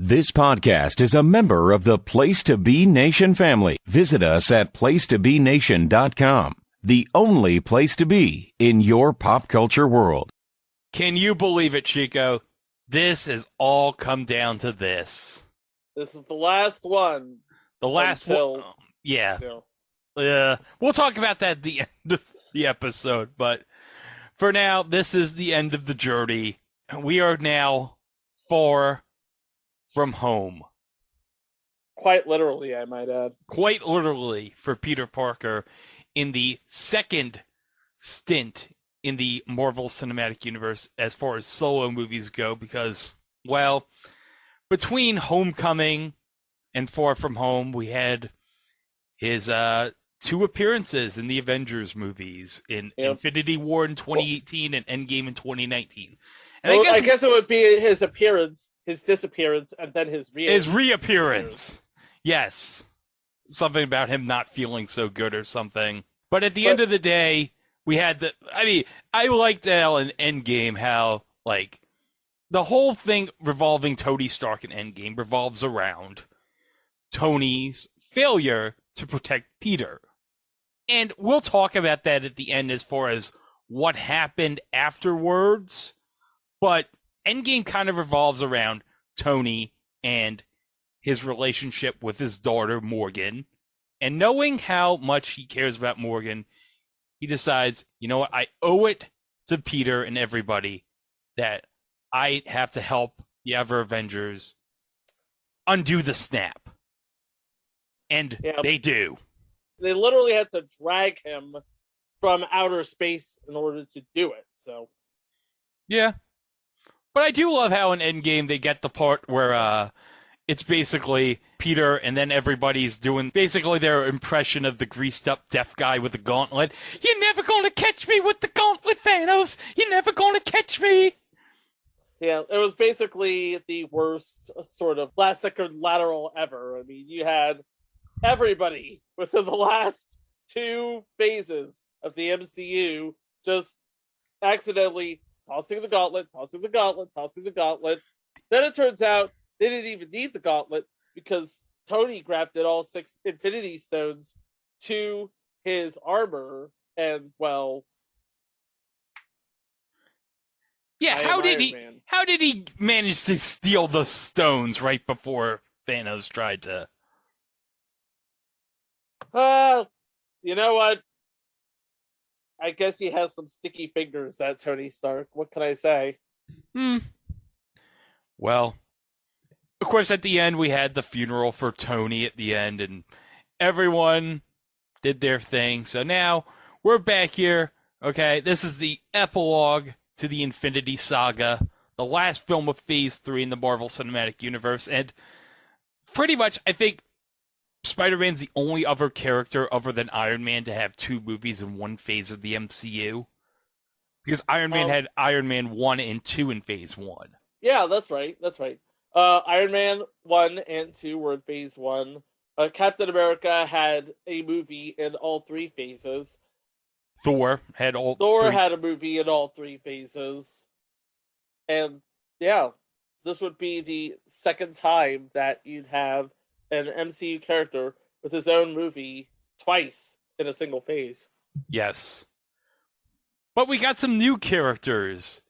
This podcast is a member of the Place to Be Nation family. Visit us at placetobenation.com, the only place to be in your pop culture world. Can you believe it, Chico? This has all come down to this. This is the last one. The last one. Yeah. We'll talk about that at the end of the episode, but for now, this is the end of the journey. We are now far from home. Quite literally, I might add. Quite literally for Peter Parker in the second stint in the Marvel Cinematic Universe as far as solo movies go, because, well, between Homecoming and Far From Home, we had his two appearances in the Avengers movies in Infinity War in 2018 and Endgame in 2019. And I guess it would be his appearance, his disappearance, and then his reappearance. Yes. Something about him not feeling so good or something. But at the end of the day, we had I liked in Endgame how, like, the whole thing revolving Tony Stark in Endgame revolves around Tony's failure to protect Peter. And we'll talk about that at the end as far as what happened afterwards. But Endgame kind of revolves around Tony and his relationship with his daughter, Morgan. And knowing how much he cares about Morgan, he decides, you know what, I owe it to Peter and everybody that I have to help the other Avengers undo the snap. And they do. They literally had to drag him from outer space in order to do it. So, yeah. But I do love how in Endgame they get the part where it's basically Peter and then everybody's doing basically their impression of the greased up deaf guy with the gauntlet. You're never going to catch me with the gauntlet, Thanos. You're never going to catch me. Yeah, it was basically the worst sort of last second lateral ever. I mean, you had everybody within the last two phases of the MCU just accidentally tossing the gauntlet. Then it turns out they didn't even need the gauntlet because Tony grafted all 6 Infinity Stones to his armor, and, well... Yeah, how did he manage to steal the stones right before Thanos tried to... You know what? I guess he has some sticky fingers, that Tony Stark. What can I say? Well, of course, at the end, we had the funeral for Tony at the end, and everyone did their thing. So now, we're back here, okay? This is the epilogue to the Infinity Saga, the last film of Phase 3 in the Marvel Cinematic Universe, and pretty much, I think, Spider-Man's the only other character other than Iron Man to have 2 movies in one phase of the MCU. Because Iron Man had Iron Man 1 and 2 in Phase 1. Yeah, that's right. Iron Man 1 and 2 were in Phase 1. Captain America had a movie in all 3 phases. Thor had a movie in all 3 phases. And, yeah, this would be the second time that you'd have an MCU character with his own movie twice in a single phase. Yes. But we got some new characters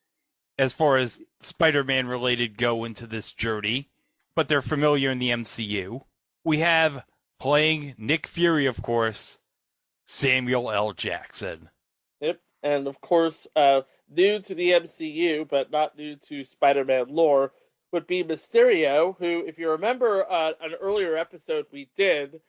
as far as Spider-Man related go into this journey, but they're familiar in the MCU. We have, playing Nick Fury, of course, Samuel L. Jackson. Yep, and of course, new to the MCU, but not new to Spider-Man lore, would be Mysterio, who, if you remember an earlier episode we did,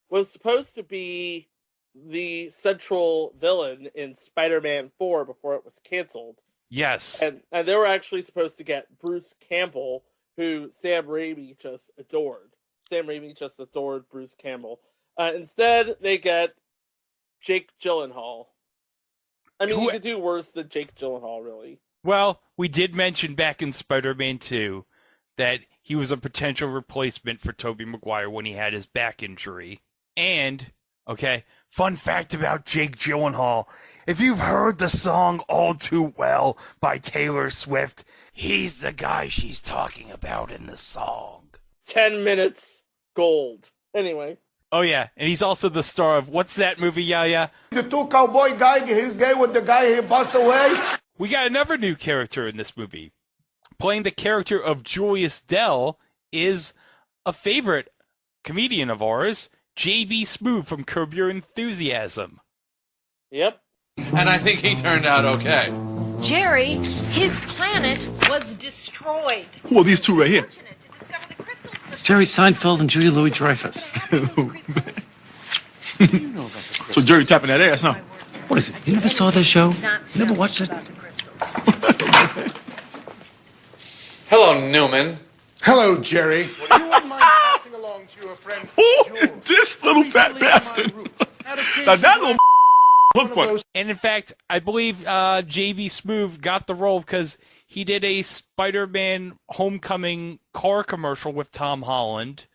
was supposed to be the central villain in Spider-Man 4 before it was canceled. Yes. And they were actually supposed to get Bruce Campbell, who Sam Raimi just adored. Sam Raimi just adored Bruce Campbell. Instead, they get Jake Gyllenhaal. I mean, you could do worse than Jake Gyllenhaal, really. Well, we did mention back in Spider-Man 2 that he was a potential replacement for Tobey Maguire when he had his back injury. And, okay, fun fact about Jake Gyllenhaal, if you've heard the song All Too Well by Taylor Swift, he's the guy she's talking about in the song. 10 minutes gold. Anyway. Oh, yeah. And he's also the star of, what's that movie, Yaya? The two cowboy guy, he's gay with the guy he busts away. We got another new character in this movie. Playing the character of Julius Dell is a favorite comedian of ours, JB Smoove from Curb Your Enthusiasm. Yep. And I think he turned out okay. Jerry, his planet was destroyed. Well, these two right here. It's Jerry Seinfeld and Julia Louis-Dreyfus. So Jerry tapping that ass, huh? What is it? You never saw this show? You never watched it? Hello, Newman. Hello, Jerry. Would you mind passing along to your friend Ooh, this little fat bastard. Now that little look funny. And in fact, I believe JB Smoove got the role because he did a Spider-Man Homecoming car commercial with Tom Holland,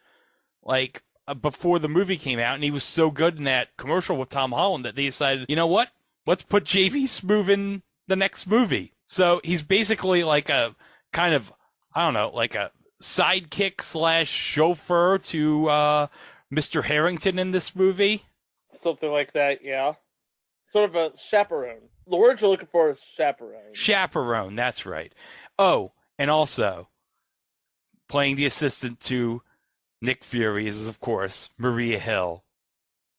like before the movie came out, and he was so good in that commercial with Tom Holland that they decided, you know what? Let's put JB Smoove in the next movie. So he's basically like a kind of, I don't know, like a sidekick / chauffeur to Mr. Harrington in this movie. Something like that, yeah. Sort of a chaperone. The word you're looking for is chaperone. Chaperone, that's right. Oh, and also, playing the assistant to Nick Fury is, of course, Maria Hill,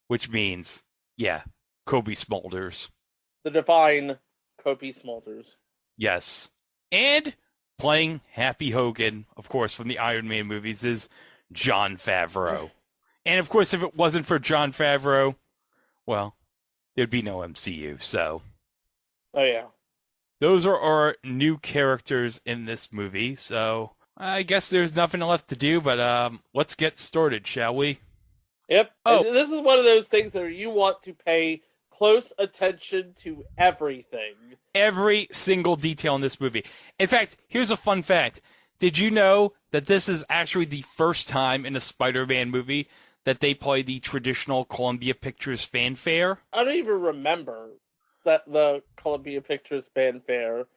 which means, yeah, Kobe Smulders. The divine Kobe Smulders. Yes. And playing Happy Hogan, of course, from the Iron Man movies, is Jon Favreau. And, of course, if it wasn't for Jon Favreau, well, there'd be no MCU, so... Oh, yeah. Those are our new characters in this movie, so I guess there's nothing left to do, but let's get started, shall we? Yep. Oh. And this is one of those things that you want to pay close attention to everything. Every single detail in this movie. In fact, here's a fun fact. Did you know that this is actually the first time in a Spider-Man movie that they play the traditional Columbia Pictures fanfare? I don't even remember that the Columbia Pictures fanfare.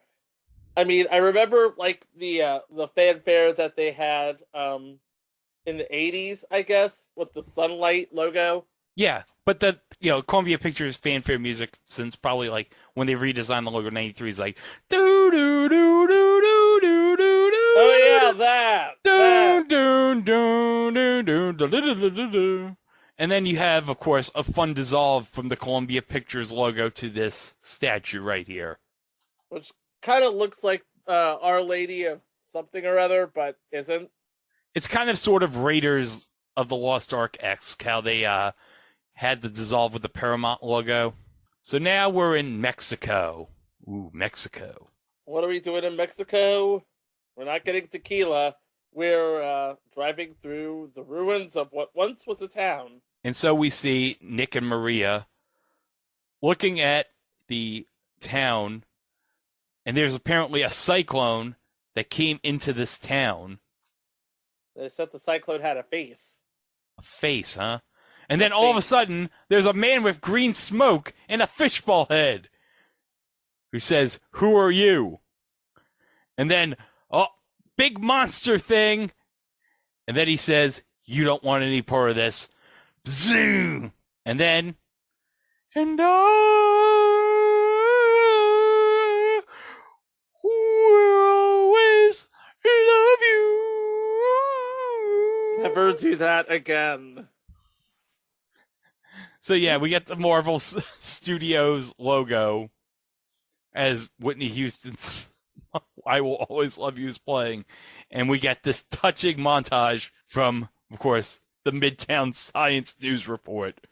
I mean, I remember like the fanfare that they had in the 80s, I guess, with the sunlight logo. Yeah, but the Columbia Pictures fanfare music since probably like when they redesigned the logo in '93 is like do do do do do do do. Oh yeah, that. Dun, dun, dun, dun, dun, dun, dun, dun, dun, dun. And then you have, of course, a fun dissolve from the Columbia Pictures logo to this statue right here. Which kind of looks like Our Lady of something or other, but isn't. It's kind of sort of Raiders of the Lost Ark-esque, how they had the dissolve with the Paramount logo. So now we're in Mexico. Ooh, Mexico. What are we doing in Mexico? We're not getting tequila. We're driving through the ruins of what once was a town. And so we see Nick and Maria looking at the town, and there's apparently a cyclone that came into this town. They said the cyclone had a face. A face, huh? And then all of a sudden, there's a man with green smoke and a fishbowl head who says, "Who are you?" And then, oh, big monster thing. And then he says, "You don't want any part of this." Zoom. And then, "And I will always love you." Never do that again. So yeah, we get the Marvel Studios logo as Whitney Houston's "I Will Always Love You" is playing. And we get this touching montage from, of course, the Midtown Science News Report,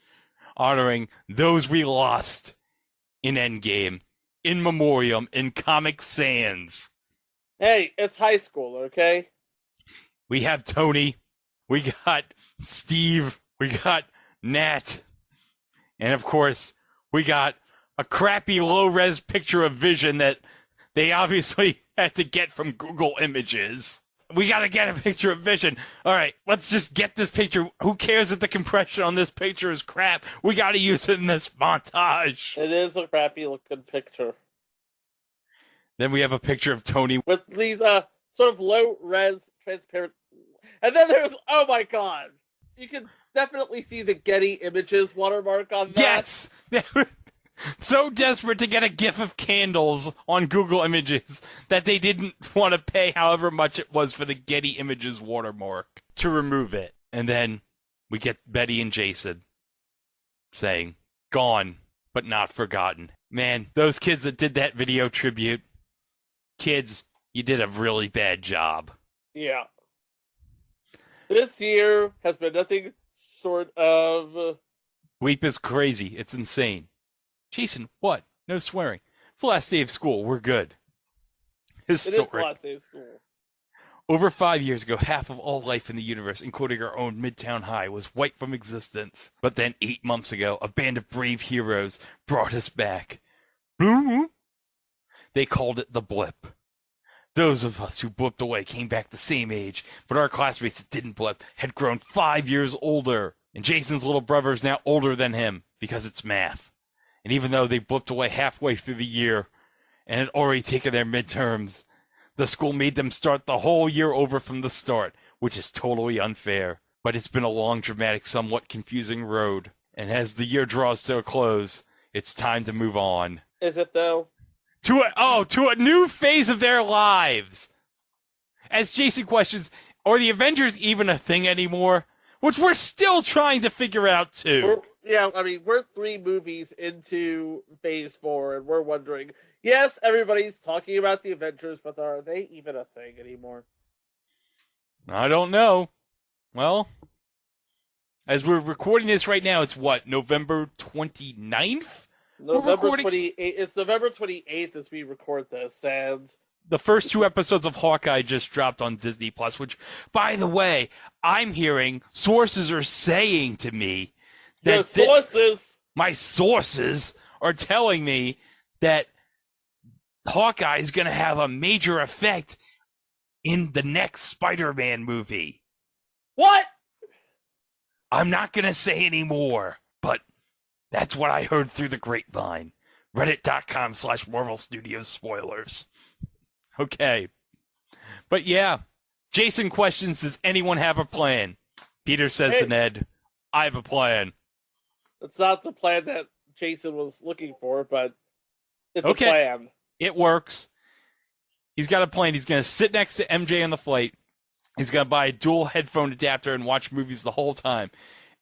honoring those we lost in Endgame, in memoriam, in Comic Sans. Hey, it's high school, okay? We have Tony, we got Steve, we got Nat, and of course, we got a crappy low-res picture of Vision that they obviously had to get from Google Images. We gotta get a picture of Vision. All right, let's just get this picture. Who cares if the compression on this picture is crap? We gotta use it in this montage. It is a crappy looking picture. Then we have a picture of Tony With these sort of low res transparent. And then there's, oh my god, you can definitely see the Getty Images watermark on that. Yes! They were so desperate to get a GIF of candles on Google Images that they didn't want to pay however much it was for the Getty Images watermark to remove it. And then we get Betty and Jason saying, gone, but not forgotten. Man, those kids that did that video tribute, kids, you did a really bad job. Yeah. This year has been nothing sort of... Weep is crazy. It's insane. Jason, what? No swearing. It's the last day of school. We're good. His It story. is the last day of school. Over 5 years ago, half of all life in the universe, including our own Midtown High, was wiped from existence. But then 8 months ago, a band of brave heroes brought us back. They called it the blip. Those of us who blipped away came back the same age, but our classmates that didn't blip had grown 5 years older. And Jason's little brother is now older than him, because it's math. And even though they blipped away halfway through the year and had already taken their midterms, the school made them start the whole year over from the start, which is totally unfair. But it's been a long, dramatic, somewhat confusing road. And as the year draws to a close, it's time to move on. Is it, though? To a new phase of their lives. As Jason questions, are the Avengers even a thing anymore? Which we're still trying to figure out, too. We're 3 movies into Phase 4, and we're wondering, yes, everybody's talking about the Avengers, but are they even a thing anymore? I don't know. Well, as we're recording this right now, it's what, November 29th? November 28th. It's November 28th as we record this, and the first 2 episodes of Hawkeye just dropped on Disney Plus, which, by the way, I'm hearing sources are saying to me that my sources are telling me that Hawkeye is going to have a major effect in the next Spider-Man movie. What? I'm not going to say any more, but that's what I heard through the grapevine. Reddit.com/Marvel Studios spoilers. Okay. But yeah, Jason questions, does anyone have a plan? Peter says to Ned, I have a plan. It's not the plan that Jason was looking for, but it's a plan. It works. He's got a plan. He's going to sit next to MJ on the flight. He's going to buy a dual headphone adapter and watch movies the whole time.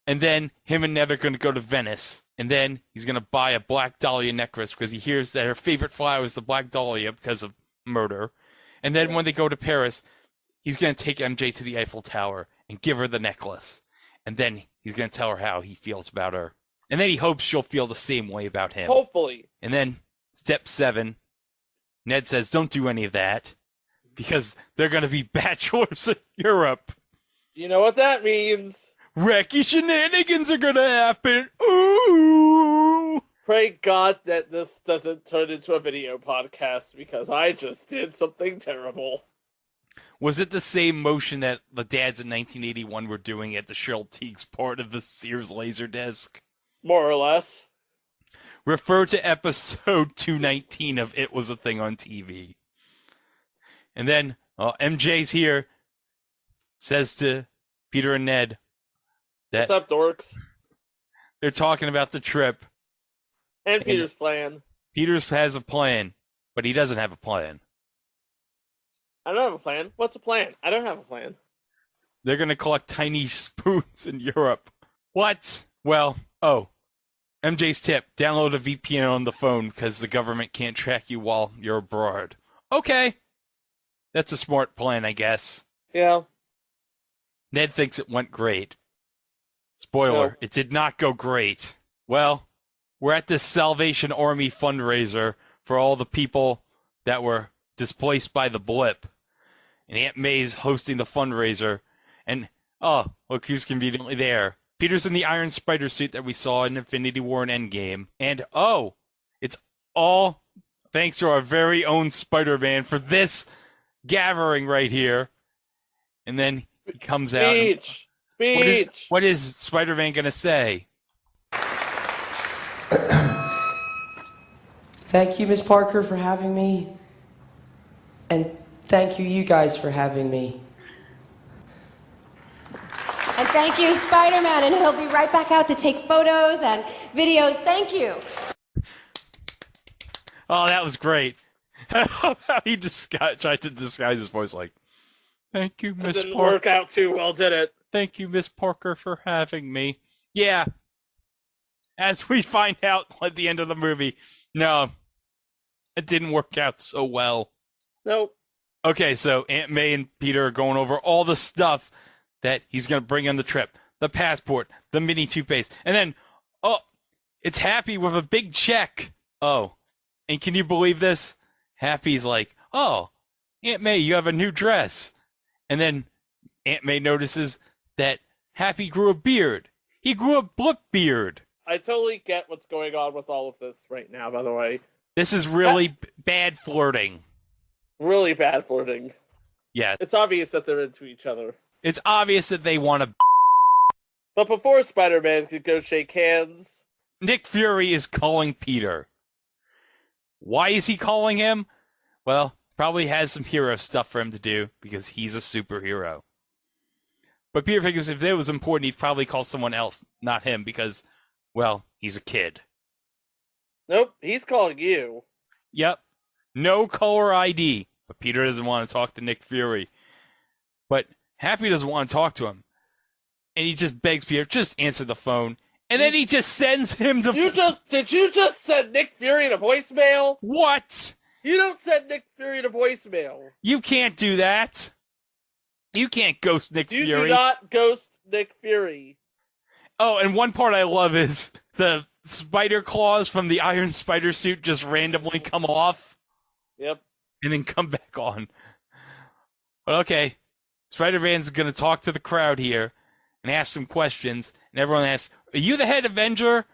And then him and Ned are going to go to Venice. And then he's going to buy a Black Dahlia necklace because he hears that her favorite flower is the Black Dahlia because of murder. And then when they go to Paris, he's going to take MJ to the Eiffel Tower and give her the necklace. And then he's going to tell her how he feels about her. And then he hopes she'll feel the same way about him. Hopefully. And then, step 7, Ned says, don't do any of that, because they're going to be bachelors in Europe. You know what that means. Wacky shenanigans are going to happen. Ooh! Pray God that this doesn't turn into a video podcast, because I just did something terrible. Was it the same motion that the dads in 1981 were doing at the Cheryl Tiegs part of the Sears Laserdisc? More or less. Refer to episode 219 of It Was a Thing on TV. And then MJ's here, says to Peter and Ned that... What's up, dorks? They're talking about the trip. And Peter's plan. Peter's has a plan, but he doesn't have a plan. I don't have a plan. What's a plan? I don't have a plan. They're going to collect tiny spoons in Europe. What? Well, MJ's tip, download a VPN on the phone because the government can't track you while you're abroad. Okay. That's a smart plan, I guess. Yeah. Ned thinks it went great. Spoiler, It did not go great. Well, we're at this Salvation Army fundraiser for all the people that were displaced by the blip. And Aunt May's hosting the fundraiser. And, look who's conveniently there. Peter's in the Iron Spider suit that we saw in Infinity War and Endgame. And, it's all thanks to our very own Spider-Man for this gathering right here. And then he comes out. Speech! What is Spider-Man going to say? Thank you, Miss Parker, for having me. And thank you guys for having me. And thank you, Spider-Man, and he'll be right back out to take photos and videos. Thank you. Oh, that was great. How he tried to disguise his voice like, thank you, Miss Parker. It didn't work out too well, did it? Thank you, Miss Parker, for having me. Yeah. As we find out at the end of the movie, no, it didn't work out so well. Nope. Okay, so Aunt May and Peter are going over all the stuff that he's going to bring on the trip. The passport, the mini toothpaste. And then, oh, it's Happy with a big check. Oh, and can you believe this? Happy's like, oh, Aunt May, you have a new dress. And then Aunt May notices that Happy grew a beard. He grew a blip beard. I totally get what's going on with all of this right now, by the way. This is really bad flirting. Really bad flirting. Yeah. It's obvious that they're into each other. It's obvious that they want to. But before Spider-Man could go shake hands, Nick Fury is calling Peter. Why is he calling him? Well, probably has some hero stuff for him to do because he's a superhero. But Peter figures if it was important, he'd probably call someone else, not him, because, well, he's a kid. Nope, he's calling you. Yep. No caller ID. But Peter doesn't want to talk to Nick Fury. But Happy doesn't want to talk to him. And he just begs Peter, just answer the phone. And then he just sends him to... Did you just send Nick Fury to voicemail? What? You don't send Nick Fury to voicemail. You can't do that. You can't ghost Nick Fury. You do not ghost Nick Fury. Oh, and one part I love is the spider claws from the Iron Spider suit just randomly come off. Yep. And then come back on. But okay, Spider-Man's going to talk to the crowd here and ask some questions. And everyone asks, are you the head Avenger?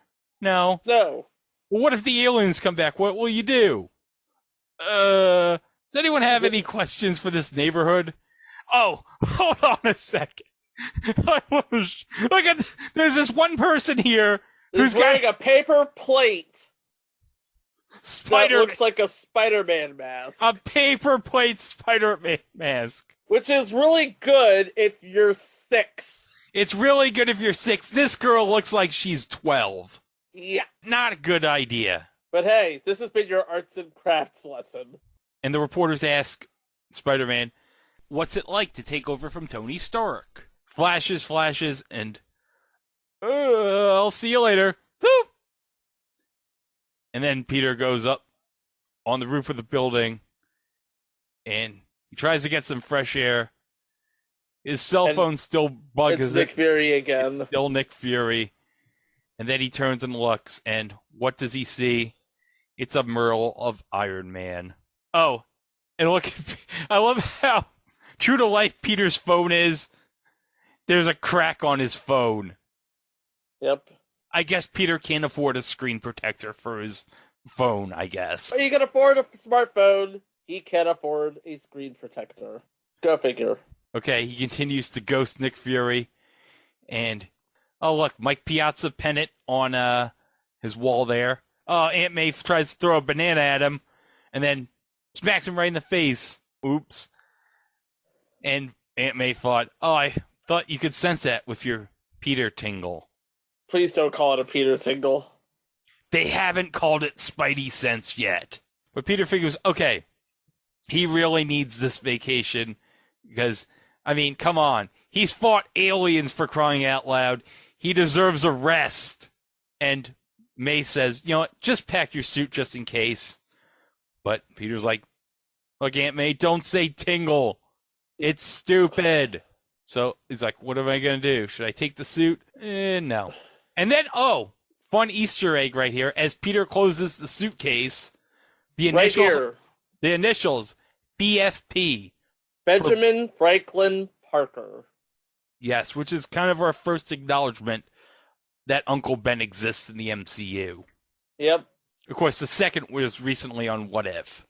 No. No. Well, what if the aliens come back? What will you do? Does anyone have any questions for this neighborhood? Oh, hold on a second. Look at, there's this one person here who's wearing a paper plate. That That looks like a Spider-Man mask. A paper plate Spider-Man mask. Which is really good if you're 6. It's really good if you're 6. This girl looks like she's 12. Yeah. Not a good idea. But hey, this has been your arts and crafts lesson. And the reporters ask Spider-Man, what's it like to take over from Tony Stark? Flashes, and I'll see you later. Woo! And then Peter goes up on the roof of the building, and he tries to get some fresh air. His cell phone still bugs. It's Nick Fury again. It's still Nick Fury. And then he turns and looks, and what does he see? It's a mural of Iron Man. Oh, and look, I love how true to life Peter's phone is. There's a crack on his phone. Yep. I guess Peter can't afford a screen protector for his phone, I guess. He can afford a smartphone. He can't afford a screen protector. Go figure. Okay, he continues to ghost Nick Fury. And, oh, look, Mike Piazza pennant on his wall there. Oh, Aunt May tries to throw a banana at him and then smacks him right in the face. Oops. And Aunt May thought, oh, I thought you could sense that with your Peter tingle. Please don't call it a Peter tingle. They haven't called it Spidey sense yet. But Peter figures, okay, he really needs this vacation because, I mean, come on. He's fought aliens for crying out loud. He deserves a rest. And May says, you know what, just pack your suit just in case. But Peter's like, look, Aunt May, don't say tingle. It's stupid. So he's like, what am I going to do? Should I take the suit? No. And then, oh, fun Easter egg right here. As Peter closes the suitcase, the initials, BFP. Benjamin Franklin Parker. Yes, which is kind of our first acknowledgement that Uncle Ben exists in the MCU. Yep. Of course, the second was recently on What If?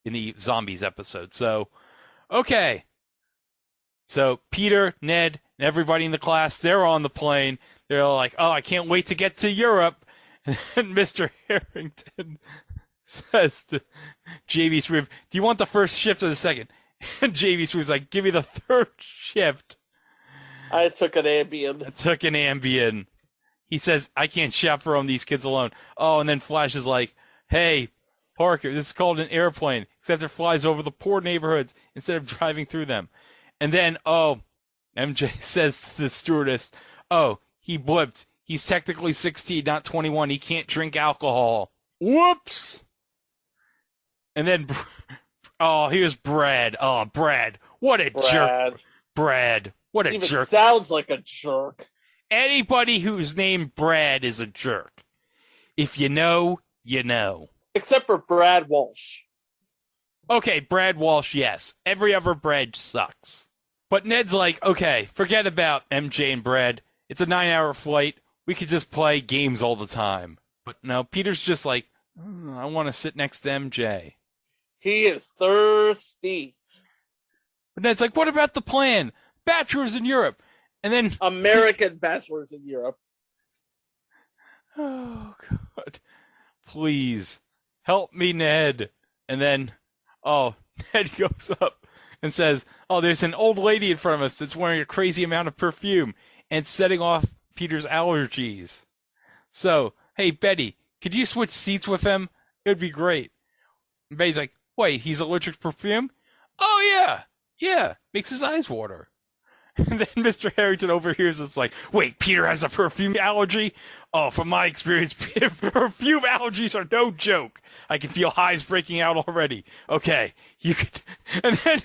In the Zombies episode. So, okay. So, Peter, Ned, and everybody in the class, they're on the plane. They're all like, oh, I can't wait to get to Europe. And Mr. Harrington says to JB Smoove, do you want the first shift or the second? And JB Smoove's like, give me the third shift. I took an Ambien. He says, I can't chaperone these kids alone. Oh, and then Flash is like, hey, Parker, this is called an airplane, except it flies over the poor neighborhoods instead of driving through them. And then, MJ says to the stewardess, he blipped. He's technically 16, not 21. He can't drink alcohol. Whoops! And then, here's Brad. Oh, Brad. What a jerk. Brad. What a jerk. Sounds like a jerk. Anybody who's named Brad is a jerk. If you know, you know. Except for Brad Walsh. Okay, Brad Walsh, yes. Every other Brad sucks. But Ned's like, okay, forget about MJ and Brad. It's a 9-hour flight. We could just play games all the time. But no, Peter's just like, I want to sit next to MJ. He is thirsty. But Ned's like, what about the plan? Bachelors in Europe. And then... American bachelors in Europe. Oh, God. Please. Help me, Ned. And then, Ned goes up and says, there's an old lady in front of us that's wearing a crazy amount of perfume and setting off Peter's allergies. So, hey, Betty, could you switch seats with him? It would be great. And Betty's like, wait, he's allergic to perfume? Oh, yeah, makes his eyes water. And then Mr. Harrington overhears it's like, wait, Peter has a perfume allergy? Oh, from my experience, perfume allergies are no joke. I can feel hives breaking out already. Okay, you could... And then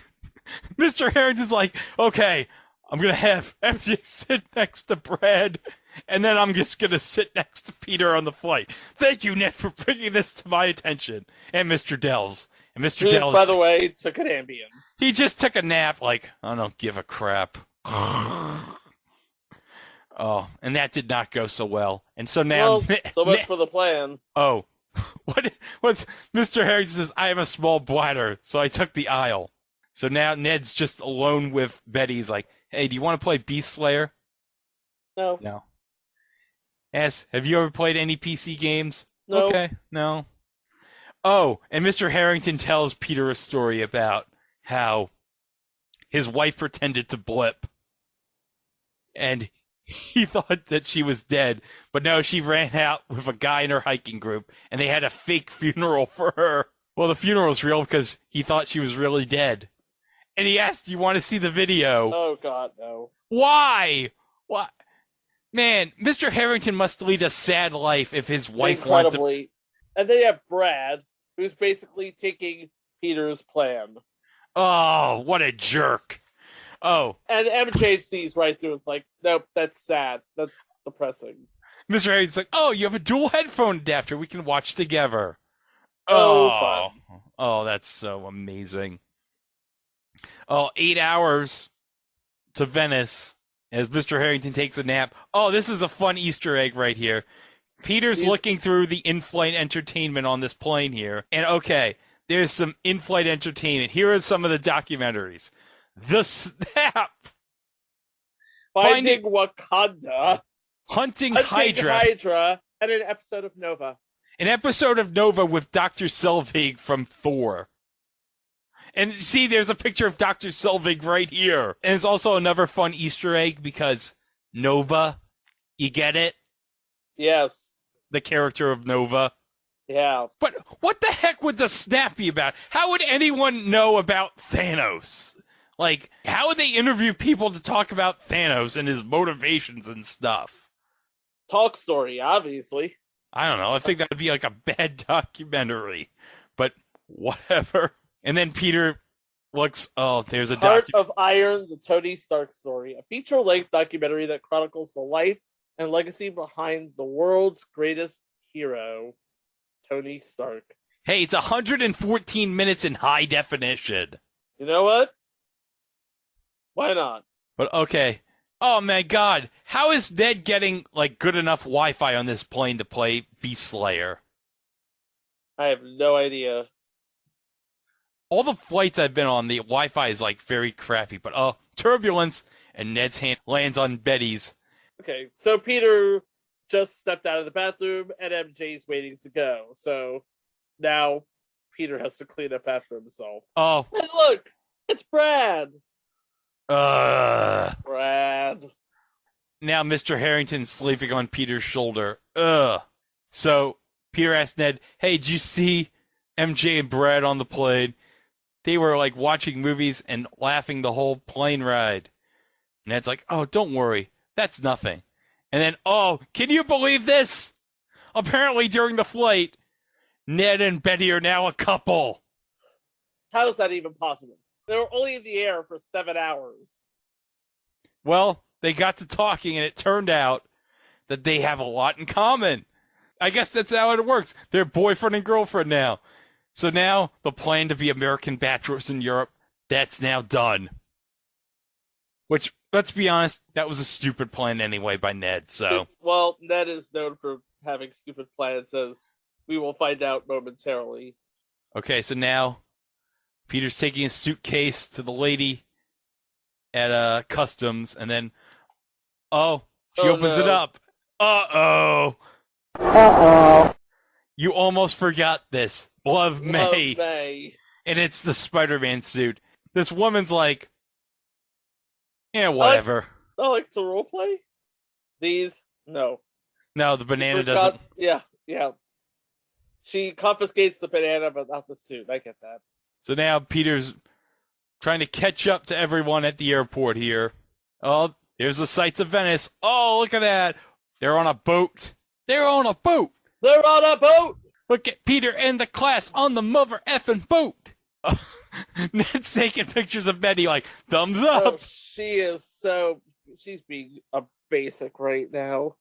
Mr. Harrington's like, okay, I'm going to have MJ sit next to Brad, and then I'm just going to sit next to Peter on the flight. Thank you, Ned, for bringing this to my attention. And Mr. Dells. And Mr. Dells... by the way, took an Ambien. He just took a nap like, I don't give a crap. And that did not go so well. And so now... so much for the plan. What's Mr. Harrington says, I have a small bladder, so I took the aisle. So now Ned's just alone with Betty. He's like, hey, do you want to play Beast Slayer? No. Have you ever played any PC games? No. Okay, no. Oh, and Mr. Harrington tells Peter a story about how his wife pretended to blip. And he thought that she was dead, but no, she ran out with a guy in her hiking group, and they had a fake funeral for her. Well, the funeral was real because he thought she was really dead. And he asked, do you want to see the video? Oh, God, no. Why? Why? Man, Mr. Harrington must lead a sad life if his wife wants to... And then you have Brad, who's basically taking Peter's plan. Oh, what a jerk. Oh. And MJ sees right through. It's like, nope, that's sad. That's depressing. Mr. Harrington's like, you have a dual headphone adapter. We can watch together. Fun. Oh, that's so amazing. 8 hours to Venice as Mr. Harrington takes a nap. This is a fun Easter egg right here. Peter's looking through the in-flight entertainment on this plane here. And there's some in-flight entertainment. Here are some of the documentaries. The Snap. Finding Wakanda. Hunting Hydra. And an episode of Nova. An episode of Nova with Dr. Selvig from Thor. And see, there's a picture of Dr. Selvig right here. And it's also another fun Easter egg because Nova, you get it? Yes. The character of Nova. Yeah. But what the heck would the Snap be about? How would anyone know about Thanos? Like, how would they interview people to talk about Thanos and his motivations and stuff? Talk story, obviously. I don't know. I think that would be like a bad documentary. But whatever. And then Peter looks, there's a Heart of Iron, the Tony Stark story. A feature-length documentary that chronicles the life and legacy behind the world's greatest hero, Tony Stark. Hey, it's 114 minutes in high definition. You know what? Why not? But okay. Oh my God. How is Ned getting good enough Wi-Fi on this plane to play Beast Slayer? I have no idea. All the flights I've been on, the Wi-Fi is very crappy. But turbulence, and Ned's hand lands on Betty's. Okay, so Peter just stepped out of the bathroom, and MJ's waiting to go. So now Peter has to clean up after himself. Oh. And look, it's Brad. Brad. now Mr. Harrington's sleeping on Peter's shoulder. Ugh. So Peter asked Ned, hey, did you see MJ and Brad on the plane? They were like watching movies and laughing the whole plane ride. And Ned's like, oh, don't worry. That's nothing. And then, oh, can you believe this? Apparently during the flight, Ned and Betty are now a couple. How is that even possible? They were only in the air for 7 hours. Well, they got to talking, and it turned out that they have a lot in common. I guess that's how it works. They're boyfriend and girlfriend now. So now, the plan to be American bachelors in Europe, that's now done. Which, let's be honest, that was a stupid plan anyway by Ned, so... Well, Ned is known for having stupid plans, as we will find out momentarily. Okay, so now, Peter's taking his suitcase to the lady at customs, and then, she opens it up. Uh-oh. You almost forgot this. Love May. And it's the Spider-Man suit. This woman's like, yeah, whatever. I like to roleplay. These, no. No, the banana doesn't. Yeah. She confiscates the banana, but not the suit. I get that. So now Peter's trying to catch up to everyone at the airport here. Oh, here's the sights of Venice. Oh, look at that. They're on a boat. They're on a boat. Look at Peter and the class on the mother effing boat. Ned's taking pictures of Betty like, thumbs up. Oh, she's being a basic right now.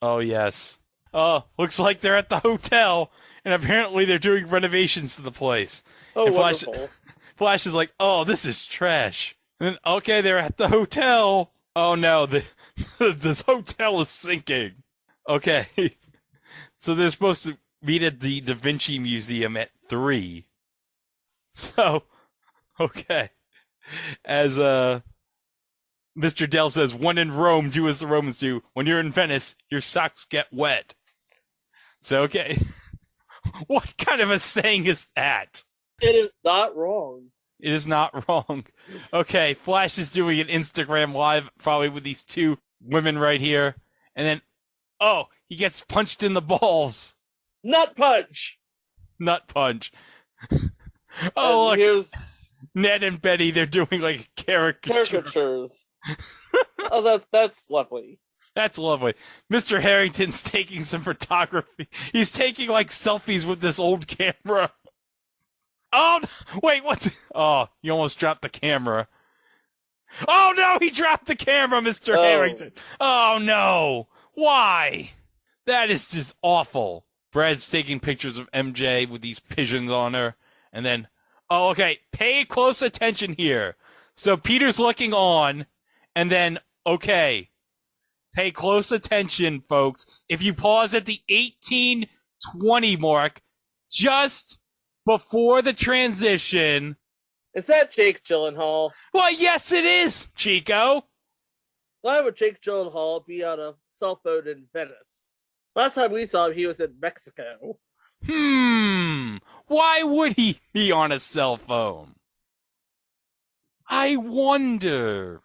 Oh, yes. Oh, looks like they're at the hotel, and apparently they're doing renovations to the place. Oh, and wonderful. Flash is like, oh, this is trash. And then, okay, they're at the hotel. Oh, no, this hotel is sinking. Okay. So they're supposed to meet at the Da Vinci Museum at 3. So, okay. As Mr. Dell says, when in Rome, do as the Romans do. When you're in Venice, your socks get wet. So, okay. What kind of a saying is that? It is not wrong. It is not wrong. Okay, Flash is doing an Instagram live, probably with these two women right here. And then, he gets punched in the balls. Nut punch. Oh, look. Ned and Betty, they're doing like caricatures. Oh, that's lovely. That's lovely. Mr. Harrington's taking some photography. He's taking like selfies with this old camera. Oh, wait, what? Oh, you almost dropped the camera. Oh, no, he dropped the camera, Mr. Harrington. Oh, no. Why? That is just awful. Brad's taking pictures of MJ with these pigeons on her. And then, okay, pay close attention here. So Peter's looking on, and then, okay, pay close attention, folks. If you pause at the 18:20 mark, just before the transition. Is that Jake Gyllenhaal? Well, yes, it is, Chico. Why would Jake Gyllenhaal be on a cell phone in Venice? Last time we saw him, he was in Mexico. Why would he be on a cell phone? I wonder.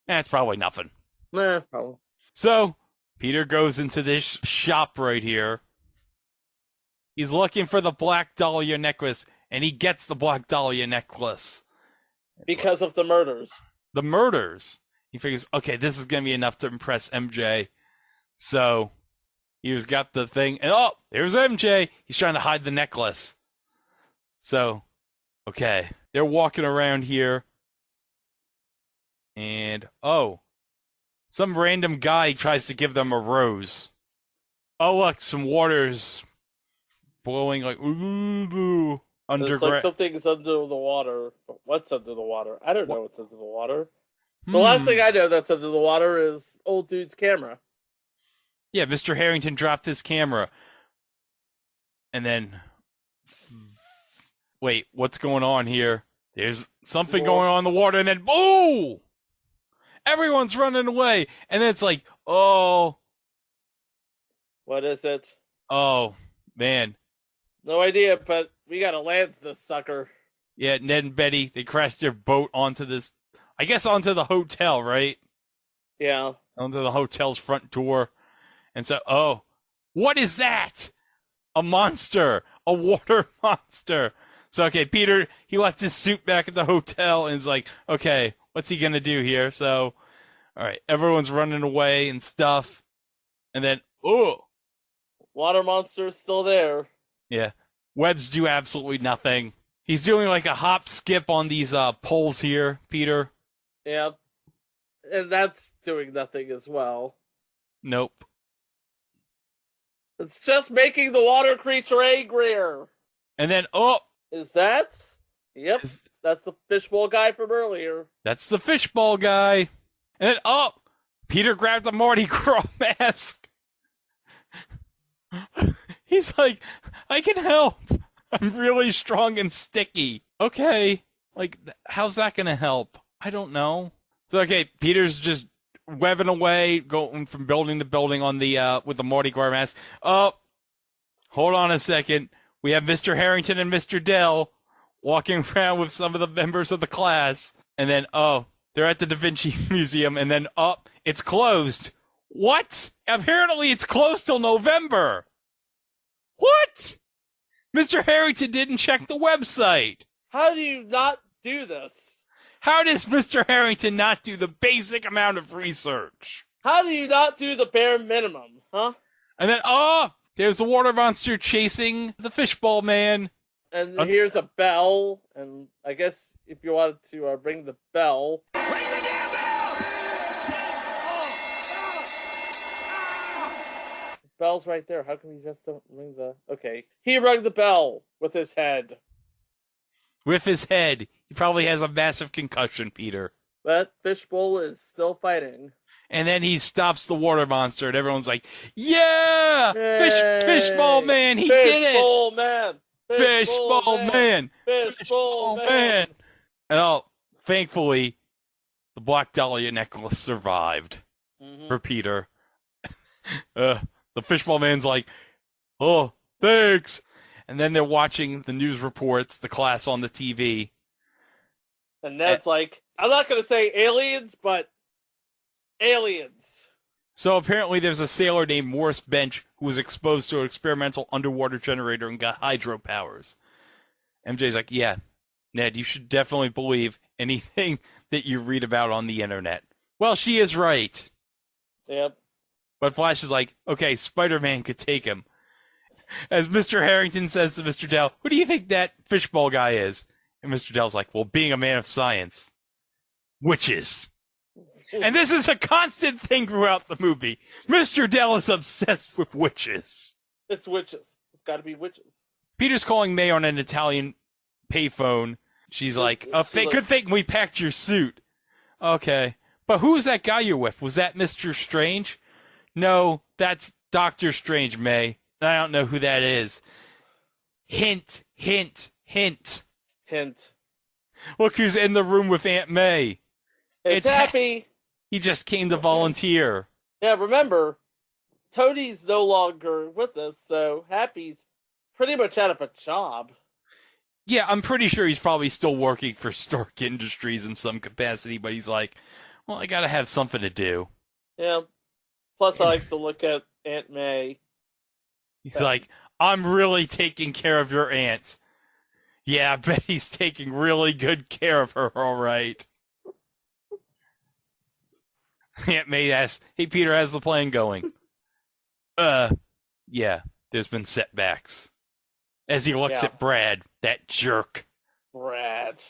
That's probably nothing. Nah, probably. So, Peter goes into this shop right here. He's looking for the Black Dahlia necklace, and he gets the Black Dahlia necklace. Because of the murders. The murders. He figures, okay, this is going to be enough to impress MJ. So, he's got the thing, and there's MJ. He's trying to hide the necklace. So, okay, they're walking around here. And, some random guy tries to give them a rose. Oh, look, some water's blowing like, ooh, underground. It's like something's under the water. But what's under the water? I don't know what's under the water. The last thing I know that's under the water is old dude's camera. Yeah, Mr. Harrington dropped his camera. And then, wait, what's going on here? There's something going on in the water, and then, oh! Everyone's running away. And then it's like, oh. What is it? Oh, man. No idea, but we gotta land this sucker. Yeah, Ned and Betty, they crashed their boat onto this, I guess onto the hotel, right? Yeah. onto the hotel's front door. And so, oh, what is that? A monster, a water monster. So, okay, Peter, he left his suit back at the hotel and is like, okay, what's he going to do here? So, all right, everyone's running away and stuff. And then, oh. Water monster is still there. Yeah. Webb's do absolutely nothing. He's doing like a hop skip on these poles here, Peter. Yeah. And that's doing nothing as well. Nope. It's just making the water creature angrier. And then, oh. Is that? Yep. That's the fishbowl guy from earlier. That's the fishbowl guy. And then, oh. Peter grabbed the Mardi Gras mask. He's like, I can help. I'm really strong and sticky. Okay. Like, how's that going to help? I don't know. So, okay, Peter's just webbing away, going from building to building on the with the Mardi Gras mask. Oh, hold on a second. We have Mr. Harrington and Mr. Dell walking around with some of the members of the class. And then, oh, they're at the Da Vinci Museum. And then, oh, it's closed. What? Apparently it's closed till November. What? Mr. Harrington didn't check the website. How do you not do this? How does Mr. Harrington not do the basic amount of research? How do you not do the bare minimum, huh? And then, oh, there's the water monster chasing the fishbowl man. And here's a bell, and I guess if you wanted to ring the bell. Bell's right there. How come you just don't ring the... Okay. He rang the bell with his head. With his head. He probably has a massive concussion, Peter. But Fishbowl is still fighting. And then he stops the water monster, and everyone's like, yeah! Fishbowl man, he did it! Fishbowl man! Fishbowl man! Fishbowl man! And oh, thankfully, the Black Dahlia necklace survived for Peter. The fishbowl man's like, oh, thanks. And then they're watching the news reports, the class on the TV. And Ned's like, I'm not going to say aliens, but aliens. So apparently there's a sailor named Morris Bench who was exposed to an experimental underwater generator and got hydro powers. MJ's like, yeah, Ned, you should definitely believe anything that you read about on the internet. Well, she is right. Yep. But Flash is like, okay, Spider-Man could take him. As Mr. Harrington says to Mr. Dell, who do you think that fishbowl guy is? And Mr. Dell's like, well, being a man of science, witches. And this is a constant thing throughout the movie. Mr. Dell is obsessed with witches. It's witches. It's got to be witches. Peter's calling May on an Italian payphone. She's like, good thing we packed your suit. Okay. But who was that guy you're with? Was that Mr. Strange? No, that's Dr. Strange, May. I don't know who that is. Hint, hint, hint. Hint. Look who's in the room with Aunt May. It's Happy. He just came to volunteer. Yeah, remember, Tony's no longer with us, so Happy's pretty much out of a job. Yeah, I'm pretty sure he's probably still working for Stark Industries in some capacity, but he's like, well, I gotta have something to do. Yeah. Plus, I like to look at Aunt May. He's like, I'm really taking care of your aunt. Yeah, I bet he's taking really good care of her, all right. Aunt May asks, hey, Peter, how's the plan going? Yeah, there's been setbacks. As he looks at Brad, that jerk. Brad.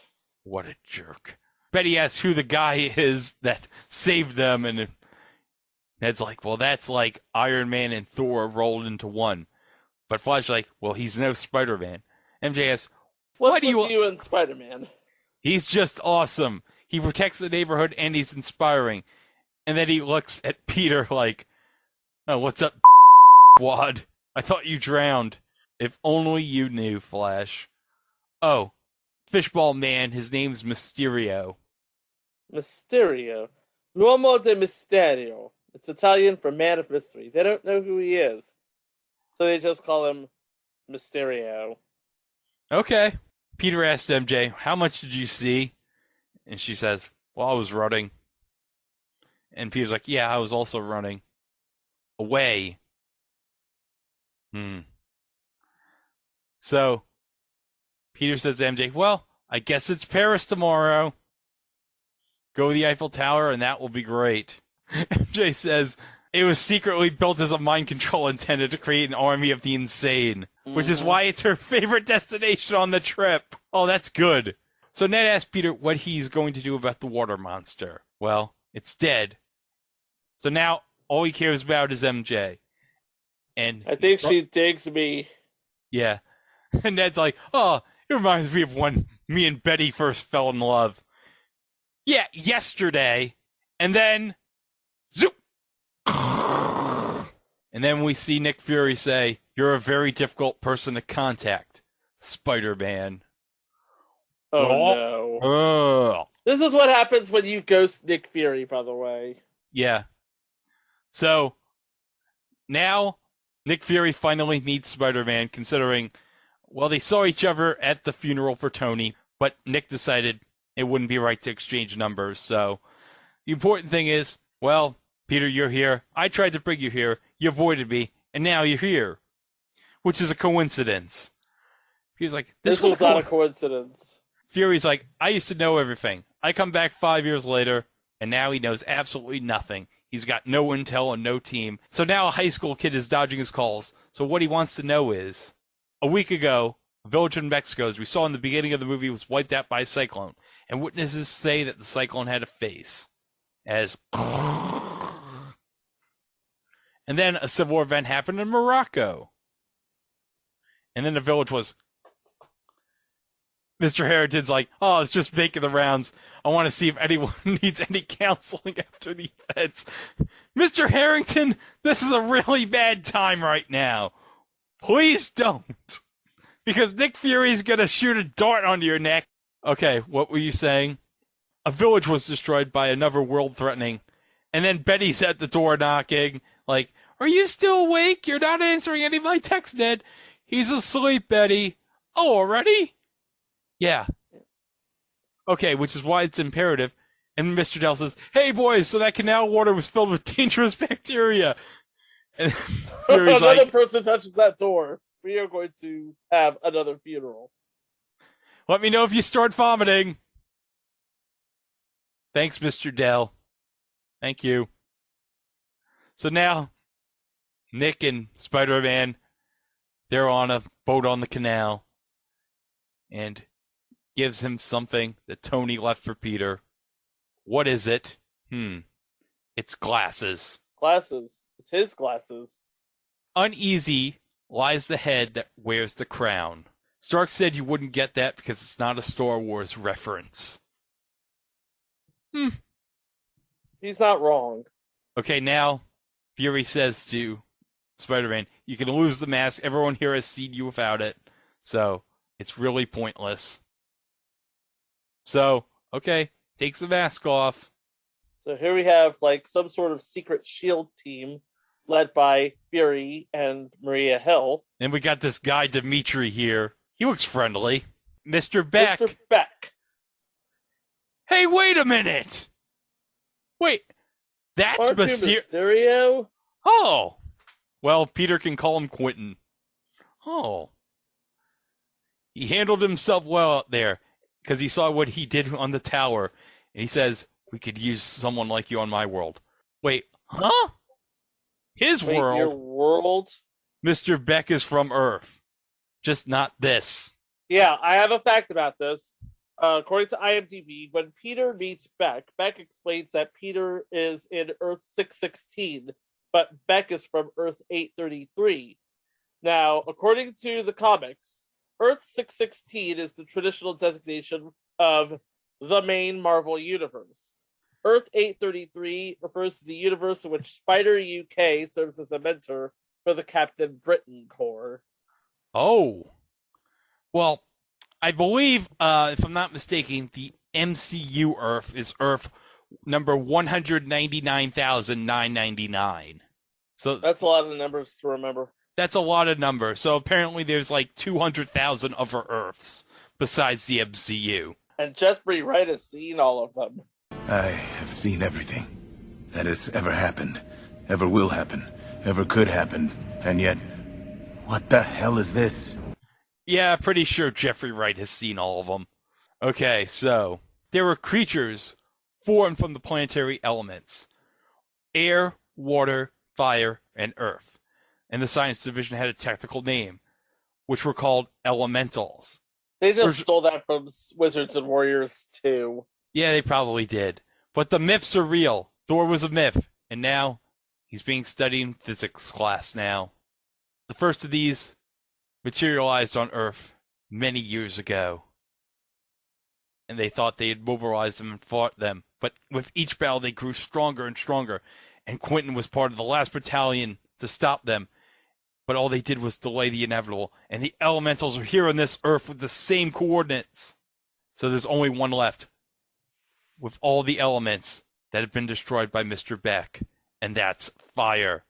What a jerk. Betty asks who the guy is that saved them, and Ned's like, well, that's like Iron Man and Thor rolled into one. But Flash's like, well, he's no Spider-Man. MJ asks, what do you and Spider-Man? He's just awesome. He protects the neighborhood and he's inspiring. And then he looks at Peter like, oh, what's up, wad? I thought you drowned. If only you knew, Flash. Oh, Fishball Man, his name's Mysterio. Mysterio. L'uomo de misterio. It's Italian for man of mystery. They don't know who he is. So they just call him Mysterio. Okay. Peter asked MJ, how much did you see? And she says, well, I was running. And Peter's like, yeah, I was also running away. So Peter says to MJ, well, I guess it's Paris tomorrow. Go to the Eiffel Tower and that will be great. MJ says it was secretly built as a mind control intended to create an army of the insane, which is why it's her favorite destination on the trip. Oh, that's good. So Ned asks Peter what he's going to do about the water monster. Well, it's dead. So now all he cares about is MJ. And I think she digs me. Yeah. And Ned's like, oh, it reminds me of when me and Betty first fell in love. Yeah, yesterday. And then, zoop. And then we see Nick Fury say, you're a very difficult person to contact, Spider-Man. Oh, no. This is what happens when you ghost Nick Fury, by the way. Yeah. So, now, Nick Fury finally meets Spider-Man, considering, well, they saw each other at the funeral for Tony, but Nick decided it wouldn't be right to exchange numbers. So, the important thing is, well, Peter, you're here. I tried to bring you here. You avoided me, and now you're here. Which is a coincidence. He was like, this was not a coincidence. Fury's like, I used to know everything. I come back 5 years later, and now he knows absolutely nothing. He's got no intel and no team. So now a high school kid is dodging his calls. So what he wants to know is, a week ago, a village in Mexico, as we saw in the beginning of the movie, was wiped out by a cyclone. And witnesses say that the cyclone had a face. As... And then a civil war event happened in Morocco. And then the village was... Mr. Harrington's like, oh, it's just making the rounds. I want to see if anyone needs any counseling after the events. Mr. Harrington, this is a really bad time right now. Please don't. Because Nick Fury's going to shoot a dart onto your neck. Okay, what were you saying? A village was destroyed by another world-threatening. And then Betty's at the door knocking. Like, are you still awake? You're not answering any of my texts, Ned. He's asleep, Betty. Oh, already? Yeah. Okay, which is why it's imperative. And Mr. Dell says, hey, boys, so that canal water was filled with dangerous bacteria. And Fury's another like, person touches that door, we are going to have another funeral. Let me know if you start vomiting. Thanks, Mr. Dell. Thank you. So now, Nick and Spider-Man, they're on a boat on the canal. And gives him something that Tony left for Peter. What is it? It's glasses. Glasses. It's his glasses. Uneasy lies the head that wears the crown. Stark said you wouldn't get that because it's not a Star Wars reference. He's not wrong. Okay, now Fury says to Spider-Man, you can lose the mask. Everyone here has seen you without it. So, it's really pointless. So, okay, takes the mask off. So here we have like some sort of secret S.H.I.E.L.D. team led by Fury and Maria Hill. And we got this guy, Dimitri, here. He looks friendly. Mr. Beck. Mr. Beck. Hey, wait a minute! Wait, that's Mysterio? Oh! Well, Peter can call him Quentin. Oh. He handled himself well out there, because he saw what he did on the tower, and he says, we could use someone like you on my world. Wait, huh? His world? Your world? Mr. Beck is from Earth. Just not this. Yeah, I have a fact about this. According to IMDb, when Peter meets Beck, Beck explains that Peter is in Earth 616, but Beck is from Earth 833. Now, according to the comics, Earth 616 is the traditional designation of the main Marvel universe. Earth 833 refers to the universe in which Spider UK serves as a mentor for the Captain Britain Corps. Oh. Well, I believe, if I'm not mistaken, the MCU Earth is Earth number 199,999. So that's a lot of numbers to remember. That's a lot of numbers. So apparently there's like 200,000 other Earths besides the MCU. And Jeffrey Wright has seen all of them. I have seen everything. that has ever happened, ever will happen, ever could happen. And yet, what the hell is this? Yeah, pretty sure Jeffrey Wright has seen all of them. Okay, so there were creatures formed from the planetary elements: air, water, fire, and earth. And the science division had a technical name, which were called elementals. They just stole that from Wizards and Warriors too. Yeah, they probably did. But the myths are real. Thor was a myth, and now he's being studied in physics class now. The first of these materialized on Earth many years ago. And they thought they had mobilized them and fought them. But with each battle, they grew stronger and stronger. And Quentin was part of the last battalion to stop them. But all they did was delay the inevitable. And the elementals are here on this Earth with the same coordinates. So there's only one left, with all the elements that have been destroyed by Mr. Beck. And that's fire,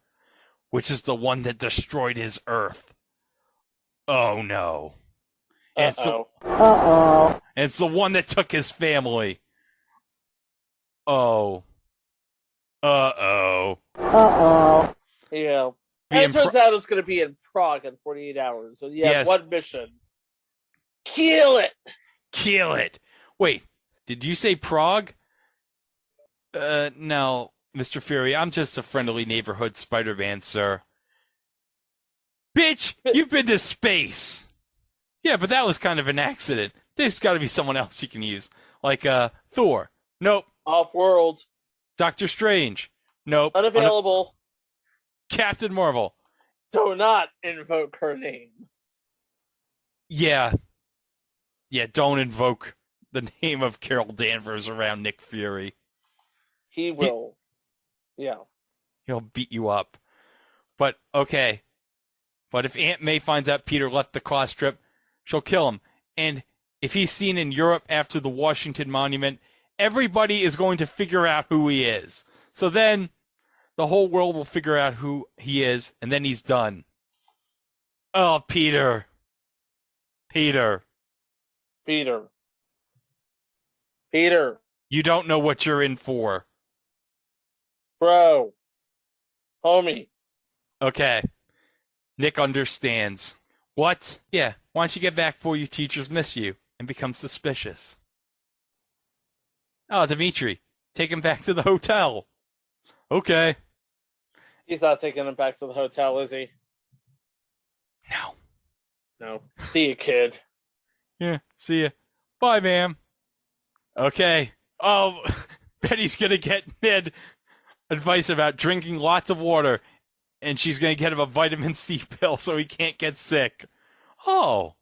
which is the one that destroyed his Earth. Oh, no. Uh-oh. And it's the one that took his family. Oh. Uh-oh. Uh-oh. Yeah. And it turns out it's going to be in Prague in 48 hours. So you have one mission. Kill it! Kill it! Wait, did you say Prague? No, Mr. Fury, I'm just a friendly neighborhood Spider-Man, sir. Bitch, you've been to space! Yeah, but that was kind of an accident. There's got to be someone else you can use. Like, Thor. Nope. Off-world. Doctor Strange. Nope. Unavailable. Captain Marvel. Do not invoke her name. Yeah. Yeah, don't invoke the name of Carol Danvers around Nick Fury. He will. He'll beat you up. But, okay. But if Aunt May finds out Peter left the class trip, she'll kill him. And if he's seen in Europe after the Washington Monument, everybody is going to figure out who he is. So then the whole world will figure out who he is, and then he's done. Oh, Peter. Peter. Peter. Peter. You don't know what you're in for. Bro. Homie. Okay. Nick understands. What? Yeah, why don't you get back before your teachers miss you and become suspicious? Oh, Dimitri, take him back to the hotel. Okay. He's not taking him back to the hotel, is he? No. No. See you, kid. Yeah, see ya. Bye, ma'am. Okay. Oh, Betty's gonna get Ned advice about drinking lots of water, and she's gonna get him a vitamin C pill so he can't get sick. Oh.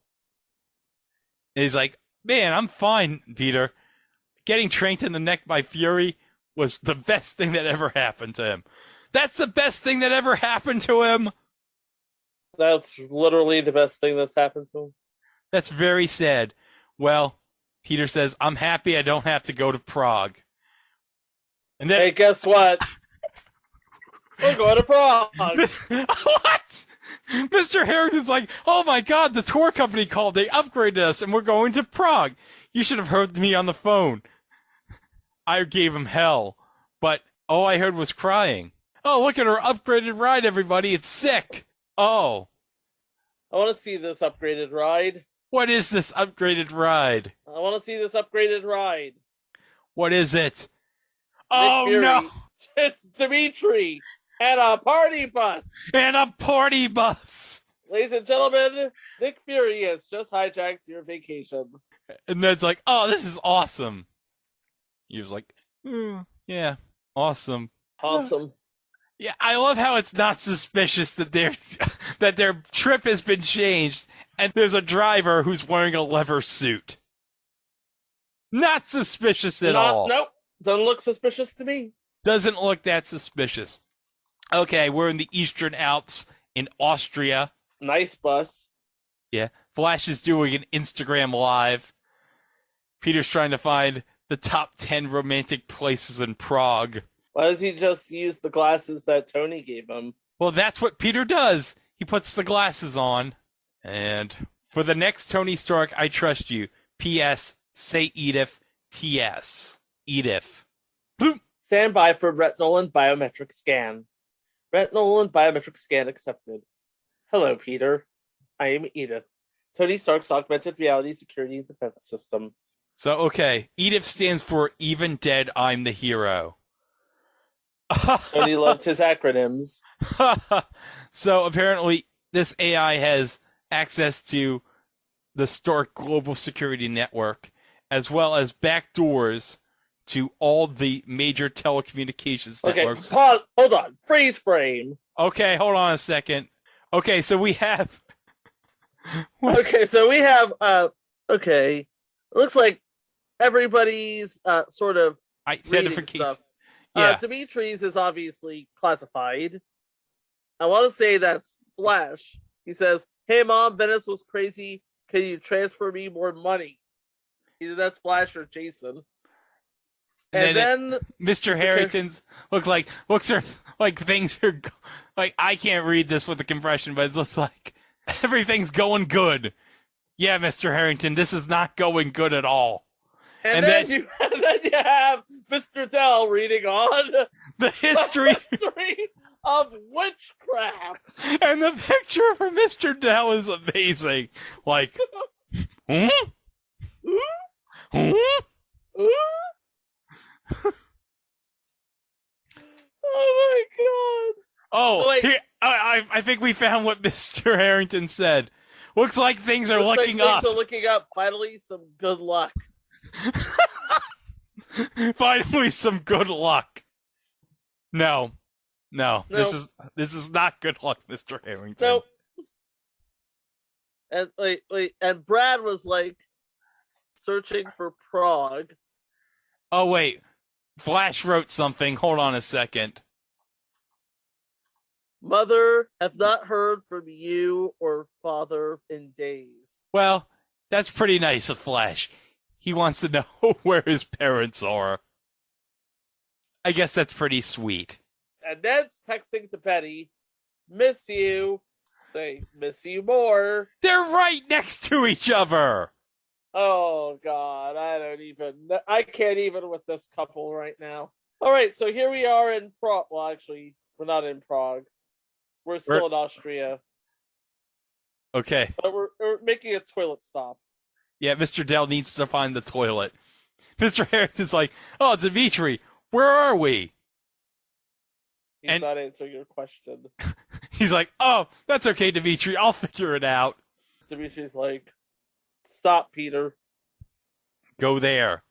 And he's like, man, I'm fine, Peter. Getting tranked in the neck by Fury was the best thing that ever happened to him. That's the best thing that ever happened to him. That's literally the best thing that's happened to him. That's very sad. Well, Peter says, I'm happy I don't have to go to Prague. And then, hey, guess what? We're going to Prague. What? Mr. Harrington's like, oh my God, the tour company called. They upgraded us and we're going to Prague. You should have heard me on the phone. I gave him hell, but all I heard was crying. Oh, look at our upgraded ride, everybody. It's sick. Oh. I want to see this upgraded ride. What is this upgraded ride? I want to see this upgraded ride. What is it? Oh, no. It's Dimitri and a party bus. And a party bus. Ladies and gentlemen, Nick Fury has just hijacked your vacation. And Ned's like, oh, this is awesome. He was like, yeah, awesome. Awesome. Yeah, I love how it's not suspicious that their trip has been changed and there's a driver who's wearing a leather suit. Not suspicious at all. Nope. Doesn't look suspicious to me. Doesn't look that suspicious. Okay, we're in the Eastern Alps in Austria. Nice bus. Yeah. Flash is doing an Instagram live. Peter's trying to find the top 10 romantic places in Prague. Why does he just use the glasses that Tony gave him? Well, that's what Peter does. He puts the glasses on. And for the next Tony Stark, I trust you. P.S. Say Edith. T.S. Edith. Boom. Stand by for retinal and biometric scan. Retinal and biometric scan accepted. Hello, Peter. I am Edith. Tony Stark's augmented reality security and defense system. So, okay. Edith stands for Even Dead, I'm the Hero. Tony loved his acronyms. So, apparently, this AI has access to the Stark Global Security Network, as well as backdoors to all the major telecommunications networks. Okay, hold on. Freeze frame. Okay, hold on a second. Okay, so we have... Okay, so we have... okay. It looks like everybody's sort of identification stuff. Yeah. Dimitri's is obviously classified. I want to say that's Flash. He says, "Hey Mom, Venice was crazy. Can you transfer me more money?" Either that's Flash or Jason. And then Mr. Harrington's looks like things are like, I can't read this with the compression, but it looks like everything's going good. Yeah, Mr. Harrington, this is not going good at all. And then you have Mr. Dell reading on the history of witchcraft. And the picture from Mr. Dell is amazing. Like, oh my god. Oh, wait. Here, I think we found what Mr. Harrington said. Looks like things are looking up. Things are looking up. Finally, some good luck. Finally, some good luck. No. This is not good luck, Mr. Harrington. No. And wait, and Brad was like searching for Prague. Oh wait, Flash wrote something. Hold on a second. Mother, have not heard from you or father in days. Well, that's pretty nice of Flash. He wants to know where his parents are. I guess that's pretty sweet. And Ned's texting to Betty, "Miss you." Say, "Miss you more." They're right next to each other. Oh, God. I can't even with this couple right now. All right, so here we are in Prague. Well, actually, we're not in Prague. We're still in Austria. Okay. But we're making a toilet stop. Yeah, Mr. Dell needs to find the toilet. Mr. Harrington's like, "Oh, Dimitri, where are we?" He's not answering your question. He's like, "Oh, that's okay, Dimitri. I'll figure it out." Dimitri's like, "Stop, Peter. Go there."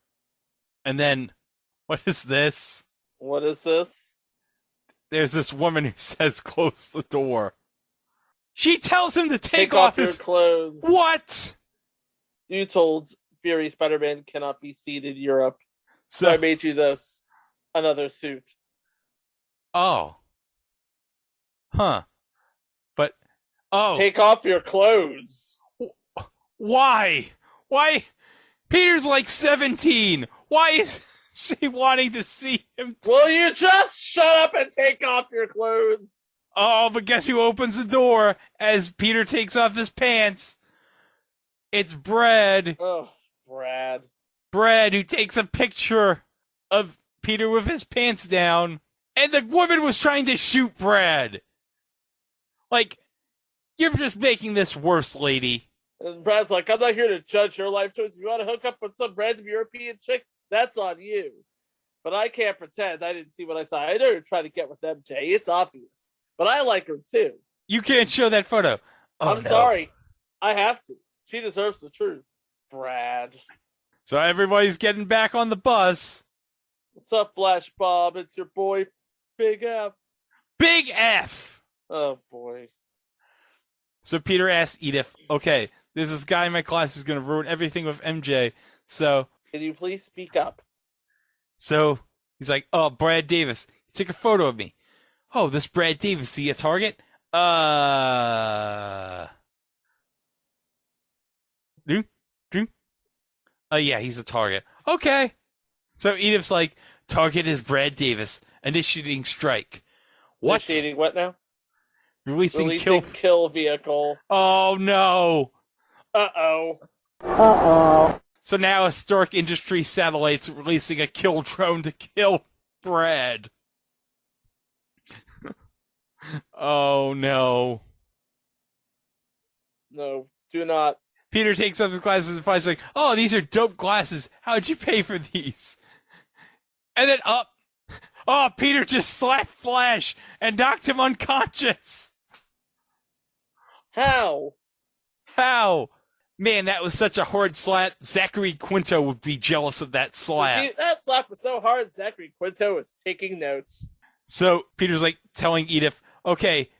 And then, what is this? What is this? There's this woman who says, "Close the door." She tells him to take off his your clothes. What? You told Fury Spider-Man cannot be seen in Europe. So I made you this. Another suit. Oh. Huh. But, oh. Take off your clothes. Why? Why? Peter's like 17. Why is she wanting to see him? Will you just shut up and take off your clothes? Oh, but guess who opens the door as Peter takes off his pants? It's Brad. Oh, Brad. Brad, who takes a picture of Peter with his pants down. And the woman was trying to shoot Brad. Like, you're just making this worse, lady. And Brad's like, "I'm not here to judge your life choice. If you want to hook up with some random European chick, that's on you. But I can't pretend I didn't see what I saw. I know you're trying to get with MJ. It's obvious. But I like her, too." You can't show that photo. Oh, I'm sorry. I have to. She deserves the truth. Brad. So everybody's getting back on the bus. What's up, Flash Bob? It's your boy, Big F. Big F! Oh, boy. So Peter asks Edith, "Okay, there's this guy in my class who's going to ruin everything with MJ. So can you please speak up?" So he's like, "Oh, Brad Davis. He took a photo of me. Oh, this Brad Davis, see a target? Yeah, he's a target. Okay." So Edith's like, "Target is Brad Davis. Initiating strike." What? Initiating what now? Releasing kill vehicle. Oh, no. Uh-oh. So now a Stark Industries satellite's releasing a kill drone to kill Brad. Oh, no. No, do not. Peter takes up his glasses and finds like, oh, these are dope glasses. How'd you pay for these? And then Peter just slapped Flash and knocked him unconscious. How? Man, that was such a hard slap. Zachary Quinto would be jealous of that slap. That slap was so hard, Zachary Quinto was taking notes. So Peter's like telling Edith, okay,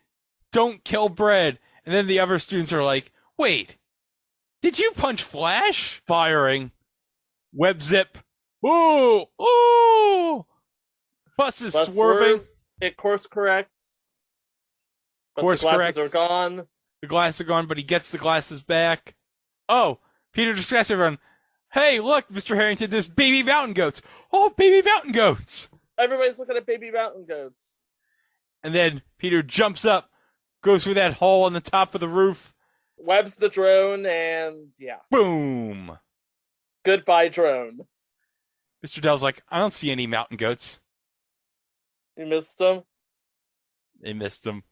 don't kill Brad. And then the other students are like, wait, did you punch Flash? Firing. Web zip. Ooh! Bus is swerving. Swerves. It course corrects. But Course the glasses corrects. are gone. The glasses are gone, but he gets the glasses back. Oh, Peter distracts everyone. Hey, look, Mr. Harrington, there's baby mountain goats. Oh, baby mountain goats. Everybody's looking at baby mountain goats. And then Peter jumps up, goes through that hole on the top of the roof. Webs the drone, and yeah. Boom. Goodbye, drone. Mr. Dell's like, I don't see any mountain goats. You missed them? They missed them.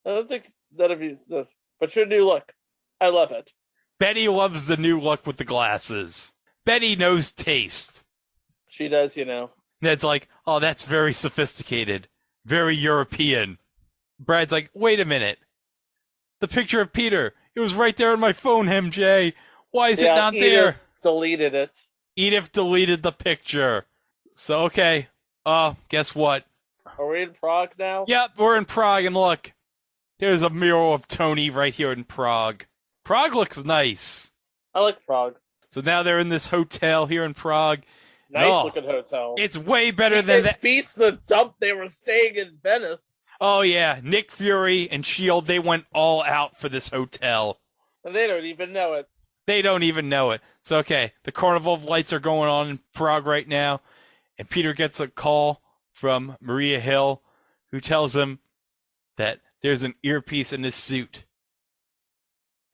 I don't think none of you this. But your new look. I love it. Betty loves the new look with the glasses. Betty knows taste. She does, you know. Ned's like, oh, that's very sophisticated. Very European. Brad's like, wait a minute. The picture of Peter. It was right there on my phone, MJ. Why is it not there? Deleted it. Edith deleted the picture. So, okay. Guess what? Are we in Prague now? Yep, we're in Prague, and look. There's a mural of Tony right here in Prague. Prague looks nice. I like Prague. So now they're in this hotel here in Prague. Nice looking hotel. It's way better than that. It beats the dump they were staying in Venice. Oh, yeah. Nick Fury and S.H.I.E.L.D., they went all out for this hotel. And they don't even know it. They don't even know it. So, okay, the Carnival of Lights are going on in Prague right now, and Peter gets a call from Maria Hill, who tells him that there's an earpiece in his suit,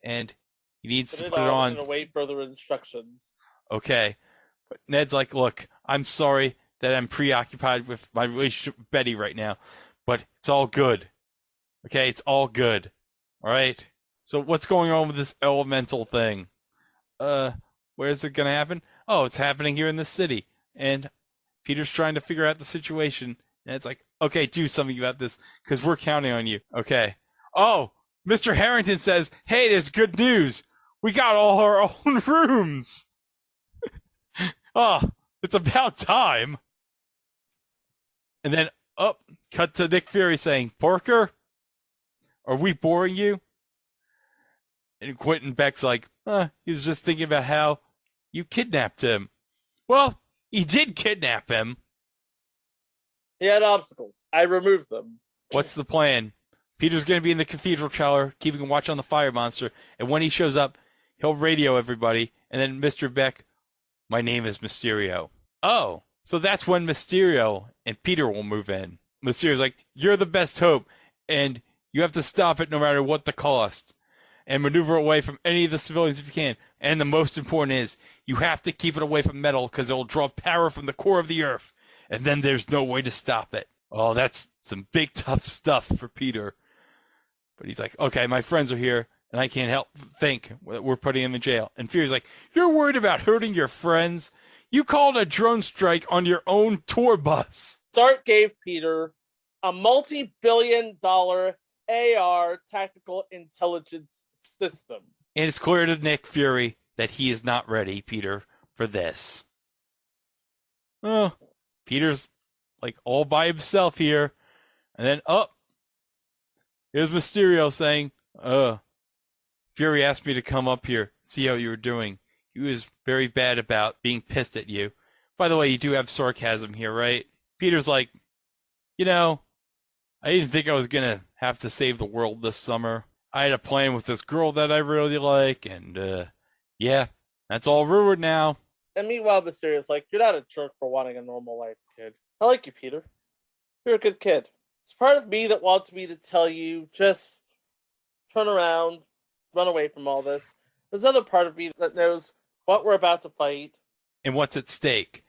and he needs to put it on. And wait further instructions. Okay, but Ned's like, look, I'm sorry that I'm preoccupied with my relationship with Betty right now, but it's all good. Okay, it's all good. All right? So what's going on with this elemental thing? Where is it going to happen? Oh, it's happening here in the city. And Peter's trying to figure out the situation. And it's like, okay, do something about this, because we're counting on you. Okay. Oh, Mr. Harrington says, hey, there's good news. We got all our own rooms. Oh, it's about time. And then, cut to Nick Fury saying, Parker, are we boring you? And Quentin Beck's like, he was just thinking about how you kidnapped him. Well, he did kidnap him. He had obstacles. I removed them. What's the plan? Peter's going to be in the cathedral tower, keeping a watch on the fire monster, and when he shows up, he'll radio everybody, and then Mr. Beck, my name is Mysterio. Oh, so that's when Mysterio and Peter will move in. Mysterio's like, you're the best hope, and you have to stop it no matter what the cost, and maneuver away from any of the civilians if you can. And the most important is, you have to keep it away from metal, because it will draw power from the core of the earth, and then there's no way to stop it. Oh, that's some big, tough stuff for Peter. But he's like, okay, my friends are here, and I can't help think that we're putting him in jail. And Fury's like, you're worried about hurting your friends? You called a drone strike on your own tour bus. Stark gave Peter a multi-billion-dollar AR tactical intelligence system. And it's clear to Nick Fury that he is not ready, Peter, for this. Oh, Peter's like all by himself here. And then, here's Mysterio saying, Fury asked me to come up here, see how you were doing. He was very bad about being pissed at you. By the way, you do have sarcasm here, right? Peter's like, I didn't think I was going to have to save the world this summer. I had a plan with this girl that I really like, and, yeah, that's all ruined now. And meanwhile, Mysterio's like, you're not a jerk for wanting a normal life, kid. I like you, Peter. You're a good kid. It's part of me that wants me to tell you, just turn around, run away from all this. There's another part of me that knows what we're about to fight. And what's at stake.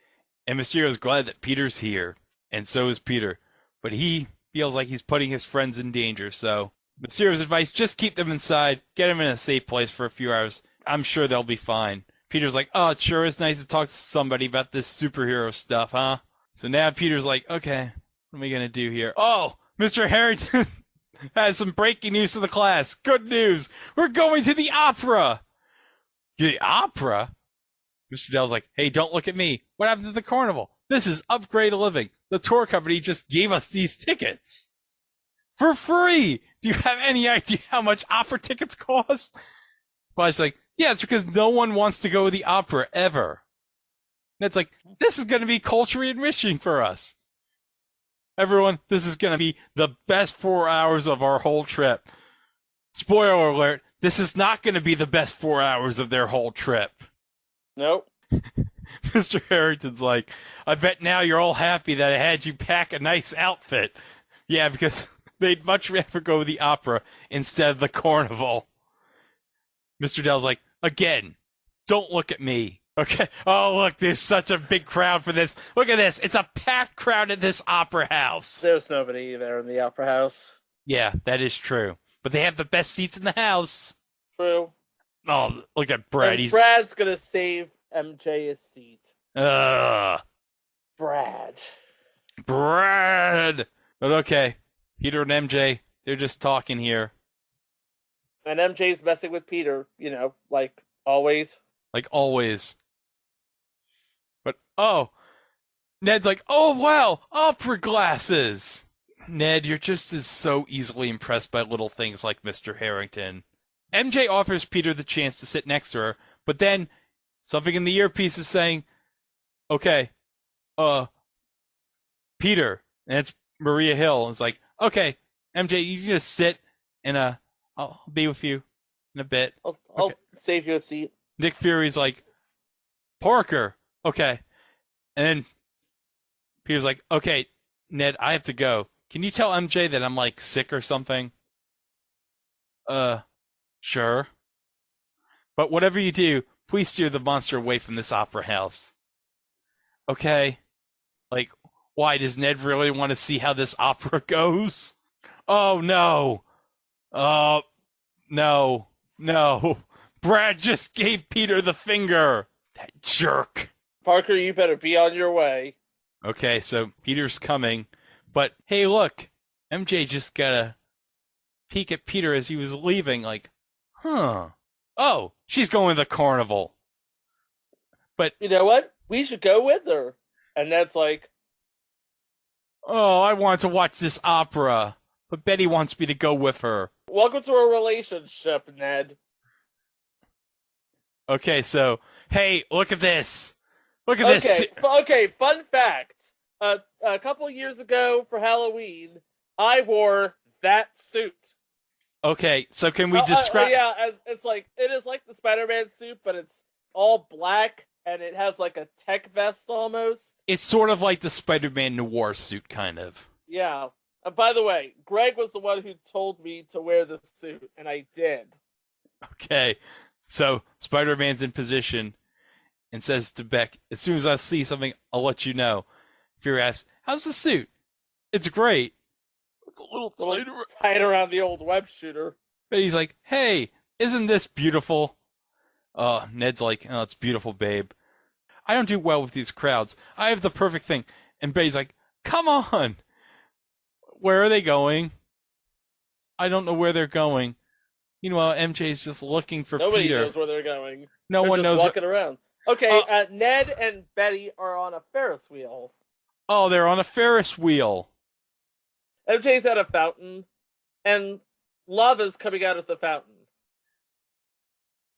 And Mysterio's glad that Peter's here. And so is Peter. But he feels like he's putting his friends in danger, so Mysterio's advice, just keep them inside, get them in a safe place for a few hours. I'm sure they'll be fine. Peter's like, oh, it sure is nice to talk to somebody about this superhero stuff, huh? So now Peter's like, okay, what am I going to do here? Oh, Mr. Harrington has some breaking news to the class. Good news. We're going to the opera. The opera? Mr. Dell's like, hey, don't look at me. What happened to the carnival? This is Upgrade Living. The tour company just gave us these tickets. For free. Do you have any idea how much opera tickets cost? Bly's like, yeah, it's because no one wants to go to the opera ever. And it's like, this is going to be culturally enriching for us. Everyone, this is going to be the best 4 hours of our whole trip. Spoiler alert, this is not going to be the best 4 hours of their whole trip. Nope. Mr. Harrington's like, I bet now you're all happy that I had you pack a nice outfit. Yeah, because they'd much rather go to the opera instead of the carnival. Mr. Dell's like, again, don't look at me. Okay. Oh, look, there's such a big crowd for this. Look at this. It's a packed crowd at this opera house. There's nobody there in the opera house. Yeah, that is true. But they have the best seats in the house. True. Oh, look at Brad. And Brad's going to save MJ his seat. Brad. But okay. Peter and MJ, they're just talking here. And MJ's messing with Peter, you know, like always. Like always. But, oh, Ned's like, oh, wow, opera glasses. Ned, you're just as so easily impressed by little things like Mr. Harrington. MJ offers Peter the chance to sit next to her, but then something in the earpiece is saying, okay, Peter, and it's Maria Hill. And it's like, okay, MJ, you just sit and I'll be with you in a bit. I'll save you a seat. Nick Fury's like, Parker, okay. And then Peter's like, okay, Ned, I have to go. Can you tell MJ that I'm like sick or something? Sure. But whatever you do, please steer the monster away from this opera house. Okay. Like, why does Ned really want to see how this opera goes? Oh, no. No. Brad just gave Peter the finger. That jerk. Parker, you better be on your way. Okay, so Peter's coming. But, hey, look. MJ just got a peek at Peter as he was leaving, like, huh. Oh, she's going to the carnival. But, you know what? We should go with her. And Ned's like, oh, I want to watch this opera. But Betty wants me to go with her. Welcome to a relationship, Ned. Okay, so, hey, look at this. Look at this. Okay, fun fact. A couple years ago for Halloween, I wore that suit. Okay, so can we describe... yeah, it is like the Spider-Man suit, but it's all black, and it has like a tech vest almost. It's sort of like the Spider-Man Noir suit, kind of. Yeah. By the way, Greg was the one who told me to wear the suit, and I did. Okay, so Spider-Man's in position and says to Beck, as soon as I see something, I'll let you know. Fury asks, how's the suit? It's great. It's a little tight around the old web shooter. But he's like, hey, isn't this beautiful? Ned's like, oh, it's beautiful, babe. I don't do well with these crowds. I have the perfect thing. And Betty's like, come on. Where are they going? I don't know where they're going. Meanwhile, MJ's just looking for Nobody Peter. Nobody knows where they're going. No one knows. Walking around. Okay, Ned and Betty are on a Ferris wheel. Oh, they're on a Ferris wheel. MJ's at a fountain, and lava's coming out of the fountain.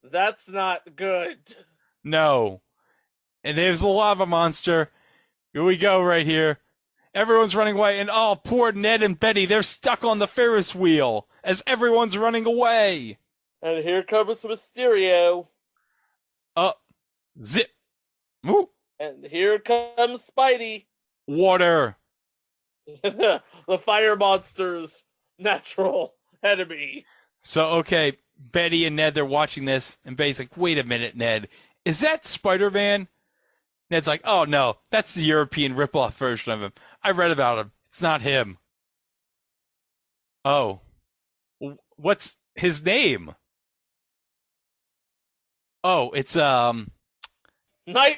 That's not good. No. And there's the lava monster. Here we go right here. Everyone's running away, and oh, poor Ned and Betty, they're stuck on the Ferris wheel as everyone's running away. And here comes Mysterio. Zip. Moo. And here comes Spidey. Water. The fire monster's natural enemy. So, okay, Betty and Ned, they're watching this, and Betty's like, wait a minute, Ned. Is that Spider-Man? Ned's like, oh, no, that's the European rip-off version of him. I read about him. It's not him. Oh. What's his name? Oh, it's, Night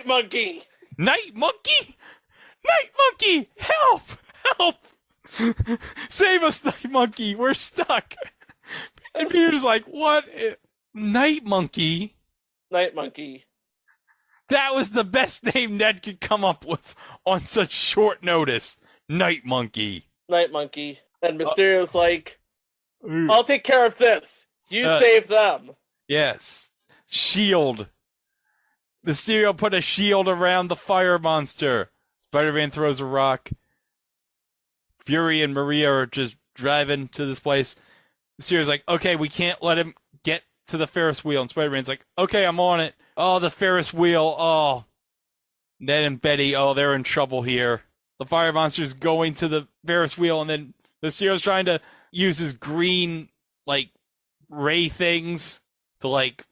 Monkey! Night Monkey? Night Monkey! Help! Help! Save us, Night Monkey! We're stuck! And Peter's like, what? Night Monkey? Night Monkey. That was the best name Ned could come up with on such short notice. Night Monkey. Night Monkey. And Mysterio's like, I'll take care of this. You save them. Yes. Shield. Mysterio put a shield around the fire monster. Spider-Man throws a rock. Fury and Maria are just driving to this place. Mysterio's like, okay, we can't let him get to the Ferris wheel. And Spider-Man's like, okay, I'm on it. Oh, the Ferris wheel. Oh. Ned and Betty, oh, they're in trouble here. The fire monster's going to the Ferris wheel, and then Mysterio's trying to use his green, like, ray things to, like,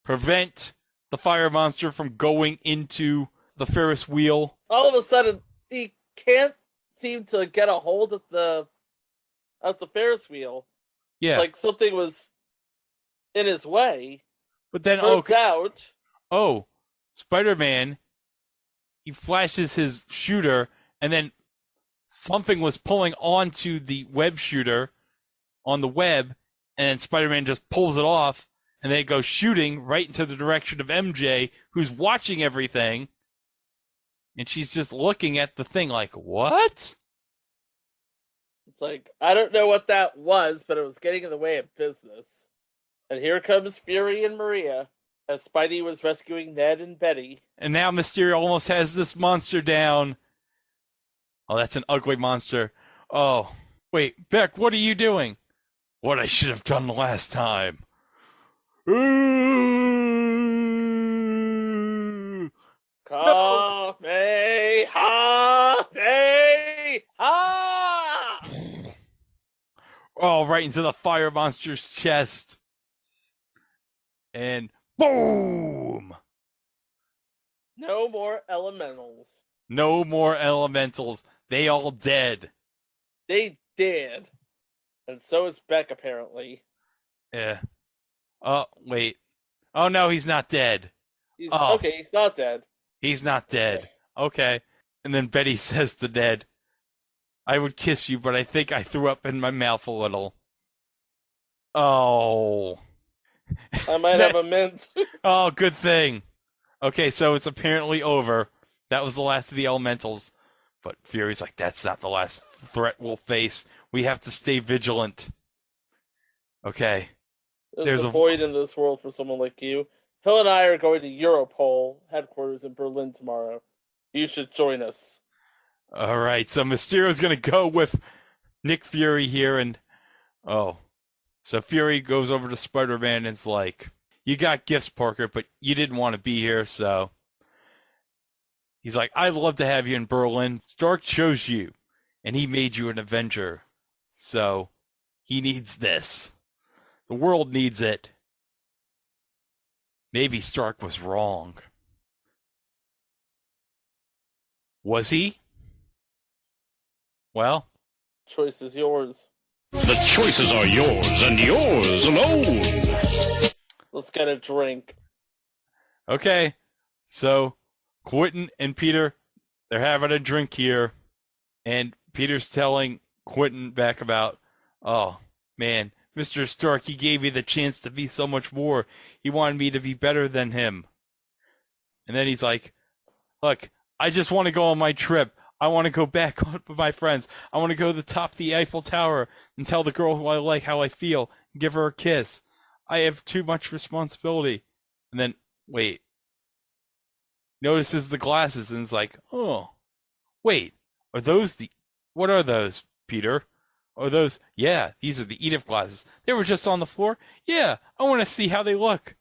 prevent the fire monster from going into the Ferris wheel. All of a sudden, he can't seem to get a hold of the Ferris wheel. Yeah. It's like something was in his way. But then, Spider-Man, he flashes his shooter, and then something was pulling onto the web shooter on the web, and Spider-Man just pulls it off, and then it goes shooting right into the direction of MJ, who's watching everything, and she's just looking at the thing like, what? It's like, I don't know what that was, but it was getting in the way of business. And here comes Fury and Maria, as Spidey was rescuing Ned and Betty. And now Mysterio almost has this monster down. Oh, that's an ugly monster. Oh, wait, Beck, what are you doing? What I should have done last time. Oh, right into the fire monster's chest. And boom! No more elementals. No more elementals. They all dead. They did. And so is Beck, apparently. Yeah. Oh, wait. Oh, no, he's not dead. Okay, he's not dead. He's not dead. Okay. And then Betty says to Ned, I would kiss you, but I think I threw up in my mouth a little. Oh. I might have a mint. Oh, good thing. Okay, so it's apparently over. That was the last of the elementals. But Fury's like, that's not the last threat we'll face. We have to stay vigilant. Okay. There's a void in this world for someone like you. Hill and I are going to Europol headquarters in Berlin tomorrow. You should join us. All right, so Mysterio's going to go with Nick Fury here, and so Fury goes over to Spider-Man and is like, you got gifts, Parker, but you didn't want to be here, so he's like, I'd love to have you in Berlin. Stark chose you, and he made you an Avenger, so he needs this. The world needs it. Maybe Stark was wrong. Was he? Well, choice is yours. The choices are yours and yours alone. Let's get a drink. Okay, so Quentin and Peter, they're having a drink here, and Peter's telling Quentin back about, oh, man, Mr. Stark, he gave me the chance to be so much more. He wanted me to be better than him. And then he's like, look, I just want to go on my trip. I want to go back with my friends. I want to go to the top of the Eiffel Tower and tell the girl who I like how I feel and give her a kiss. I have too much responsibility. And then, wait. Notices the glasses and is like, oh, wait, are those what are those, Peter? Are those, yeah, these are the Edith glasses. They were just on the floor? Yeah, I want to see how they look.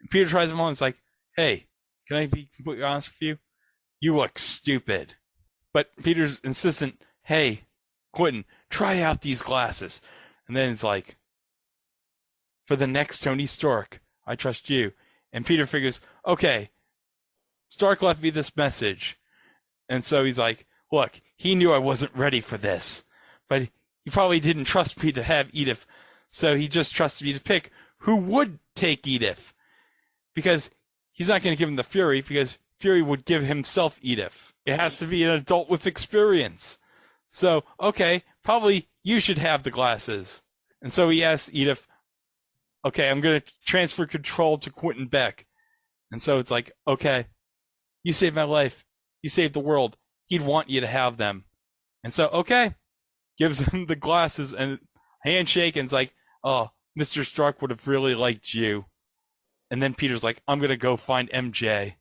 And Peter tries them on and is like, hey, can I be completely honest with you? You look stupid. But Peter's insistent, hey, Quentin, try out these glasses. And then it's like, for the next Tony Stark, I trust you. And Peter figures, okay, Stark left me this message. And so he's like, look, he knew I wasn't ready for this, but he probably didn't trust me to have Edith, so he just trusted me to pick who would take Edith. Because he's not going to give him the Fury, because Fury would give himself Edith. It has to be an adult with experience. So, okay, probably you should have the glasses. And so he asks Edith, okay, I'm going to transfer control to Quentin Beck. And so it's like, okay, you saved my life. You saved the world. He'd want you to have them. And so, okay, gives him the glasses and handshake, and it's like, oh, Mr. Stark would have really liked you. And then Peter's like, I'm going to go find MJ.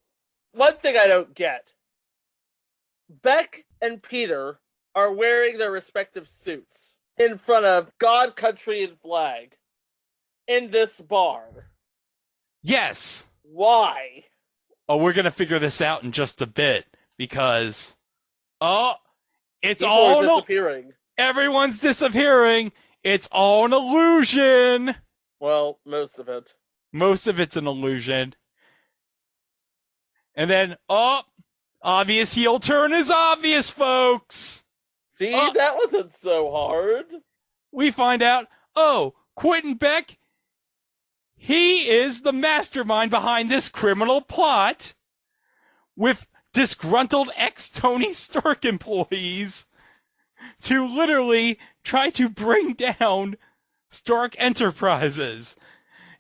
One thing I don't get. Beck and Peter are wearing their respective suits in front of God, Country, and Flag in this bar. Yes. Why? Oh, we're going to figure this out in just a bit, because, it's People all are disappearing. Everyone's disappearing. It's all an illusion. Well, most of it. Most of it's an illusion. And then, obvious heel turn is obvious, folks. See, that wasn't so hard. We find out, Quentin Beck, he is the mastermind behind this criminal plot with disgruntled ex-Tony Stark employees to literally try to bring down Stark Enterprises.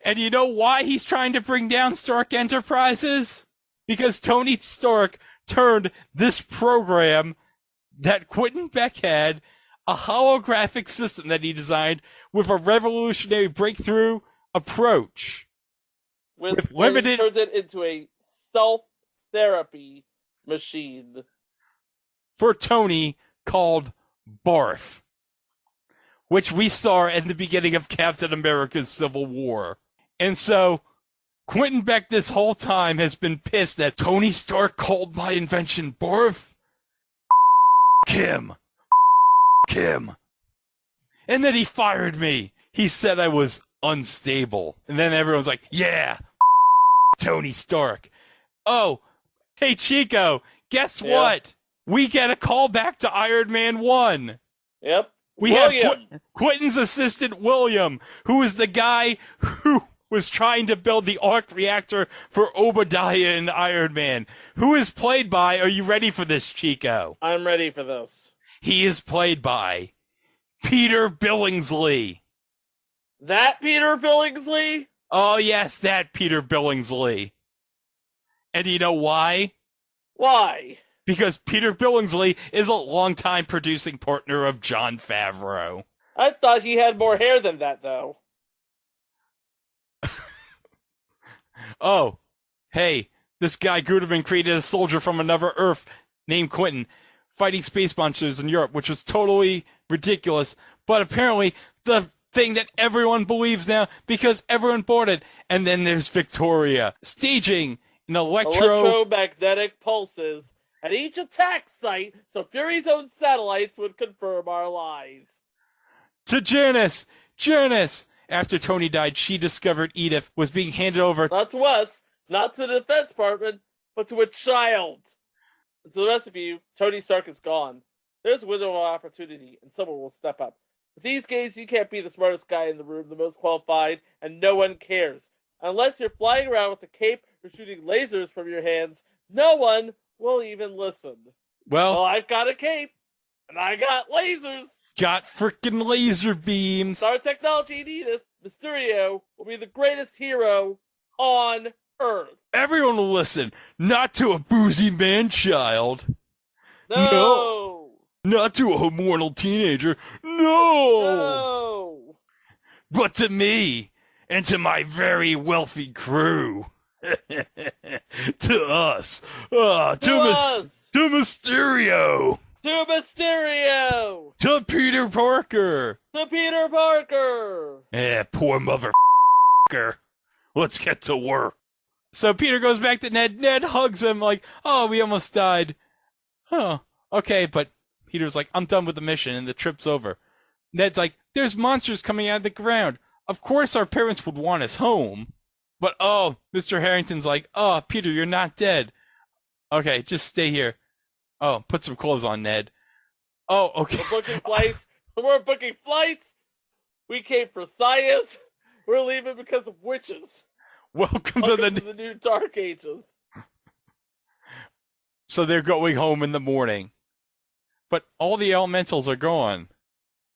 And you know why he's trying to bring down Stark Enterprises? Because Tony Stark turned this program that Quentin Beck had, a holographic system that he designed with a revolutionary breakthrough approach. With limited... turned it into a self-therapy machine. For Tony, called Barf, which we saw at the beginning of Captain America's Civil War. And so, Quentin Beck this whole time has been pissed that Tony Stark called my invention Barf. Him. And then he fired me. He said I was unstable. And then everyone's like, yeah, Tony Stark. Oh, hey, Chico, guess what? We get a call back to Iron Man 1. Yep. We have Quentin's assistant, William, who is the guy who was trying to build the arc reactor for Obadiah in Iron Man. Who is played by, are you ready for this, Chico? I'm ready for this. He is played by Peter Billingsley. That Peter Billingsley? Oh, yes, that Peter Billingsley. And you know why? Why? Because Peter Billingsley is a longtime producing partner of Jon Favreau. I thought he had more hair than that, though. Oh, hey, this guy Guterman created a soldier from another Earth named Quentin, fighting space monsters in Europe, which was totally ridiculous, but apparently the thing that everyone believes now, because everyone bought it. And then there's Victoria, staging an electromagnetic pulses at each attack site, so Fury's own satellites would confirm our lies. To Janice! After Tony died, she discovered Edith was being handed over. Not to us, not to the Defense Department, but to a child. And to the rest of you, Tony Stark is gone. There's a window of opportunity, and someone will step up. With these games, you can't be the smartest guy in the room, the most qualified, and no one cares. Unless you're flying around with a cape or shooting lasers from your hands, no one will even listen. Well, I've got a cape, and I got lasers. Got frickin' laser beams. Our technology in Edith, Mysterio, will be the greatest hero on Earth. Everyone will listen, not to a boozy man-child. No. Not to a mortal teenager. No. But to me, and to my very wealthy crew. To us. To Mysterio. To Mysterio! To Peter Parker! To Peter Parker! Poor motherfucker. Let's get to work. So Peter goes back to Ned. Ned hugs him like, oh, we almost died. Oh, okay, but Peter's like, I'm done with the mission, and the trip's over. Ned's like, there's monsters coming out of the ground. Of course our parents would want us home. But, Mr. Harrington's like, Peter, you're not dead. Okay, just stay here. Oh, put some clothes on, Ned. Oh, okay. We're booking flights. We're booking flights. We came for science. We're leaving because of witches. Welcome to the new Dark Ages. So they're going home in the morning. But all the elementals are gone.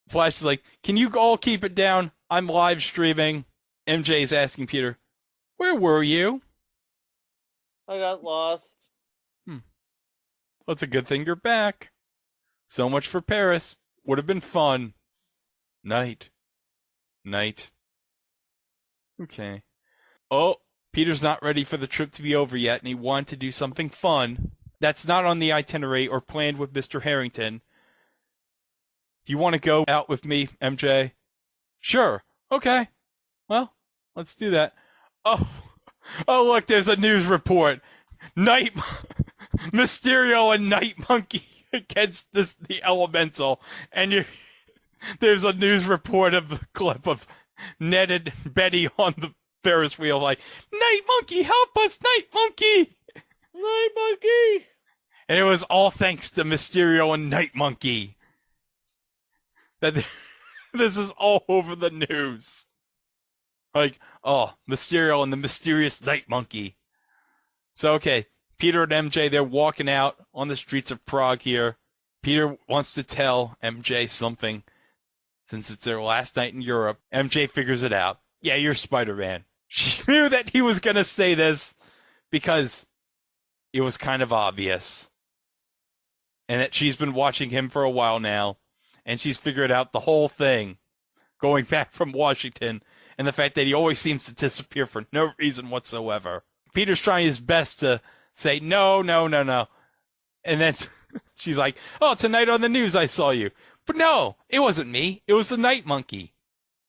Flash is like, can you all keep it down? I'm live streaming. MJ's asking Peter, where were you? I got lost. Well, it's a good thing you're back. So much for Paris. Would have been fun. Night. Okay. Oh, Peter's not ready for the trip to be over yet, and he wanted to do something fun. That's not on the itinerary or planned with Mr. Harrington. Do you want to go out with me, MJ? Sure. Okay. Well, let's do that. Oh, look, there's a news report. Mysterio and Night Monkey against the Elemental. And there's a news report of the clip of Ned and Betty on the Ferris wheel like, Night Monkey, help us, Night Monkey! Night Monkey! And it was all thanks to Mysterio and Night Monkey. That this is all over the news. Like, oh, Mysterio and the mysterious Night Monkey. So, okay, Peter and MJ, they're walking out on the streets of Prague here. Peter wants to tell MJ something. Since it's their last night in Europe, MJ figures it out. Yeah, you're Spider-Man. She knew that he was going to say this because it was kind of obvious. And that she's been watching him for a while now. And she's figured out the whole thing. Going back from Washington. And the fact that he always seems to disappear for no reason whatsoever. Peter's trying his best to say, no. And then she's like, oh, tonight on the news I saw you. But no, it wasn't me. It was the Night Monkey.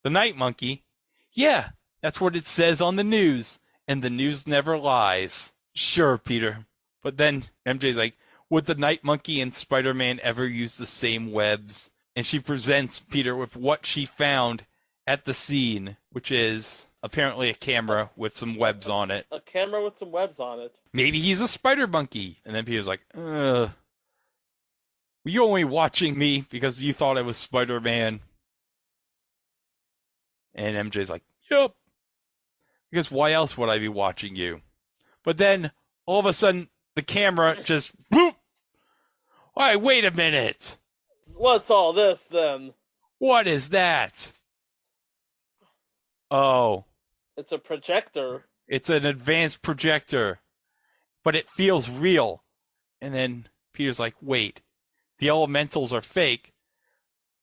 The Night Monkey? Yeah, that's what it says on the news. And the news never lies. Sure, Peter. But then MJ's like, would the Night Monkey and Spider-Man ever use the same webs? And she presents Peter with what she found at the scene, which is apparently a camera with some webs on it. A camera with some webs on it. Maybe he's a spider monkey. And then Peter's like, were you only watching me because you thought I was Spider-Man? And MJ's like, yep. Because why else would I be watching you? But then, all of a sudden, the camera just, boop! All right, wait a minute. What's all this, then? What is that? Oh. It's a projector. It's an advanced projector. But it feels real. And then Peter's like, wait. The elementals are fake.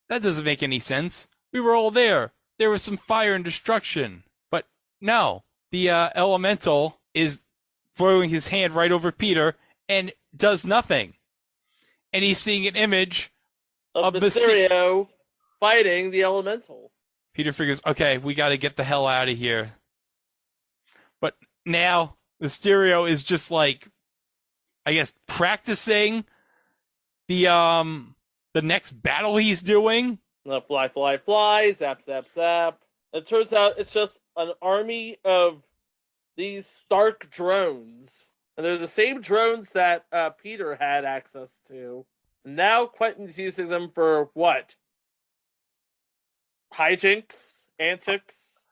That doesn't make any sense. We were all there. There was some fire and destruction. But no, the elemental is throwing his hand right over Peter and does nothing. And he's seeing an image of Mysterio fighting the elemental. Peter figures, okay, we got to get the hell out of here. But now Mysterio is just like, I guess, practicing the next battle he's doing. Fly, zap, zap, zap. It turns out it's just an army of these Stark drones. And they're the same drones that Peter had access to. And now Quentin's using them for what? Hijinks? Antics?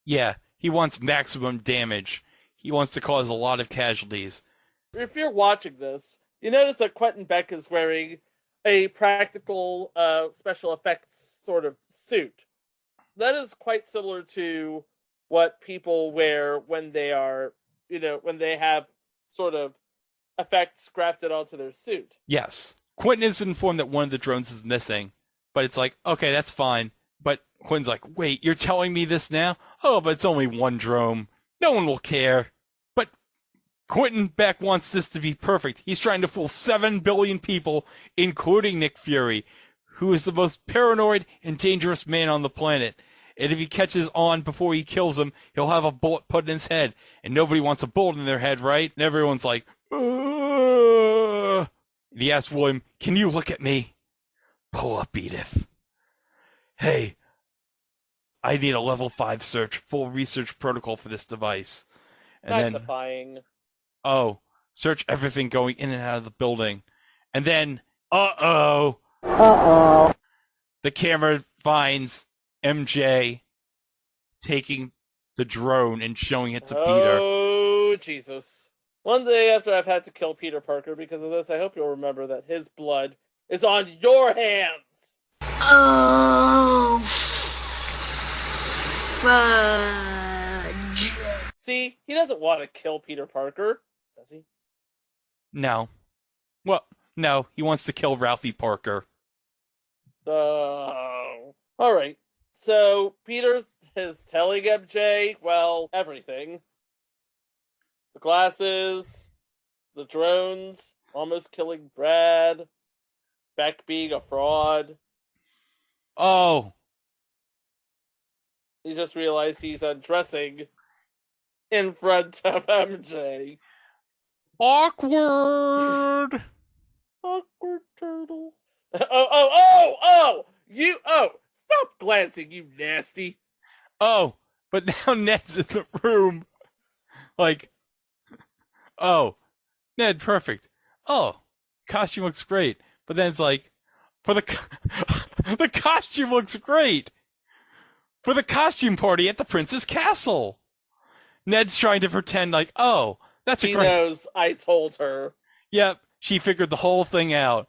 Yeah, he wants maximum damage. He wants to cause a lot of casualties. If you're watching this, you notice that Quentin Beck is wearing a practical special effects sort of suit. That is quite similar to what people wear when they are, when they have sort of effects grafted onto their suit. Yes. Quentin is informed that one of the drones is missing, but it's like, okay, that's fine. But Quentin's like, wait, you're telling me this now? Oh, but it's only one drone. No one will care. But Quentin Beck wants this to be perfect. He's trying to fool 7 billion people, including Nick Fury, who is the most paranoid and dangerous man on the planet. And if he catches on before he kills him, he'll have a bullet put in his head. And nobody wants a bullet in their head, right? And everyone's like, ugh. And he asks William, can you look at me? Pull up, Edith. Hey, I need a level 5 search, full research protocol for this device. And Magnifying. Oh, search everything going in and out of the building. And then, the camera finds MJ taking the drone and showing it to Peter. Oh, Jesus. One day after I've had to kill Peter Parker because of this, I hope you'll remember that his blood is on your hands. Oh, fudge. See, he doesn't want to kill Peter Parker, does he? No. Well, no, he wants to kill Ralphie Parker. Oh. Alright. So, Peter is telling MJ, well, everything. The glasses, the drones, almost killing Brad, Beck being a fraud. Oh. He just realized he's undressing in front of MJ. Awkward. Awkward turtle. Stop glancing, you nasty. Oh, but now Ned's in the room. Like, oh, Ned, perfect. Oh, costume looks great. But then it's like, the costume looks great. For the costume party at the Prince's Castle. Ned's trying to pretend like, oh, that's He knows I told her. Yep, she figured the whole thing out.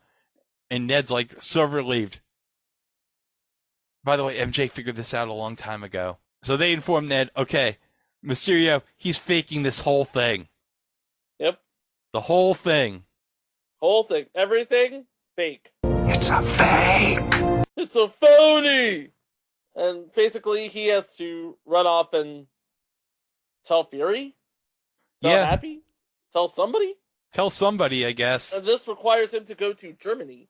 And Ned's like, so relieved. By the way, MJ figured this out a long time ago. So they informed Ned, okay, Mysterio, he's faking this whole thing. Yep. The whole thing. Whole thing. Everything, fake. It's a fake. It's a phony! And basically, he has to run off and tell Fury? Tell Happy? Tell somebody? Tell somebody, I guess. And this requires him to go to Germany.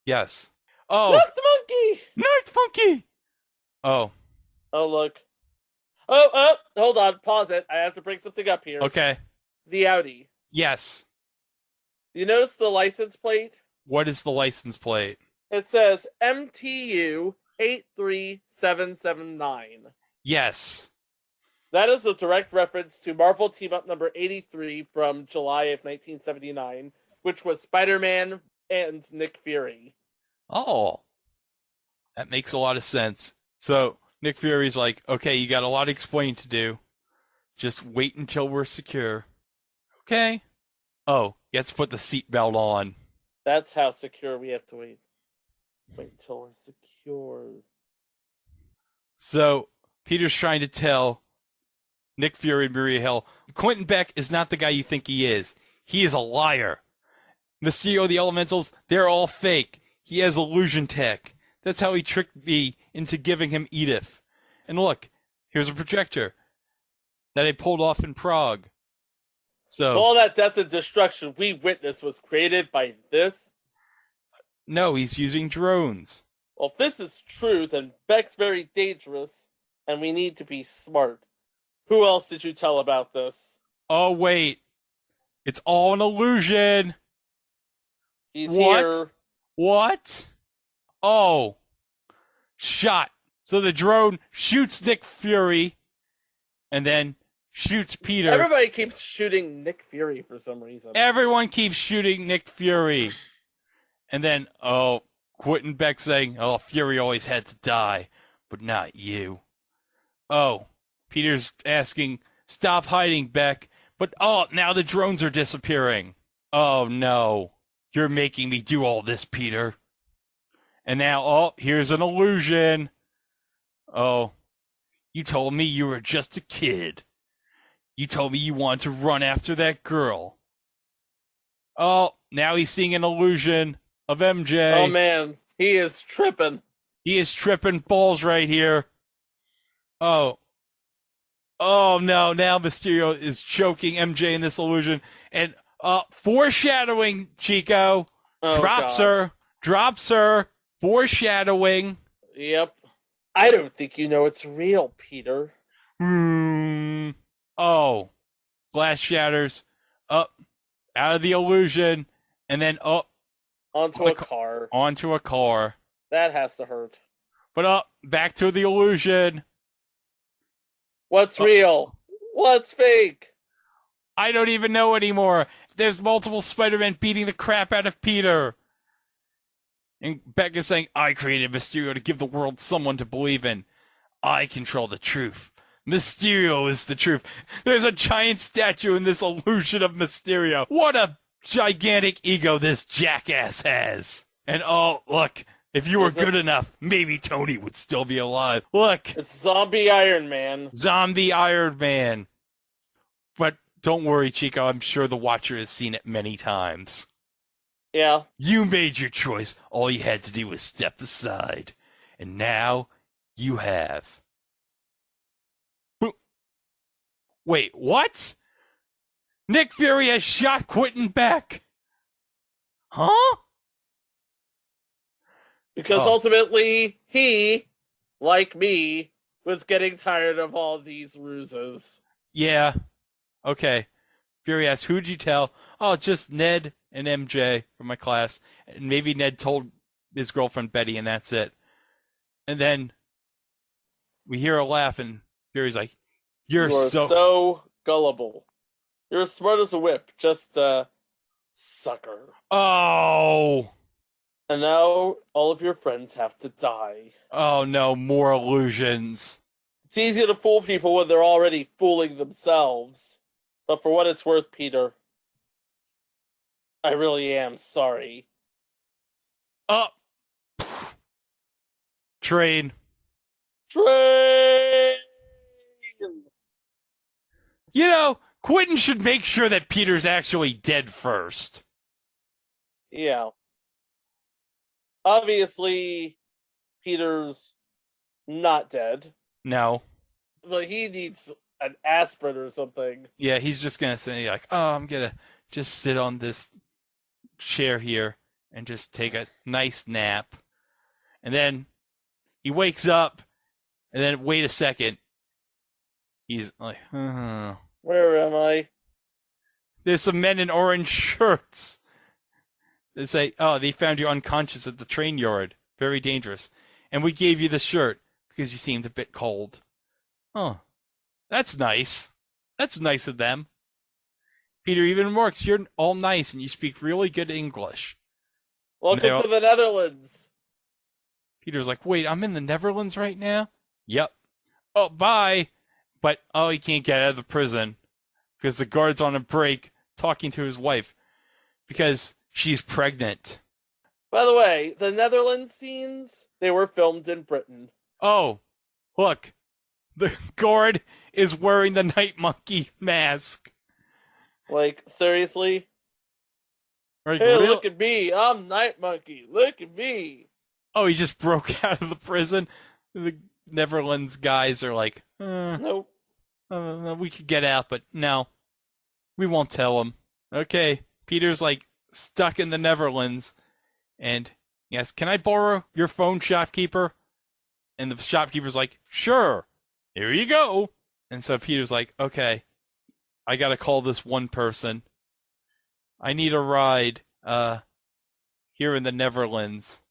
Yes. Oh. Knock the monkey! Knock the monkey! Oh. Oh, look. Oh, hold on. Pause it. I have to bring something up here. Okay. The Audi. Yes. You notice the license plate? What is the license plate? It says MTU 83779. Yes. That is a direct reference to Marvel Team-Up number 83 from July of 1979, which was Spider-Man and Nick Fury. Oh. That makes a lot of sense. So, Nick Fury's like, okay, you got a lot of explaining to do. Just wait until we're secure. Okay. Oh, you have to put the seatbelt on. That's how secure we have to wait. Wait until we're secure. So, Peter's trying to tell Nick Fury and Maria Hill, Quentin Beck is not the guy you think he is. He is a liar. Mysterio, the Elementals, they're all fake. He has illusion tech. That's how he tricked me into giving him Edith. And look, here's a projector that I pulled off in Prague. So all that death and destruction we witnessed was created by this? No, he's using drones. Well, if this is true, then Beck's very dangerous, and we need to be smart. Who else did you tell about this? Oh, wait. It's all an illusion. He's what? Here. What? Oh. Shot. So the drone shoots Nick Fury, and then shoots Peter. Everybody keeps shooting Nick Fury for some reason. Everyone keeps shooting Nick Fury. And then, Quentin Beck saying, oh, Fury always had to die, but not you. Oh, Peter's asking, stop hiding, Beck. But, now the drones are disappearing. Oh, no. You're making me do all this, Peter. And now, here's an illusion. Oh, you told me you were just a kid. You told me you wanted to run after that girl. Oh, now he's seeing an illusion of MJ. Oh, man. He is tripping. He is tripping balls right here. Oh. Oh, no. Now Mysterio is choking MJ in this illusion. And, foreshadowing, Chico. Oh, drops God. her. Drops her. Foreshadowing. Yep. I don't think you know it's real, Peter. Oh. Glass shatters. Up. Out of the illusion. And then up. Onto a car. Onto a car. That has to hurt. But up. Back to the illusion. What's real? What's fake? I don't even know anymore. There's multiple Spider-Men beating the crap out of Peter. And Becca's saying, I created Mysterio to give the world someone to believe in. I control the truth. Mysterio is the truth. There's a giant statue in this illusion of Mysterio. What a gigantic ego this jackass has. And oh, look, if you were good enough, maybe Tony would still be alive. Look. It's Zombie Iron Man. Zombie Iron Man. But don't worry, Chico. I'm sure the Watcher has seen it many times. Yeah. You made your choice. All you had to do was step aside. And now you have. Wait, what? Nick Fury has shot Quentin Beck. Huh? Because ultimately, he, like me, was getting tired of all these ruses. Yeah. Okay. Fury asks, who'd you tell? Oh, just Ned and MJ from my class. And maybe Ned told his girlfriend Betty, and that's it. And then we hear a laugh, and Fury's like, You're so gullible. You're as smart as a whip, just a sucker. Oh! And now all of your friends have to die. Oh no, more illusions. It's easy to fool people when they're already fooling themselves. But for what it's worth, Peter, I really am sorry. Oh! Train. You know, Quentin should make sure that Peter's actually dead first. Yeah. Obviously, Peter's not dead. No. But he needs an aspirin or something. Yeah, he's just going to say, like, oh, I'm going to just sit on this chair here and just take a nice nap. And then he wakes up, and then, wait a second. He's like, Where am I? There's some men in orange shirts. They say, oh, they found you unconscious at the train yard. Very dangerous. And we gave you the shirt because you seemed a bit cold. Oh, that's nice. That's nice of them. Peter even remarks, you're all nice and you speak really good English. Welcome to the Netherlands. Peter's like, wait, I'm in the Netherlands right now? Yep. Oh, bye. But, oh, he can't get out of the prison because the guard's on a break talking to his wife because she's pregnant. By the way, the Netherlands scenes, they were filmed in Britain. Oh, look. The guard is wearing the Night Monkey mask. Like, seriously? Like, hey, look at me. I'm Night Monkey. Look at me. Oh, he just broke out of the prison? The Netherlands guys are like, nope. We could get out, but no. We won't tell him. Okay, Peter's like stuck in the Netherlands. And he asks, can I borrow your phone, shopkeeper? And the shopkeeper's like, sure. Here you go. And so Peter's like, okay, I gotta call this one person. I need a ride here in the Netherlands.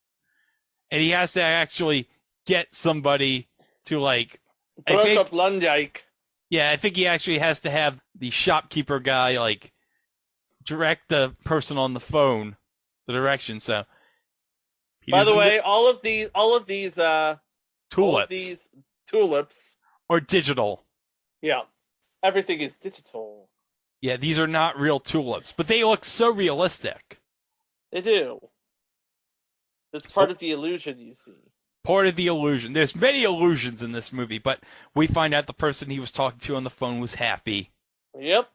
And he has to actually get somebody to, like... Yeah, I think he actually has to have the shopkeeper guy, like, direct the person on the phone the direction. So, by the way, all of these tulips or digital. Yeah, everything is digital. Yeah, these are not real tulips, but they look so realistic. They do. It's part of the illusion, you see. Part of the illusion. There's many illusions in this movie, but we find out the person he was talking to on the phone was Happy. Yep.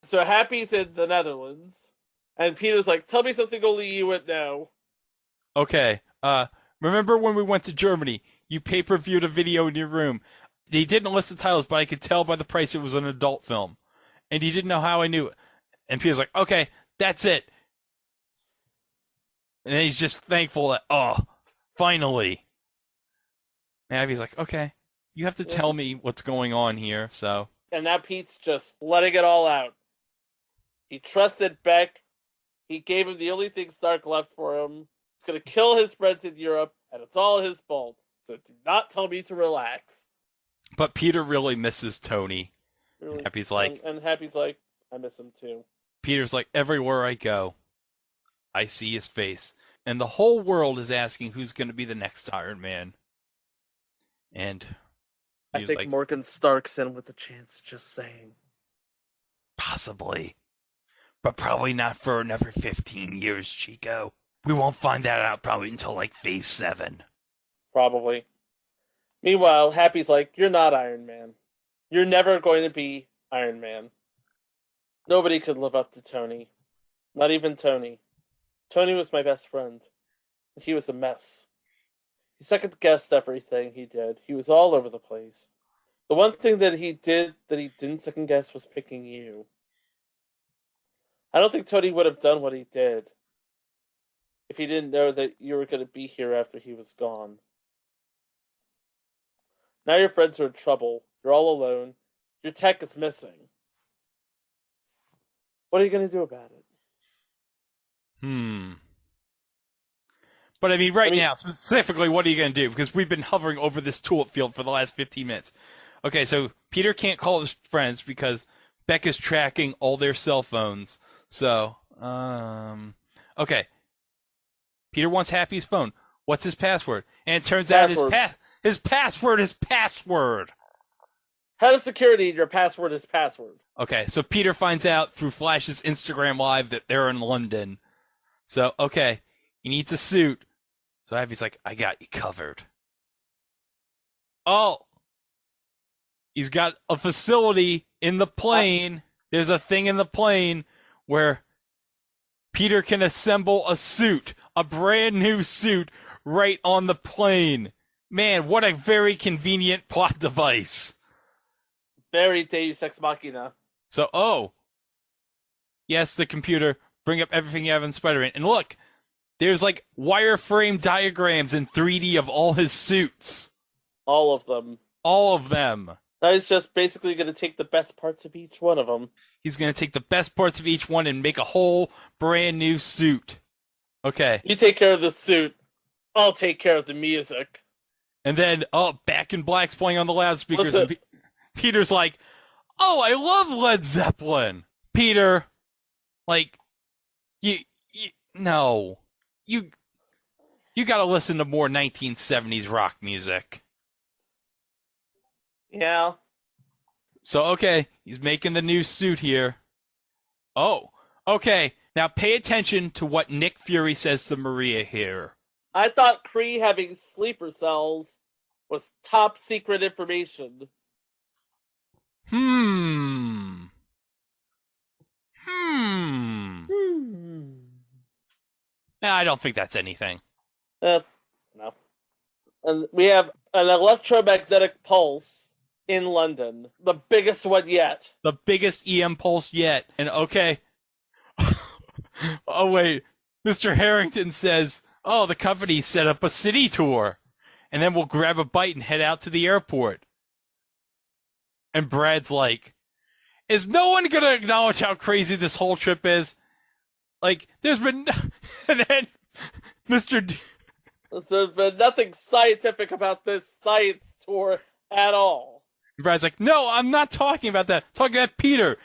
So Happy's in the Netherlands, and Peter's like, tell me something only you would know. Okay. Remember when we went to Germany? You pay-per-viewed a video in your room. They didn't list the titles, but I could tell by the price it was an adult film. And you didn't know how I knew it. And Peter's like, okay, that's it. And then he's just thankful that, finally. And Abby's like, okay, you have to tell me what's going on here, so. And now Pete's just letting it all out. He trusted Beck. He gave him the only thing Stark left for him. He's going to kill his friends in Europe, and it's all his fault. So do not tell me to relax. But Peter really misses Tony. Really. Happy's like... And Happy's like, I miss him too. Peter's like, everywhere I go, I see his face. And the whole world is asking who's going to be the next Iron Man. And I think Morgan Stark's in with a chance, just saying. Possibly. But probably not for another 15 years, Chico. We won't find that out probably until like Phase 7. Probably. Meanwhile, Happy's like, you're not Iron Man. You're never going to be Iron Man. Nobody could live up to Tony. Not even Tony. Tony was my best friend. And he was a mess. He second-guessed everything he did. He was all over the place. The one thing that he did that he didn't second-guess was picking you. I don't think Tony would have done what he did if he didn't know that you were going to be here after he was gone. Now your friends are in trouble. You're all alone. Your tech is missing. What are you going to do about it? But I mean, now, specifically, what are you going to do? Because we've been hovering over this tulip field for the last 15 minutes. Okay, so Peter can't call his friends because Beck is tracking all their cell phones. So, okay. Peter wants Happy's phone. What's his password? And it turns out his password is password. Head of security, your password is password. Okay, so Peter finds out through Flash's Instagram Live that they're in London. So, okay, he needs a suit. So Happy's like, I got you covered. Oh! He's got a facility in the plane. There's a thing in the plane where Peter can assemble a suit, a brand new suit, right on the plane. Man, what a very convenient plot device. Very Deus Ex Machina. So, yes, the computer, bring up everything you have in Spider-Man. And look, there's like wireframe diagrams in 3D of all his suits. All of them. All of them. Now he's just basically going to take the best parts of each one of them. He's going to take the best parts of each one and make a whole brand new suit. Okay. You take care of the suit. I'll take care of the music. And then, Back in Black's playing on the loudspeakers. And Peter's like, I love Led Zeppelin. Peter, like, no. You gotta listen to more 1970s rock music. Yeah. So, okay, he's making the new suit here. Oh, okay. Now pay attention to what Nick Fury says to Maria here. I thought Kree having sleeper cells was top secret information. I don't think that's anything. No. And we have an electromagnetic pulse in London. The biggest one yet. The biggest EM pulse yet. And okay. Oh, wait. Mr. Harrington says, the company set up a city tour. And then we'll grab a bite and head out to the airport. And Brad's like, is no one going to acknowledge how crazy this whole trip is? Like, there's been... And then There's been nothing scientific about this science tour at all. And Brad's like, no, I'm not talking about that. I'm talking about Peter.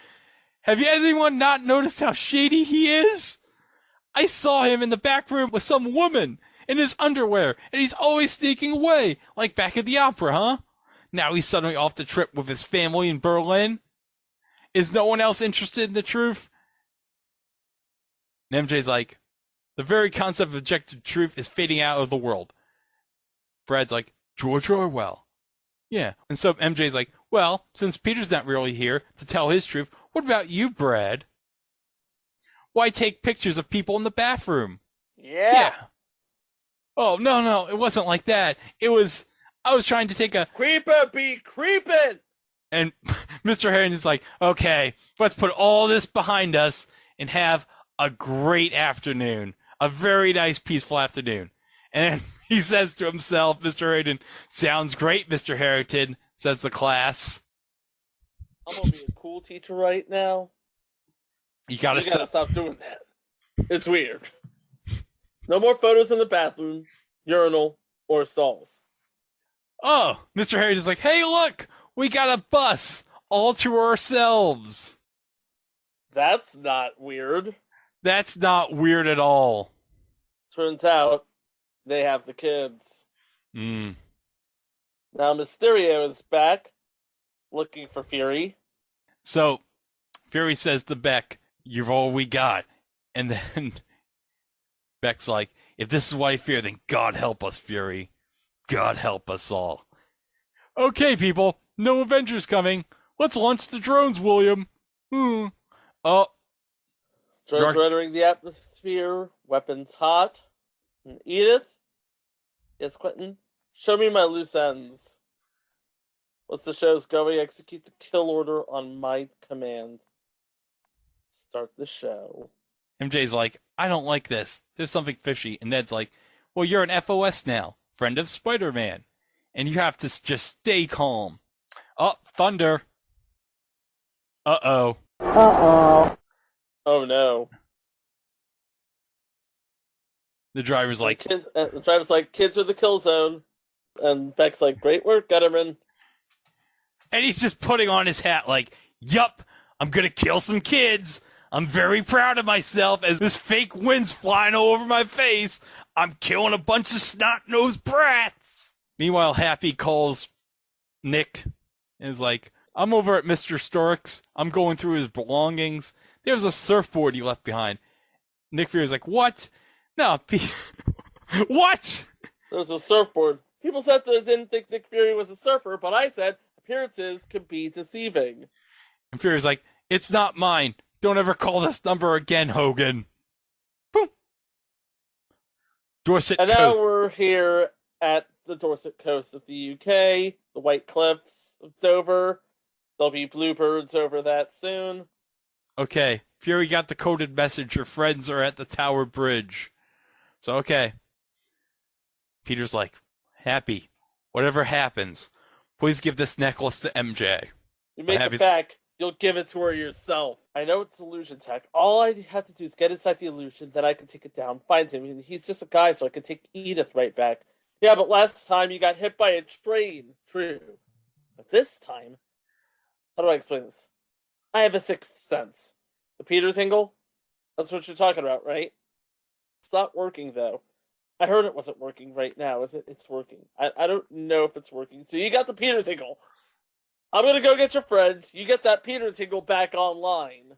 Have anyone not noticed how shady he is? I saw him in the back room with some woman in his underwear, and he's always sneaking away, like back at the opera, huh? Now he's suddenly off the trip with his family in Berlin. Is no one else interested in the truth? And MJ's like, the very concept of objective truth is fading out of the world. Brad's like, George Orwell. Yeah. And so MJ's like, well, since Peter's not really here to tell his truth, what about you, Brad? Why take pictures of people in the bathroom? Yeah. Oh, no, it wasn't like that. I was trying to take a... Creeper be creeping! And Mr. Harrington's like, okay, let's put all this behind us and have a great afternoon. A very nice, peaceful afternoon. And he says to himself, Mr. Harrington, sounds great, Mr. Harrington, says the class. I'm going to be a cool teacher right now. You gotta stop doing that. It's weird. No more photos in the bathroom, urinal, or stalls. Oh, Mr. Harrington's like, hey, look, we got a bus. all to ourselves. That's not weird. That's not weird at all. Turns out they have the kids. Mm. Now Mysterio is back, looking for Fury. So, Fury says to Beck, "You're all we got." And then Beck's like, "If this is what I fear, then God help us, Fury. God help us all." Okay, people. No Avengers coming. Let's launch the drones, William. Oh. Drones are entering the atmosphere. Weapons hot. And Edith? Yes, Quentin? Show me my loose ends. Once the show's going, execute the kill order on my command. Start the show. MJ's like, "I don't like this. There's something fishy." And Ned's like, "Well, you're an FOS now. Friend of Spider-Man. And you have to just stay calm." Oh, thunder. Uh-oh. Oh, no. The driver's like... The driver's like, "Kids are the kill zone." And Beck's like, "Great work, Gutterman." And he's just putting on his hat like, "Yup, I'm gonna kill some kids. I'm very proud of myself as this fake wind's flying all over my face. I'm killing a bunch of snot-nosed brats." Meanwhile, Happy calls Nick and is like, "I'm over at Mr. Stork's. I'm going through his belongings. There's a surfboard he left behind." Nick Fury's like, "What? No, what?" There's a surfboard. People said they didn't think Nick Fury was a surfer, but I said appearances could be deceiving. And Fury's like, "It's not mine. Don't ever call this number again, Hogan." Boom. Dorset And now Coast. we're here at the Dorset coast of the UK, the White Cliffs of Dover. There'll be bluebirds over that soon. Okay, Fury got the coded message. Your friends are at the Tower Bridge. So, okay. Peter's like, "Happy, whatever happens, please give this necklace to MJ." You make it back, you'll give it to her yourself. I know it's illusion tech. All I have to do is get inside the illusion, then I can take it down, find him, and he's just a guy, so I can take Edith right back. Yeah, but last time you got hit by a train. True. But this time, how do I explain this? I have a sixth sense. The Peter tingle? That's what you're talking about, right? It's not working, though. I heard it wasn't working right now. Is it? It's working. I don't know if it's working. So you got the Peter tingle. I'm going to go get your friends. You get that Peter tingle back online.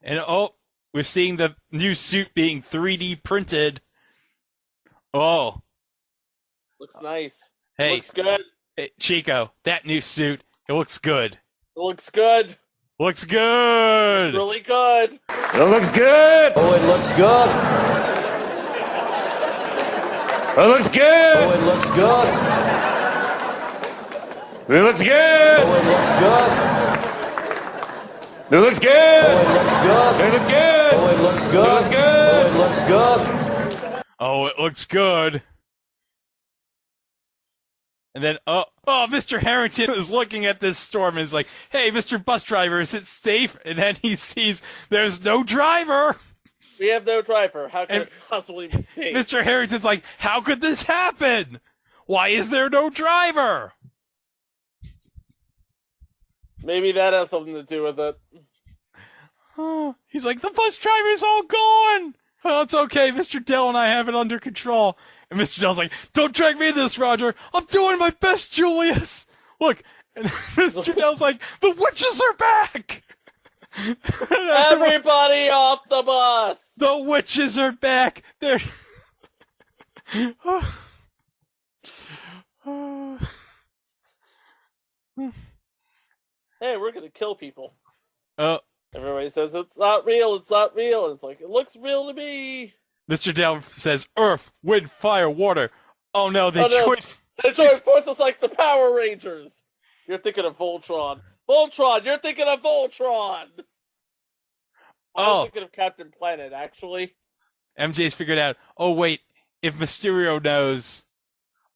And, we're seeing the new suit being 3D printed. Oh. Looks nice. Hey. Looks good. Hey, Chico, that new suit, it looks good. It looks good. Looks good. It's really good. It looks good. Oh, it looks good. It looks good. Oh, it looks good. It looks good. Oh, it looks good. It looks good. Oh, it looks good. It looks good. Oh, it looks good. It looks good. Oh, it looks good. Oh, it looks good. And then, Mr. Harrington is looking at this storm and is like, "Hey, Mr. Bus Driver, is it safe?" And then he sees there's no driver. We have no driver. How can it possibly be safe? Mr. Harrington's like, "How could this happen? Why is there no driver?" Maybe that has something to do with it. He's like, "The bus driver's all gone." "Oh, it's okay. Mr. Dell and I have it under control." And Mr. Dell's like, "Don't drag me in this, Roger. I'm doing my best, Julius." Look, and Mr. Dell's like, "The witches are back." Everybody off the bus. The witches are back. They're... Hey, we're going to kill people. Oh. Everybody says, "It's not real, it's not real." And it's like, "It looks real to me." Mr. Dell says, "Earth, wind, fire, water." Oh no, they joined. They joined forces like the Power Rangers. You're thinking of Voltron. Voltron, you're thinking of Voltron. I was thinking of Captain Planet, actually. MJ's figured out, oh wait, if Mysterio knows.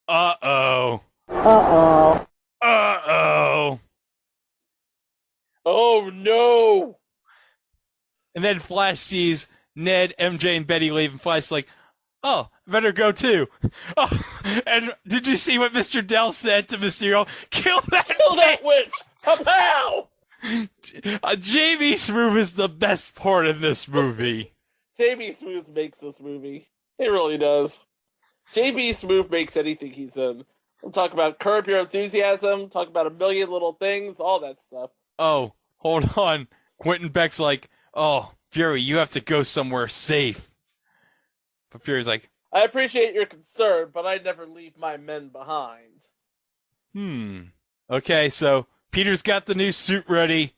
Uh-oh. Uh-oh. Uh-oh. Oh no. And then Flash sees Ned, MJ, and Betty leave, and Flash's like, "Oh, better go too. Oh, and did you see what Mr. Dell said to Mysterio? Kill that witch! Kapow! JB Smoove is the best part in this movie. JB Smoove makes this movie. He really does. JB Smoove makes anything he's in. We'll talk about Curb Your Enthusiasm, talk about a million little things, all that stuff. Oh, hold on. Quentin Beck's like, oh, Fury, you have to go somewhere safe. But Fury's like, I appreciate your concern, but I never leave my men behind. Okay, so Peter's got the new suit ready.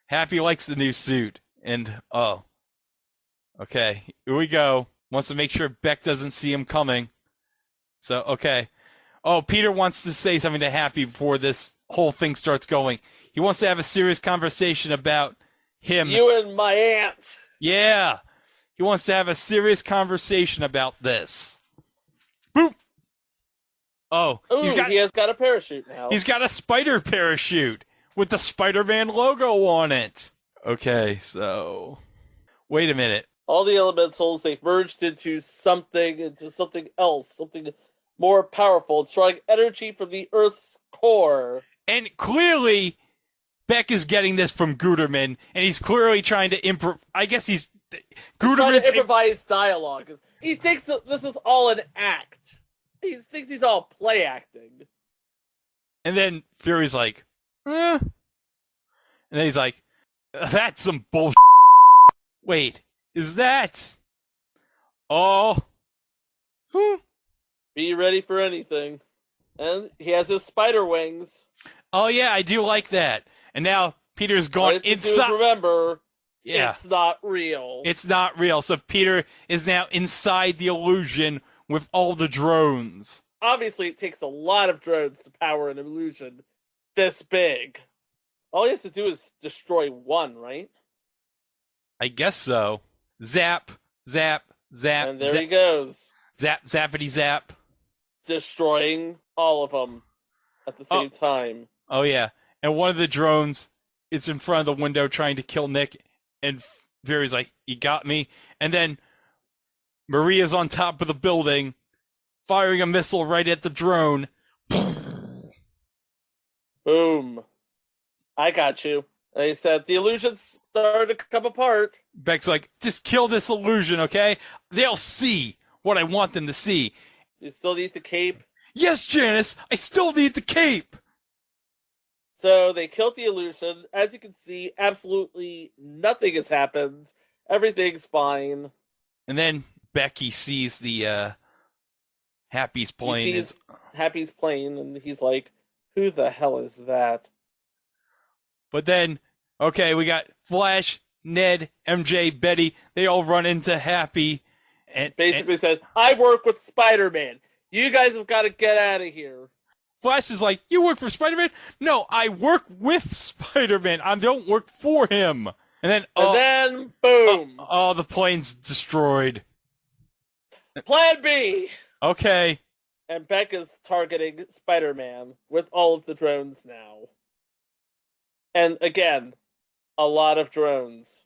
Happy likes the new suit. And, oh. Okay, here we go. Wants to make sure Beck doesn't see him coming. So, okay. Oh, Peter wants to say something to Happy before this whole thing starts going. He wants to have a serious conversation about him. You and my aunt. Yeah. He wants to have a serious conversation about this. Boop. Oh, Ooh, he has got a parachute now. He's got a spider parachute with the Spider-Man logo on it. Okay, so wait a minute. All the elementals, they've merged into something else, something more powerful. It's drawing energy from the Earth's core. And clearly, Beck is getting this from Guterman, and he's clearly trying to improv. I guess he's trying to improvise dialogue. He thinks that this is all an act. He thinks he's all play acting. And then Fury's like, eh. And then he's like, that's some bullshit. Wait, is that? Oh. Be ready for anything. And he has his spider wings. Oh, yeah, I do like that. And now Peter's gone inside. Remember, it's not real. It's not real. So Peter is now inside the illusion with all the drones. Obviously, it takes a lot of drones to power an illusion this big. All he has to do is destroy one, right? I guess so. Zap, zap, zap. And there he goes. Zap, zappity zap. Destroying all of them at the same time. Oh, yeah. And one of the drones is in front of the window trying to kill Nick. And Fury's like, you got me. And then Maria's on top of the building, firing a missile right at the drone. Boom. I got you. They said the illusions started to come apart. Beck's like, just kill this illusion, okay? They'll see what I want them to see. You still need the cape? Yes, Janice, I still need the cape. So they killed the illusion. As you can see, absolutely nothing has happened. Everything's fine. And then Becky sees the Happy's plane. He sees Happy's plane, and he's like, who the hell is that? But then, okay, we got Flash, Ned, MJ, Betty. They all run into Happy. And basically said, I work with Spider-Man. You guys have got to get out of here. Flash is like, you work for Spider-Man? No, I work with Spider-Man. I don't work for him. And then, boom. Oh, the plane's destroyed. Plan B. Okay. And Becca's targeting Spider-Man with all of the drones now. And again, a lot of drones.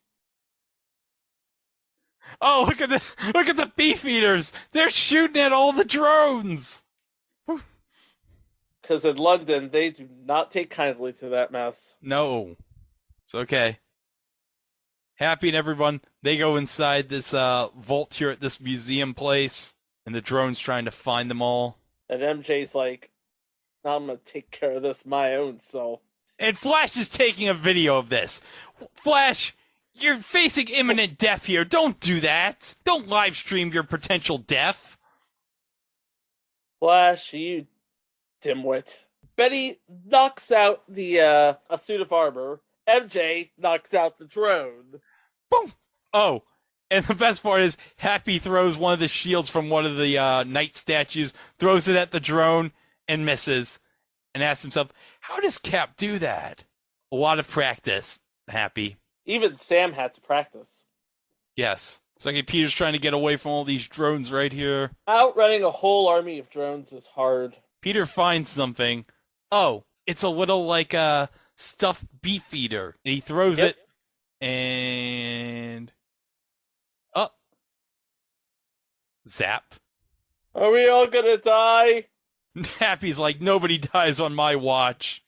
Oh, look at the beef eaters. They're shooting at all the drones. Because in London, they do not take kindly to that mess. No. It's okay. Happy and everyone, they go inside this vault here at this museum place, and the drone's trying to find them all. And MJ's like, I'm going to take care of this my own self. And Flash is taking a video of this. Flash, you're facing imminent death here. Don't do that. Don't live stream your potential death. Flash, you dimwit. Betty knocks out the a suit of armor. MJ knocks out the drone. Boom! Oh, and the best part is Happy throws one of the shields from one of the knight statues, throws it at the drone, and misses. And asks himself, how does Cap do that? A lot of practice, Happy. Even Sam had to practice. Yes. So Peter's trying to get away from all these drones right here. Outrunning a whole army of drones is hard. Peter finds something. Oh, it's a little like a stuffed beef eater. And he throws it, and zap. Are we all gonna die? Happy's like, nobody dies on my watch.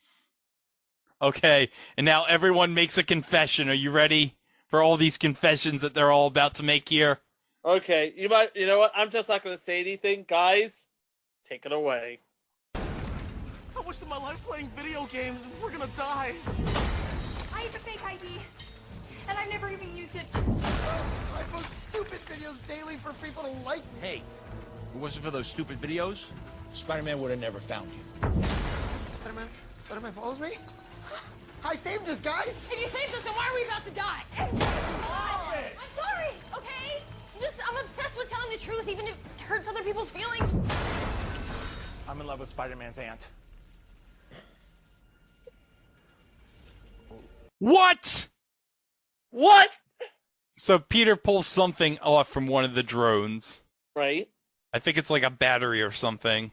Okay, and now everyone makes a confession. Are you ready for all these confessions that they're all about to make here? Okay, you know what? I'm just not gonna say anything. Guys, take it away. I wasted my life playing video games and we're gonna die. I have a fake ID, and I've never even used it. I post stupid videos daily for people to like. Hey, if it wasn't for those stupid videos, Spider-Man would have never found you. Spider-Man follows me? I saved us, guys! If you saved us, then why are we about to die? I'm sorry, okay? I'm obsessed with telling the truth, even if it hurts other people's feelings. I'm in love with Spider-Man's aunt. What? What? So Peter pulls something off from one of the drones. Right. I think it's like a battery or something.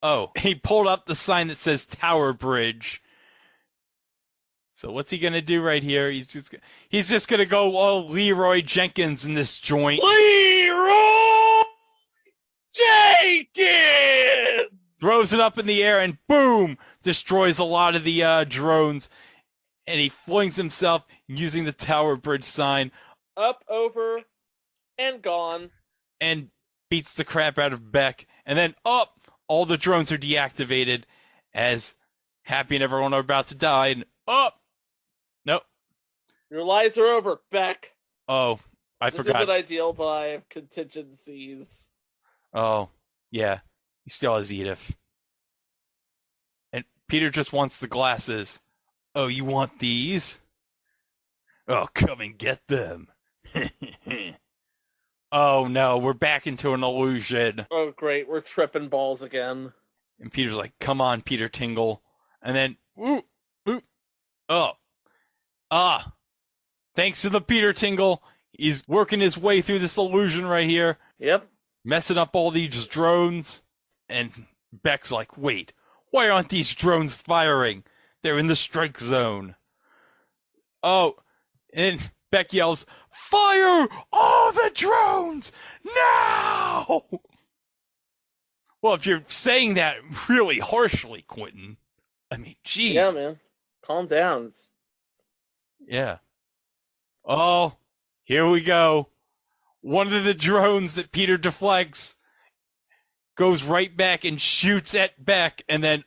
Oh, he pulled up the sign that says Tower Bridge. So what's he gonna do right here? He's just gonna go all Leroy Jenkins in this joint. Leroy Jenkins! Throws it up in the air and boom! Destroys a lot of the drones. And he flings himself using the Tower Bridge sign. Up, over, and gone. And beats the crap out of Beck. And then up! All the drones are deactivated as Happy and everyone are about to die. And up! Nope. Your lives are over, Beck. Oh, I this forgot. This isn't ideal, but I have contingencies. Oh, yeah. He still has Edith. And Peter just wants the glasses. Oh, you want these? Oh, come and get them. Oh, no, we're back into an illusion. Oh, great. We're tripping balls again. And Peter's like, come on, Peter Tingle. And then, thanks to the Peter Tingle, he's working his way through this illusion right here. Yep. Messing up all these drones. And Beck's like, wait, why aren't these drones firing? They're in the strike zone. Oh, and Beck yells, fire all the drones now! Well, if you're saying that really harshly, Quentin, I mean, gee. Yeah, man. Calm down. Yeah. Oh, here we go. One of the drones that Peter deflects goes right back and shoots at Beck, and then,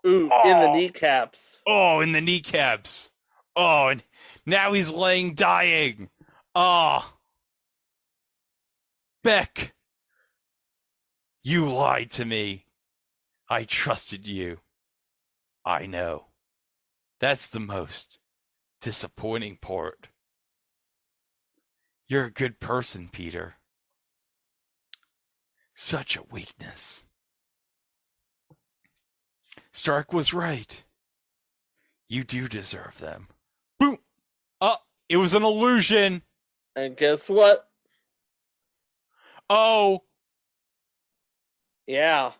in the kneecaps. Oh, in the kneecaps. Oh, and now he's laying dying. Beck, you lied to me. I trusted you. I know. That's the most disappointing part. You're a good person, Peter. Such a weakness. Stark was right. You do deserve them. Boom! It was an illusion. And guess what? Oh. Yeah.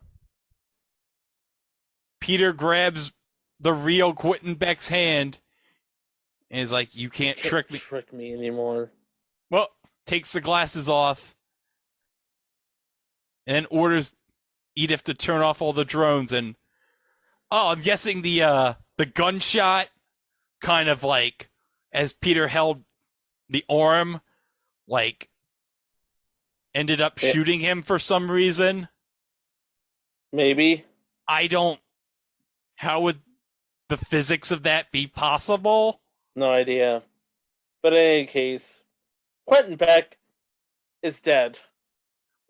Peter grabs the real Quentin Beck's hand and is like, you can't trick me. Trick me anymore. Well, takes the glasses off and then orders Edith to turn off all the drones. And I'm guessing the gunshot kind of like, as Peter held the arm, like ended up shooting him for some reason. Maybe. How would the physics of that be possible? No idea. But in any case, Quentin Beck is dead.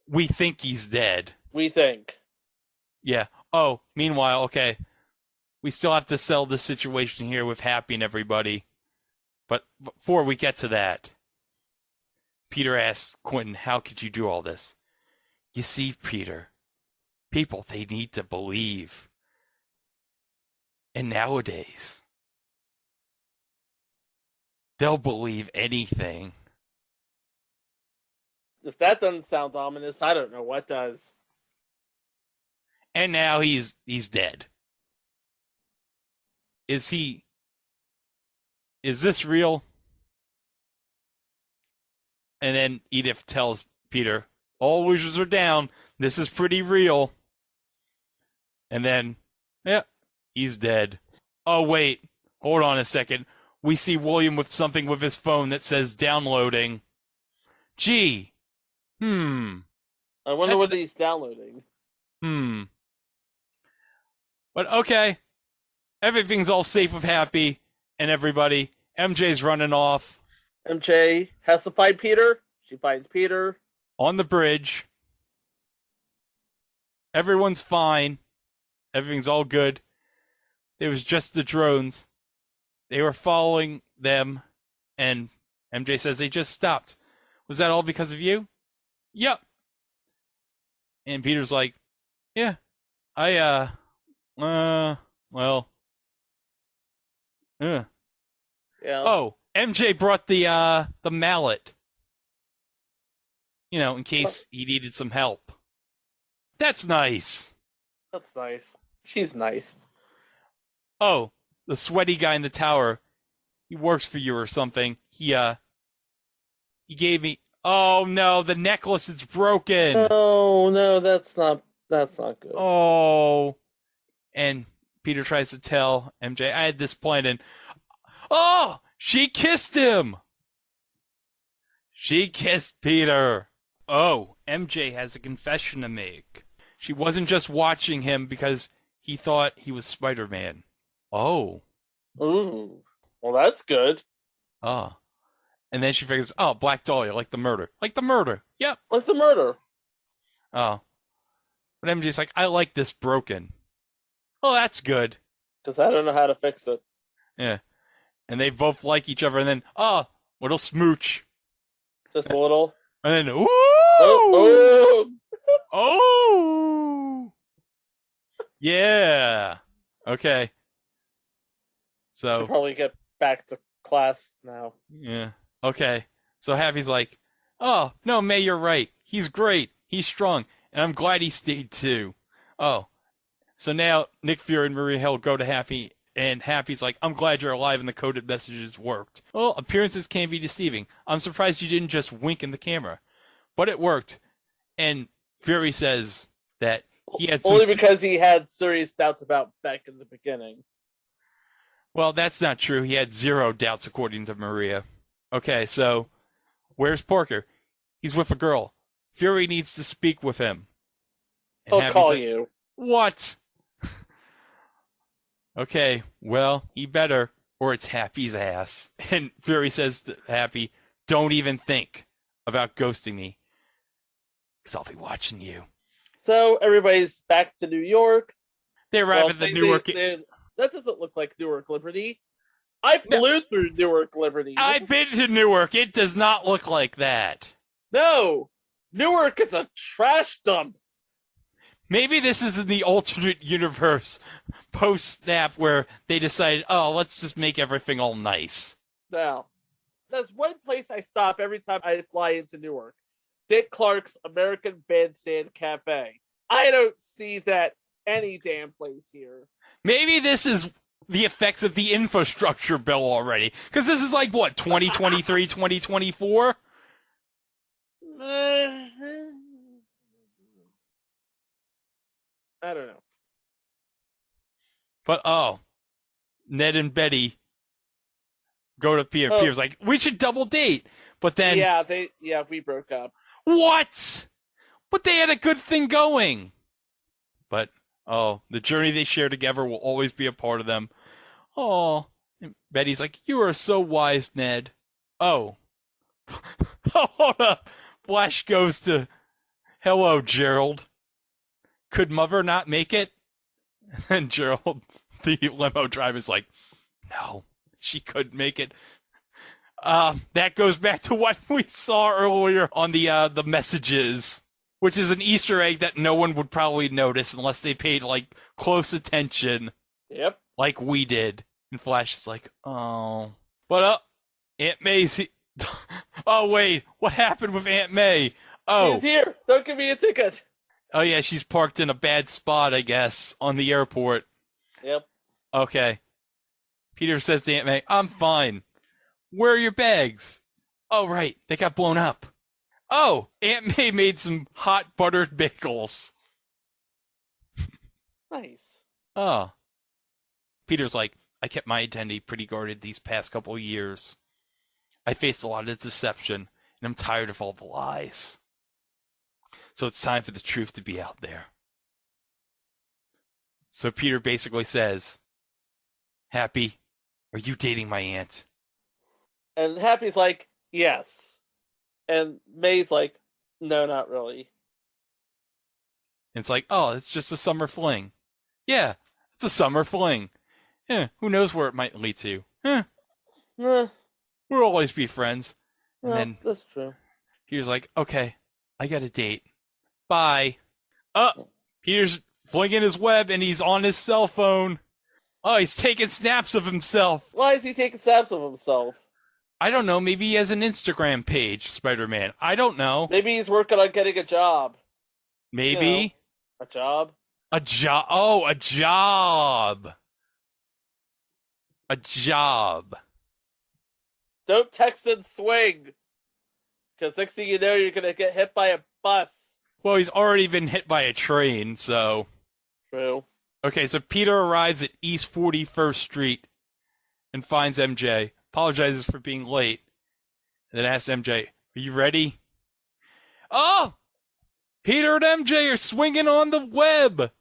We think he's dead. We think. Yeah. Oh, meanwhile, okay. We still have to sell this situation here with Happy and everybody. But before we get to that, Peter asks Quentin, how could you do all this? You see, Peter, people, they need to believe. And nowadays, they'll believe anything. If that doesn't sound ominous, I don't know what does. And now he's dead. Is this real? And then Edith tells Peter, All illusions are down. This is pretty real. And then, yeah, he's dead. Oh, wait. Hold on a second. We see William with something with his phone that says downloading. Gee. I wonder what he's downloading. But okay. Everything's all safe with Happy and everybody. MJ's running off. MJ has to find Peter. She finds Peter. On the bridge. Everyone's fine. Everything's all good. It was just the drones. They were following them, and MJ says they just stopped. Was that all because of you? Yep. And Peter's like, yeah, well. Yeah. Oh, MJ brought the mallet. You know, in case he needed some help. That's nice. That's nice. She's nice. Oh, the sweaty guy in the tower. He works for you or something. He gave me. Oh no, the necklace is broken. Oh no, that's not good. Oh. And Peter tries to tell MJ, I had this plan, and oh, she kissed him. She kissed Peter. Oh, MJ has a confession to make. She wasn't just watching him because he thought he was Spider-Man. Oh. Ooh. Well, that's good. Oh. And then she figures, oh, Black Dahlia, like the murder. Like the murder. Yep. Like the murder. Oh. But MJ's like, I like this broken. Oh, that's good. Because I don't know how to fix it. Yeah. And they both like each other, and then, oh, little smooch. Just a little. And then, ooh! Oh! Oh! Yeah. Okay. So should probably get back to class now. Yeah. Okay. So Happy's like, oh, no, May, you're right. He's great. He's strong. And I'm glad he stayed too. Oh. So now Nick Fury and Maria Hill go to Happy, and Happy's like, I'm glad you're alive and the coded messages worked. Well, appearances can be deceiving. I'm surprised you didn't just wink in the camera. But it worked. And Fury says that he had only because he had serious doubts about Beck in the beginning. Well, that's not true. He had zero doubts, according to Maria. Okay, so where's Parker? He's with a girl. Fury needs to speak with him. And He'll call you. What? Okay, well, he better, or it's Happy's ass. And Fury says to Happy, don't even think about ghosting me, because I'll be watching you. So everybody's back to New York. They arrive at the Newark. That doesn't look like Newark Liberty. I flew through Newark Liberty. I've been to Newark. It does not look like that. No, Newark is a trash dump. Maybe this is in the alternate universe post-snap where they decided, oh, let's just make everything all nice. Now, there's one place I stop every time I fly into Newark. Dick Clark's American Bandstand Cafe. I don't see that any damn place here. Maybe this is the effects of the infrastructure bill already. Because this is like, what, 2023, 2024? I don't know. But, oh, Ned and Betty go to Peter. Peter's like, we should double date. But then... Yeah, we broke up. What? But they had a good thing going. But, oh, the journey they share together will always be a part of them. Oh, and Betty's like, you are so wise, Ned. Oh. Hold up. Flash goes to, hello, Gerald. Could Mother not make it? And Gerald, the limo driver's like, no, she couldn't make it. That goes back to what we saw earlier on the messages, which is an Easter egg that no one would probably notice unless they paid, like, close attention. Yep. Like we did. And Flash is like, oh. But, Aunt May's... Oh, wait. What happened with Aunt May? Oh. She's here. Don't give me a ticket. Oh, yeah, she's parked in a bad spot, I guess, on the airport. Yep. Okay. Peter says to Aunt May, I'm fine. Where are your bags? Oh, right. They got blown up. Oh, Aunt May made some hot buttered bagels. Nice. Oh. Peter's like, I kept my identity pretty guarded these past couple of years. I faced a lot of deception, and I'm tired of all the lies. So it's time for the truth to be out there. So Peter basically says, Happy, are you dating my aunt? And Happy's like, yes. And May's like, no, not really. And it's like, oh, it's just a summer fling. Yeah, it's a summer fling. Who knows where it might lead to? We'll always be friends. And then that's true. Peter's like, okay, I got a date. Bye. Peter's flinging his web and he's on his cell phone. Oh, he's taking snaps of himself. Why is he taking snaps of himself? I don't know. Maybe he has an Instagram page, Spider-Man. I don't know. Maybe he's working on getting a job. Maybe. You know, a job? A job. Oh, a job. A job. Don't text and swing. Because next thing you know, you're going to get hit by a bus. Well, he's already been hit by a train, so... True. Okay, so Peter arrives at East 41st Street and finds MJ. Apologizes for being late. And then asks MJ, are you ready? Oh! Peter and MJ are swinging on the web!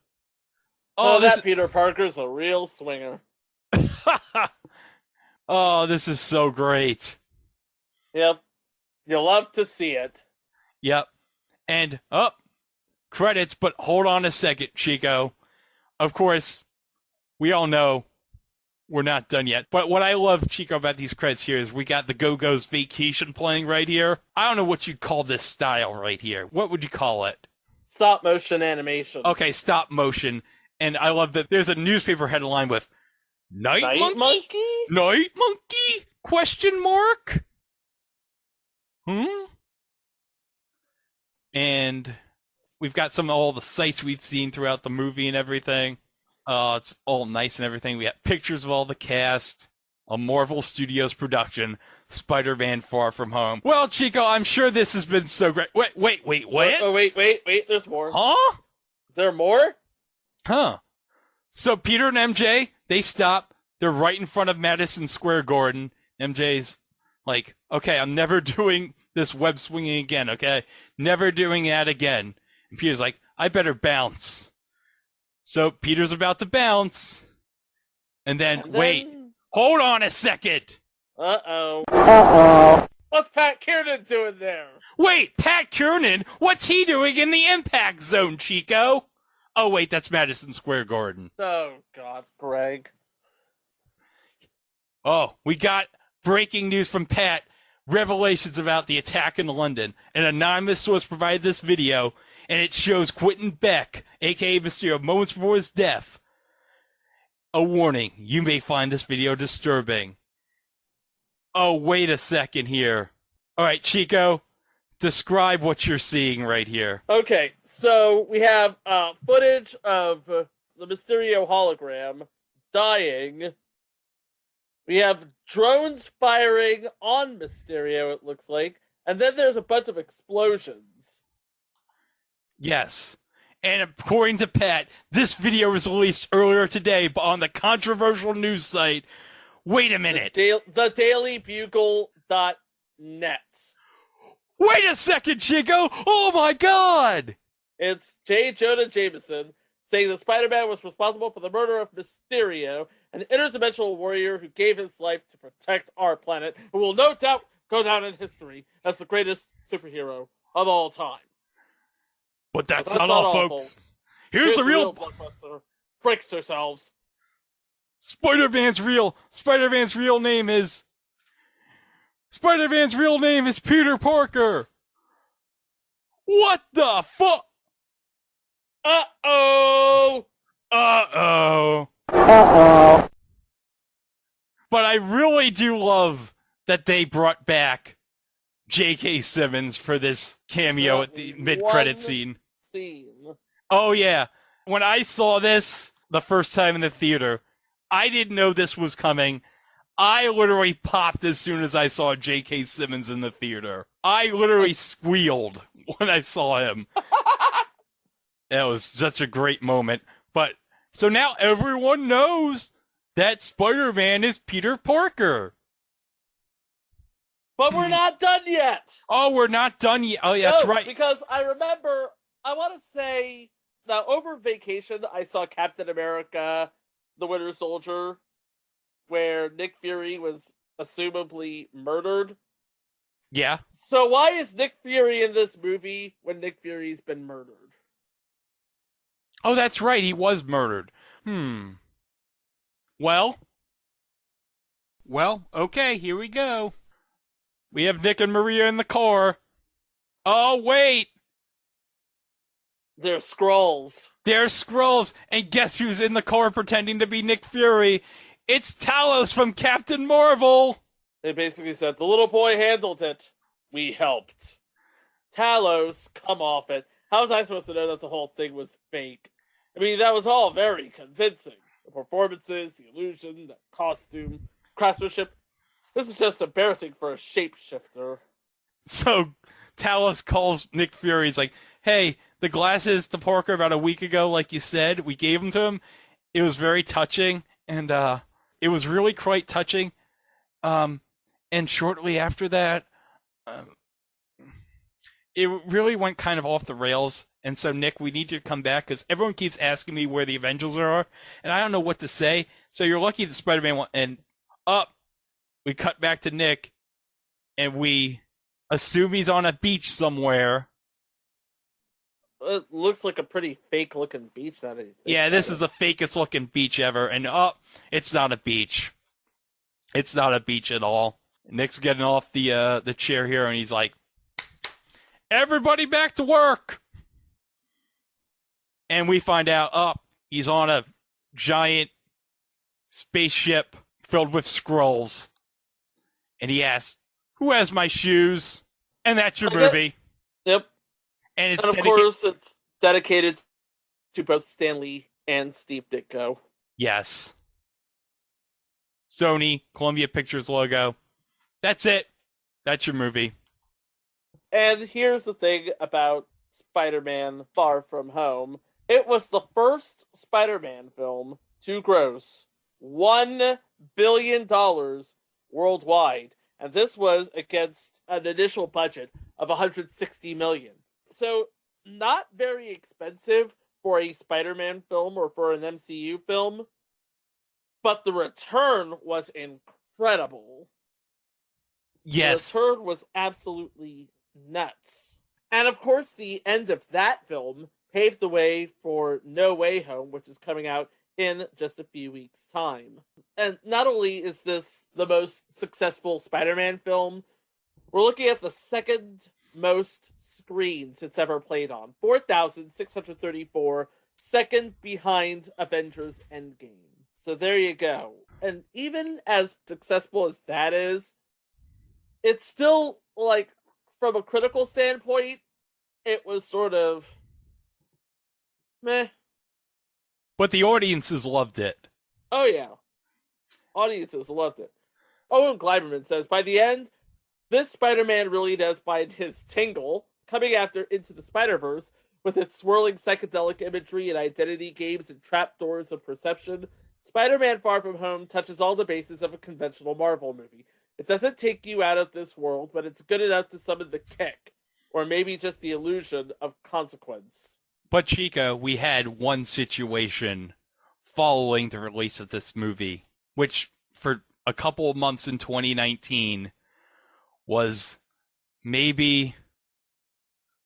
Oh, that Peter Parker's a real swinger. Oh, this is so great. Yep. You'll love to see it. Yep. And, credits, but hold on a second, Chico. Of course, we all know we're not done yet. But what I love, Chico, about these credits here is we got the Go-Go's Vacation playing right here. I don't know what you'd call this style right here. What would you call it? Stop motion animation. Okay, stop motion. And I love that there's a newspaper headline with Night Monkey? Night Monkey? Question mark? And we've got all the sights we've seen throughout the movie and everything. It's all nice and everything. We got pictures of all the cast. A Marvel Studios production. Spider-Man Far From Home. Well, Chico, I'm sure this has been so great. Wait, what? Oh, wait. There's more. Huh? Is there more? Huh. So Peter and MJ, they stop. They're right in front of Madison Square Garden. MJ's like, okay, I'm never doing this web swinging again, okay? Never doing that again. And Peter's like, I better bounce. So Peter's about to bounce. And then, wait, hold on a second. Uh-oh. What's Pat Kiernan doing there? Wait, Pat Kiernan? What's he doing in the impact zone, Chico? Oh, wait, that's Madison Square Garden. Oh, God, Greg. Oh, we got breaking news from Pat. Revelations about the attack in London. An anonymous source provided this video, and it shows Quentin Beck, a.k.a. Mysterio, moments before his death. A warning, you may find this video disturbing. Oh, wait a second here. All right, Chico, describe what you're seeing right here. Okay, so we have footage of the Mysterio hologram dying. We have drones firing on Mysterio, it looks like. And then there's a bunch of explosions. Yes. And according to Pat, this video was released earlier today on the controversial news site. Wait a minute. The DailyBugle.net. Wait a second, Chico! Oh my God! It's J. Jonah Jameson saying that Spider-Man was responsible for the murder of Mysterio, an interdimensional warrior who gave his life to protect our planet, and will no doubt go down in history as the greatest superhero of all time. But that's not all, folks. Here's the real blockbuster. Breaks yourselves. Spider-Man's real name is Peter Parker. What the fuck? Uh-oh. But I really do love that they brought back J.K. Simmons for this cameo at the mid-credit scene. Oh, yeah. When I saw this the first time in the theater, I didn't know this was coming. I literally popped as soon as I saw J.K. Simmons in the theater. I literally squealed when I saw him. That was such a great moment. But so now everyone knows that Spider-Man is Peter Parker. But we're not done yet. Oh, we're not done yet. Oh, yeah, that's right. Because I remember, I want to say, now over vacation, I saw Captain America, the Winter Soldier, where Nick Fury was assumably murdered. Yeah. So why is Nick Fury in this movie when Nick Fury's been murdered? Oh, that's right. He was murdered. Well, okay, here we go. We have Nick and Maria in the car. Oh, wait. They're Skrulls. They're Skrulls. And guess who's in the car pretending to be Nick Fury? It's Talos from Captain Marvel. They basically said, the little boy handled it. We helped. Talos, come off it. How was I supposed to know that the whole thing was fake? I mean, that was all very convincing. The performances, the illusion, the costume, craftsmanship. This is just embarrassing for a shapeshifter. So Talos calls Nick Fury. He's like, hey, the glasses to Parker about a week ago, like you said, we gave them to him. It was very touching, and it was really quite touching. And shortly after that, it really went kind of off the rails. And so, Nick, we need you to come back because everyone keeps asking me where the Avengers are, and I don't know what to say. So you're lucky that Spider-Man went, and we cut back to Nick, and we assume he's on a beach somewhere. It looks like a pretty fake-looking beach. Yeah, this is the fakest-looking beach ever, and it's not a beach. It's not a beach at all. Nick's getting off the chair here, and he's like, everybody back to work! And we find out, he's on a giant spaceship filled with Skrulls. And he asks, who has my shoes? And that's your movie. Yep. And it's of course, it's dedicated to both Stan Lee and Steve Ditko. Yes. Sony, Columbia Pictures logo. That's it. That's your movie. And here's the thing about Spider-Man Far From Home. It was the first Spider-Man film to gross $1 billion worldwide. And this was against an initial budget of $160 million. So, not very expensive for a Spider-Man film or for an MCU film. But the return was incredible. Yes. The return was absolutely nuts. And of course, the end of that film paved the way for No Way Home, which is coming out in just a few weeks' time. And not only is this the most successful Spider-Man film, we're looking at the second most screens it's ever played on. 4,634, second behind Avengers Endgame. So there you go. And even as successful as that is, it's still, like, from a critical standpoint, it was sort of meh. But the audiences loved it. Oh, yeah. Audiences loved it. Owen Gleiberman says, by the end, this Spider-Man really does find his tingle, coming after Into the Spider-Verse, with its swirling psychedelic imagery and identity games and trapdoors of perception. Spider-Man Far From Home touches all the bases of a conventional Marvel movie. It doesn't take you out of this world, but it's good enough to summon the kick, or maybe just the illusion of consequence. But Chico, we had one situation following the release of this movie, which for a couple of months in 2019 was maybe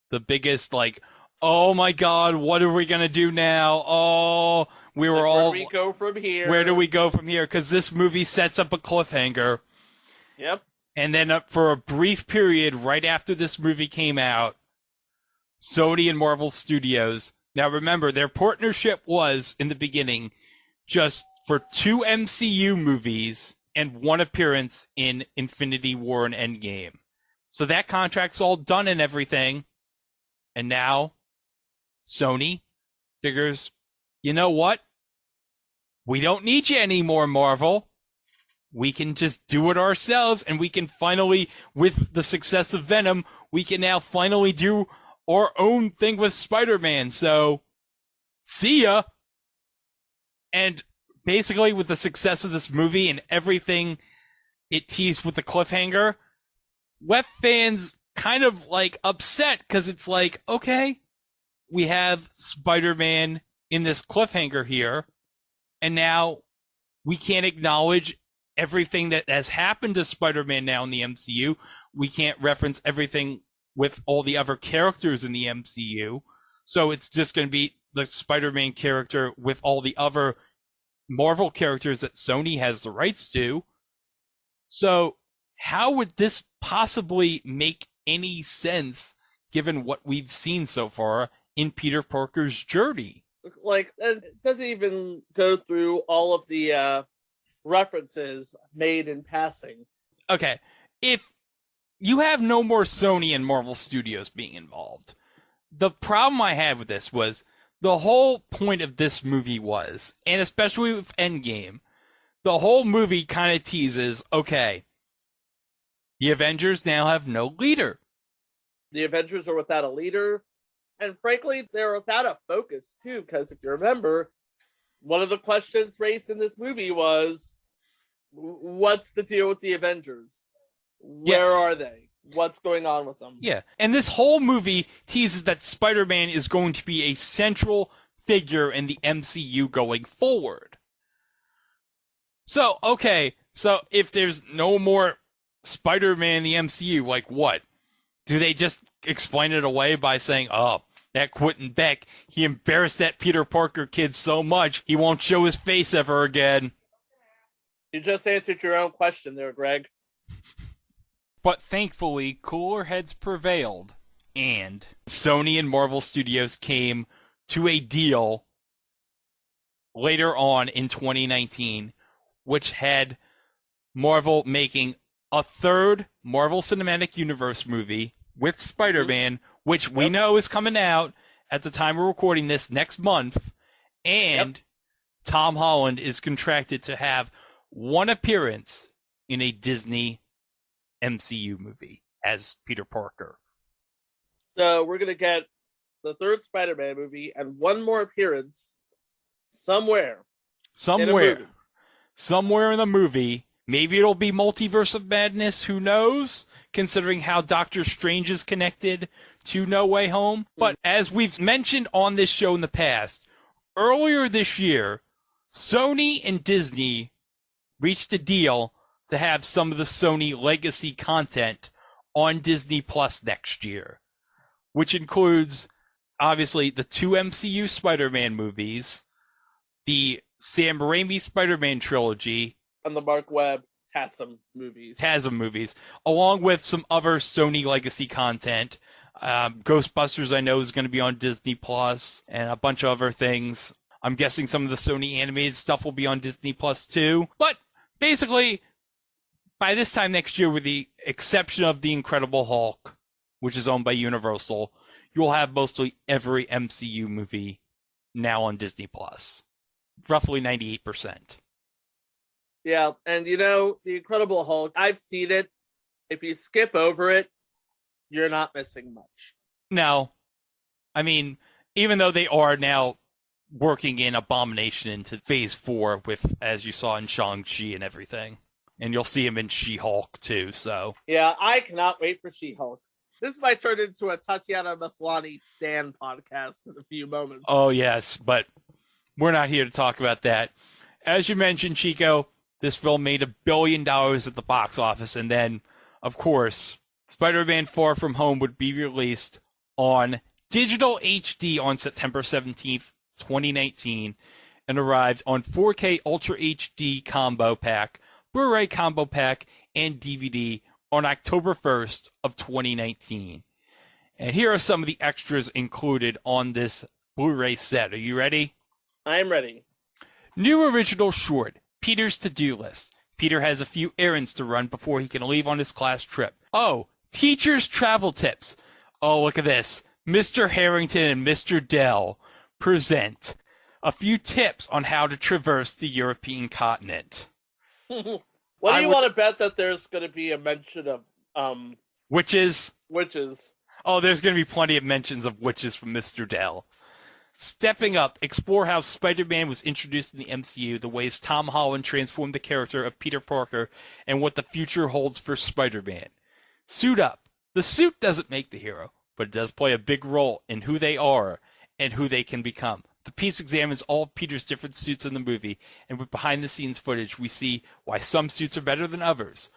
the biggest, like, oh my God, what are we going to do now? Oh, we were all... Where do we go from here? Where do we go from here? Because this movie sets up a cliffhanger. Yep. And then for a brief period right after this movie came out, Sony and Marvel Studios, now remember, their partnership was, in the beginning, just for 2 MCU movies and 1 appearance in Infinity War and Endgame. So that contract's all done and everything. And now, Sony figures, you know what? We don't need you anymore, Marvel. we can just do it ourselves, and we can finally, with the success of Venom, we can now finally do our own thing with Spider-Man. So, see ya. And basically, with the success of this movie and everything it teased with the cliffhanger, left fans kind of like upset because it's like, okay, we have Spider-Man in this cliffhanger here, and now we can't acknowledge everything that has happened to Spider-Man now in the MCU. We can't reference everything with all the other characters in the MCU. So it's just going to be the Spider-Man character with all the other Marvel characters that Sony has the rights to. So how would this possibly make any sense given what we've seen so far in Peter Parker's journey? Like, it doesn't even go through all of the references made in passing. Okay, if you have no more Sony and Marvel Studios being involved, the problem I had with this was the whole point of this movie was, and especially with Endgame, the whole movie kind of teases, okay, the Avengers now have no leader. The Avengers are without a leader, and frankly, they're without a focus, too, because if you remember, one of the questions raised in this movie was, what's the deal with the Avengers? Where are they? What's going on with them? Yeah, and this whole movie teases that Spider-Man is going to be a central figure in the MCU going forward. So, okay, so if there's no more Spider-Man in the MCU, like what? Do they just explain it away by saying, oh, that Quentin Beck, he embarrassed that Peter Parker kid so much, he won't show his face ever again? You just answered your own question there, Greg. But thankfully, cooler heads prevailed, and Sony and Marvel Studios came to a deal later on in 2019, which had Marvel making a third Marvel Cinematic Universe movie with Spider-Man, which we know is coming out at the time we're recording this next month, and Tom Holland is contracted to have one appearance in a Disney MCU movie as Peter Parker. So we're going to get the third Spider-Man movie and one more appearance somewhere in the movie. Maybe it'll be Multiverse of Madness, who knows, considering how Doctor Strange is connected to No Way Home. But as we've mentioned on this show in the past, earlier this year, Sony and Disney reached a deal to have some of the Sony legacy content on Disney Plus next year, which includes, obviously, the 2 MCU Spider-Man movies, the Sam Raimi Spider-Man trilogy, and the Mark Webb TASM movies, along with some other Sony legacy content. Ghostbusters, I know, is going to be on Disney Plus, and a bunch of other things. I'm guessing some of the Sony animated stuff will be on Disney Plus too. But basically, by this time next year, with the exception of The Incredible Hulk, which is owned by Universal, you'll have mostly every MCU movie now on Disney Plus. Roughly 98%. Yeah, and you know, The Incredible Hulk, I've seen it. If you skip over it, you're not missing much. No. I mean, even though they are now working in Abomination into Phase 4 with, as you saw in Shang-Chi and everything. And you'll see him in She-Hulk too, so. Yeah, I cannot wait for She-Hulk. This might turn into a Tatiana Maslany Stan podcast in a few moments. Oh, yes, but we're not here to talk about that. As you mentioned, Chico, this film made $1 billion at the box office, and then, of course, Spider-Man Far From Home would be released on digital HD on September 17th, 2019, and arrived on 4K Ultra HD Combo Pack, Blu-ray Combo Pack, and DVD on October 1st of 2019. And here are some of the extras included on this Blu-ray set. Are you ready? I'm ready. New original short, Peter's to-do list. Peter has a few errands to run before he can leave on his class trip. Oh, teacher's travel tips. Oh, look at this. Mr. Harrington and Mr. Dell present a few tips on how to traverse the European continent. What do you want to bet that there's going to be a mention of witches? Witches. Oh, there's going to be plenty of mentions of witches from Mr. Dell. Stepping up, explore how Spider-Man was introduced in the MCU, the ways Tom Holland transformed the character of Peter Parker, and what the future holds for Spider-Man. Suit up. The suit doesn't make the hero, but it does play a big role in who they are and who they can become. The piece examines all of Peter's different suits in the movie, and with behind-the-scenes footage, we see why some suits are better than others.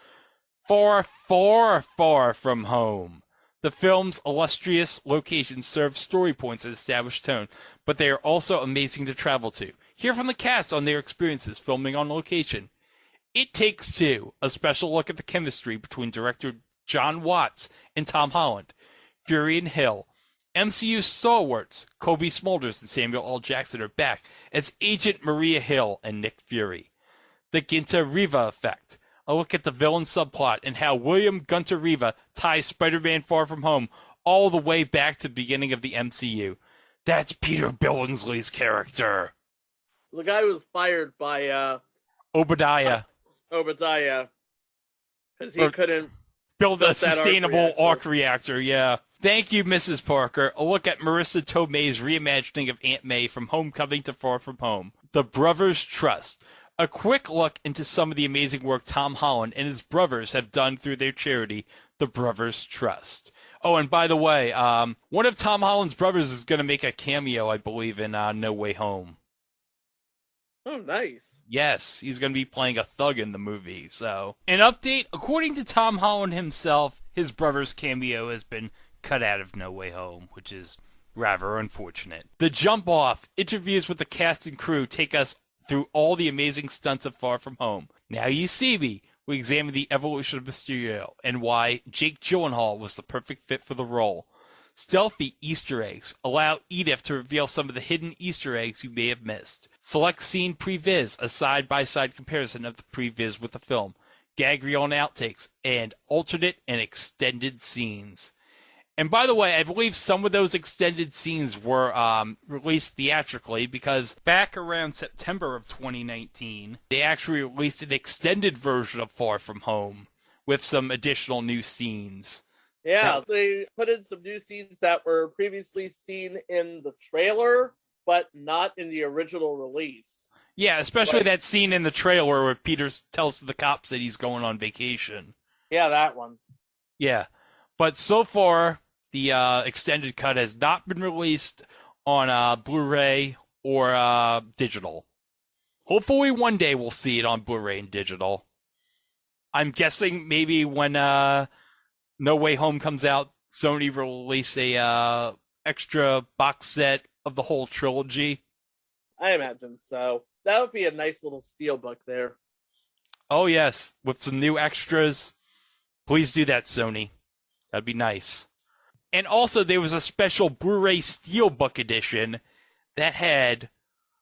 Far, far, far from home. The film's illustrious locations serve story points and establish tone, but they are also amazing to travel to. Hear from the cast on their experiences filming on location. It Takes Two, a special look at the chemistry between director John Watts and Tom Holland. Fury and Hill. MCU stalwarts Kobe Smulders and Samuel L. Jackson are back as Agent Maria Hill and Nick Fury. The Ginta Riva Effect. A look at the villain subplot and how William Gunter Riva ties Spider-Man Far From Home all the way back to the beginning of the MCU. That's Peter Billingsley's character. The guy who was fired by Obadiah. Because he couldn't build a sustainable arc reactor, yeah. Thank you, Mrs. Parker. A look at Marissa Tomei's reimagining of Aunt May from Homecoming to Far From Home. The Brothers Trust. A quick look into some of the amazing work Tom Holland and his brothers have done through their charity, the Brothers Trust. Oh, and by the way, one of Tom Holland's brothers is going to make a cameo, I believe, in No Way Home. Oh, nice. Yes, he's going to be playing a thug in the movie. So, an update, according to Tom Holland himself, his brother's cameo has been cut out of No Way Home, which is rather unfortunate. The Jump Off, interviews with the cast and crew take us through all the amazing stunts of Far From Home. Now You See Me, we examine the evolution of Mysterio and why Jake Gyllenhaal was the perfect fit for the role. Stealthy Easter eggs allow Edith to reveal some of the hidden Easter eggs you may have missed. Select scene previs, a side-by-side comparison of the previs with the film. Gag reel and outtakes, and alternate and extended scenes. And by the way, I believe some of those extended scenes were released theatrically because back around September of 2019, they actually released an extended version of Far From Home with some additional new scenes. Yeah, they put in some new scenes that were previously seen in the trailer, but not in the original release. Yeah, especially that scene in the trailer where Peter tells the cops that he's going on vacation. Yeah, that one. Yeah, but so far, the extended cut has not been released on Blu-ray or digital. Hopefully one day we'll see it on Blu-ray and digital. I'm guessing maybe when No Way Home comes out, Sony will release a extra box set of the whole trilogy. I imagine so. That would be a nice little steelbook there. Oh yes, with some new extras. Please do that, Sony. That'd be nice. And also, there was a special Blu-ray Steelbook edition that had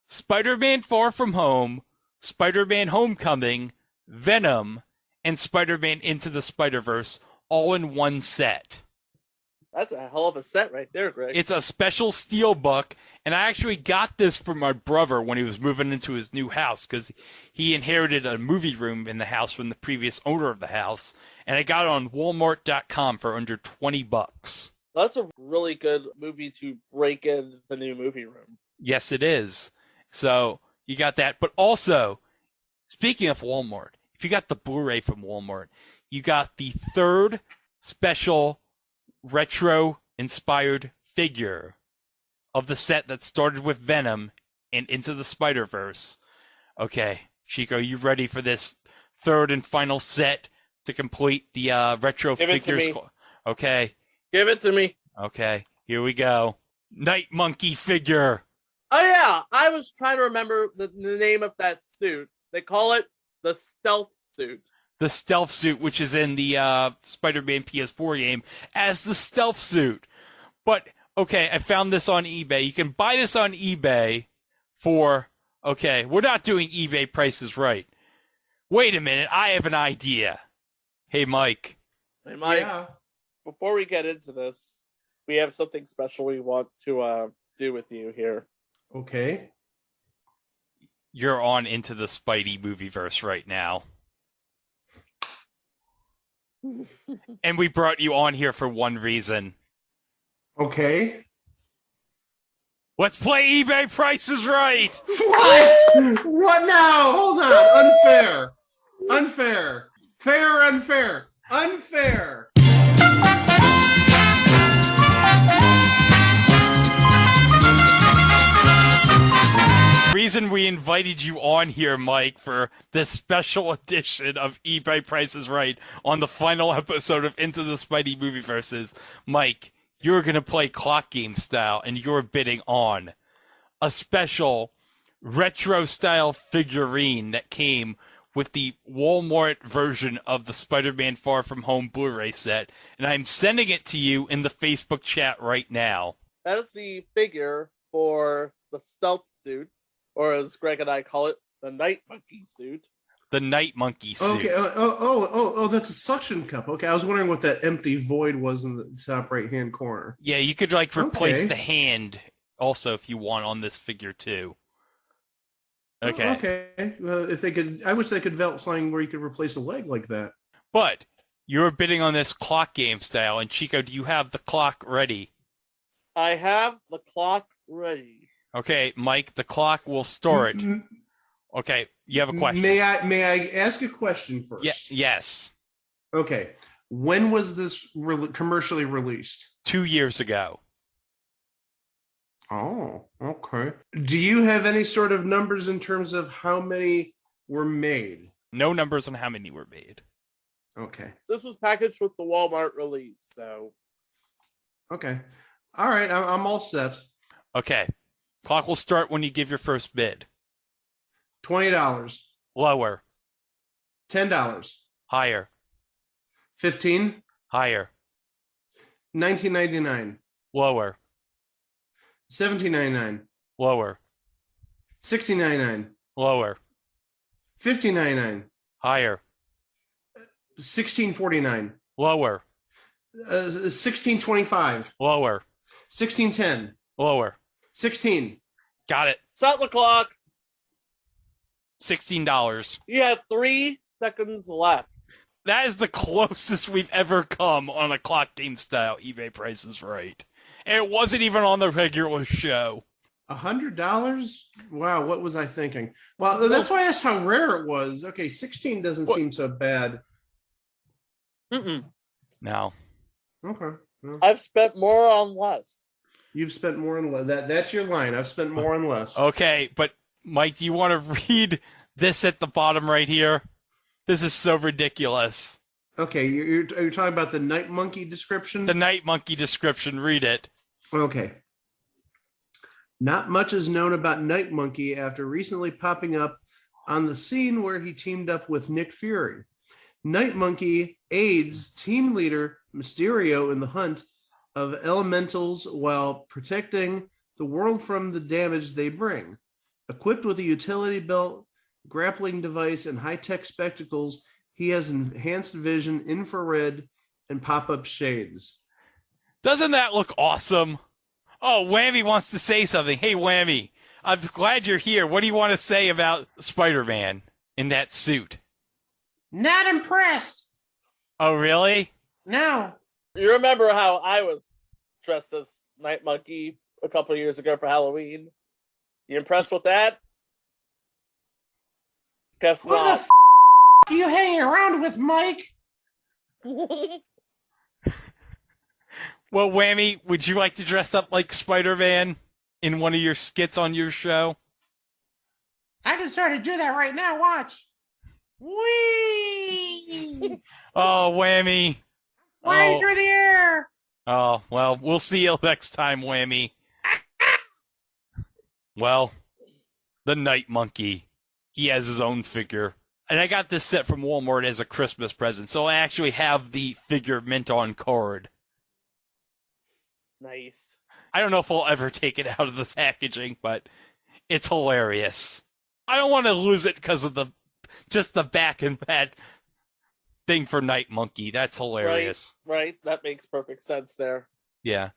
Spider-Man Far From Home, Spider-Man Homecoming, Venom, and Spider-Man Into the Spider-Verse all in one set. That's a hell of a set right there, Greg. It's a special Steelbook, and I actually got this from my brother when he was moving into his new house because he inherited a movie room in the house from the previous owner of the house, and I got it on Walmart.com for under $20. That's a really good movie to break in the new movie room. Yes, it is. So you got that. But also, speaking of Walmart, if you got the Blu-ray from Walmart, you got the third special retro-inspired figure of the set that started with Venom and Into the Spider-Verse. Okay, Chico, you ready for this third and final set to complete the retro figures? Okay. Give it to me. Okay, here we go. Night Monkey figure. Oh, yeah. I was trying to remember the name of that suit. They call it the Stealth Suit. The Stealth Suit, which is in the Spider-Man PS4 game, as the Stealth Suit. But, okay, I found this on eBay. You can buy this on eBay for... Okay, we're not doing eBay prices right. Wait a minute, I have an idea. Hey, Mike. Hey, Mike. Yeah. Before we get into this, we have something special we want to do with you here. Okay. You're on Into the Spidey Movieverse right now. And we brought you on here for one reason. Okay. Let's play eBay Price is Right! What? What now? Hold on. Unfair. Unfair. Fair, unfair. Unfair. Reason we invited you on here, Mike, for this special edition of eBay Price is Right on the final episode of Into the Spidey Movieverse is, Mike, you're going to play clock game style, and you're bidding on a special retro-style figurine that came with the Walmart version of the Spider-Man Far From Home Blu-ray set, and I'm sending it to you in the Facebook chat right now. That is the figure for the stealth suit, or as Greg and I call it, the Night Monkey suit. The Night Monkey suit. Okay. Oh, that's a suction cup. Okay, I was wondering what that empty void was in the top right-hand corner. Yeah, you could replace Okay. the hand also if you want on this figure too. Okay. Okay. Well, if they could, I wish they could develop something where you could replace a leg like that. But you're bidding on this clock game style, and Chico, do you have the clock ready? I have the clock ready. Okay, Mike, the clock will store it. Okay, you have a question. May I ask a question first? Yeah, yes. Okay. When was this commercially released? 2 years ago. Oh, okay. Do you have any sort of numbers in terms of how many were made? No numbers on how many were made. Okay. This was packaged with the Walmart release, so. Okay. All right. I'm all set. Okay. Clock will start when you give your first bid. $20. Lower. $10. Higher. $15. Higher. $19.99. Lower. $17.99. Lower. $16.99. Lower. $15.99. Higher. $16.49. Lower. $16.25. Lower. $16.10. Lower. 16. Got it. Stop the clock. $16. You have 3 seconds left. That is the closest we've ever come on a clock game style eBay Price is Right. And it wasn't even on the regular show. $100? Wow, what was I thinking? Well, that's why I asked how rare it was. Okay, 16 doesn't seem so bad. No. Okay. Well, I've spent more on less. you've spent more on less. That's your line. I've spent more on less. Okay, but Mike, do you want to read this at the bottom right here? This is so ridiculous. Okay, you're talking about the Night Monkey description? The Night Monkey description, read it. Okay. Not much is known about Night Monkey after recently popping up on the scene where he teamed up with Nick Fury. Night Monkey aids team leader Mysterio in the hunt of elementals while protecting the world from the damage they bring. Equipped with a utility belt, grappling device, and high-tech spectacles, he has enhanced vision, infrared, and pop-up shades. Doesn't that look awesome? Oh, Whammy wants to say something. Hey, Whammy, I'm glad you're here. What do you want to say about Spider-Man in that suit? Not impressed. Oh, really? No. You remember how I was dressed as Night Monkey a couple of years ago for Halloween? You impressed with that? Guess What not. the are you hanging around with, Mike? Well, Whammy, would you like to dress up like Spider-Man in one of your skits on your show? I can start to do that right now. Watch. Whee! Oh, Whammy. Flying Oh. through the air. Oh, well, we'll see you next time, Whammy. Well, the Night Monkey. He has his own figure. And I got this set from Walmart as a Christmas present, so I actually have the figure mint on card. Nice. I don't know if I'll ever take it out of the packaging, but it's hilarious. I don't want to lose it because of just the back and that thing for Night Monkey. That's hilarious. Right. That makes perfect sense there. Yeah.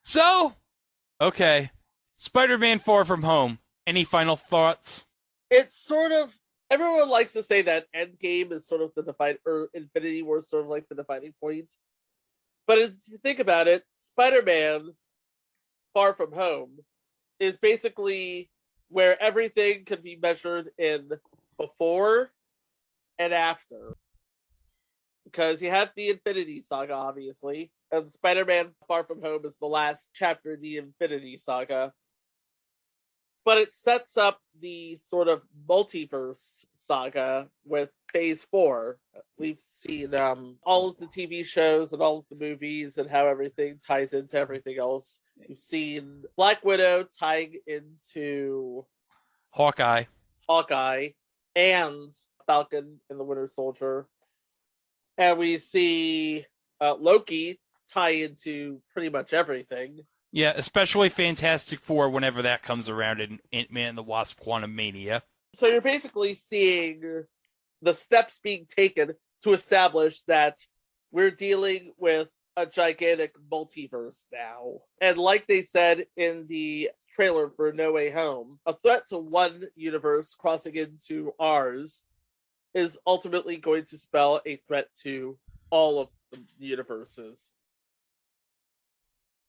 So, okay. Spider-Man Far From Home. Any final thoughts? It sort of everyone likes to say that Endgame is sort of the defining, or Infinity War is sort of like the defining point. But if you think about it, Spider-Man Far From Home is basically where everything can be measured in before and after. Because you have the Infinity Saga, obviously, and Spider-Man Far From Home is the last chapter in the Infinity Saga. But it sets up the sort of multiverse saga with Phase 4. We've seen all of the TV shows and all of the movies and how everything ties into everything else. We've seen Black Widow tying into Hawkeye and Falcon and the Winter Soldier. And we see Loki tie into pretty much everything. Yeah, especially Fantastic Four whenever that comes around in Ant-Man and the Wasp: Quantumania. So you're basically seeing the steps being taken to establish that we're dealing with a gigantic multiverse now. And like they said in the trailer for No Way Home, a threat to one universe crossing into ours is ultimately going to spell a threat to all of the universes.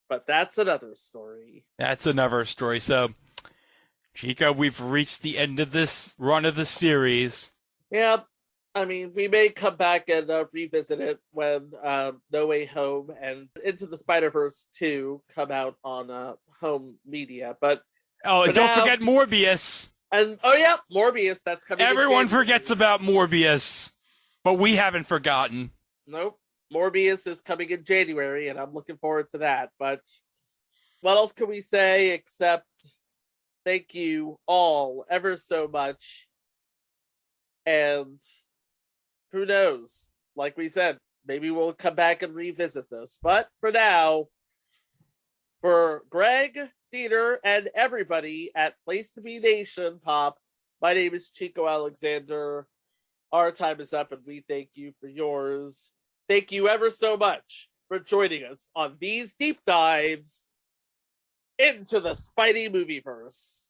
But that's another story. So, Chico, we've reached the end of this run of the series. Yeah, I mean, we may come back and revisit it when No Way Home and Into the Spider-Verse 2 come out on home media. But and don't forget Morbius. And Morbius, that's coming. Everyone forgets about Morbius, but we haven't forgotten. Nope. Morbius is coming in January, and I'm looking forward to that. But what else can we say except thank you all ever so much. And who knows? Like we said, maybe we'll come back and revisit this. But for now, for Greg, Dieter, and everybody at Place to Be Nation Pop, my name is Chico Alexander. Our time is up, and we thank you for yours. Thank you ever so much for joining us on these deep dives into the Spidey Movieverse.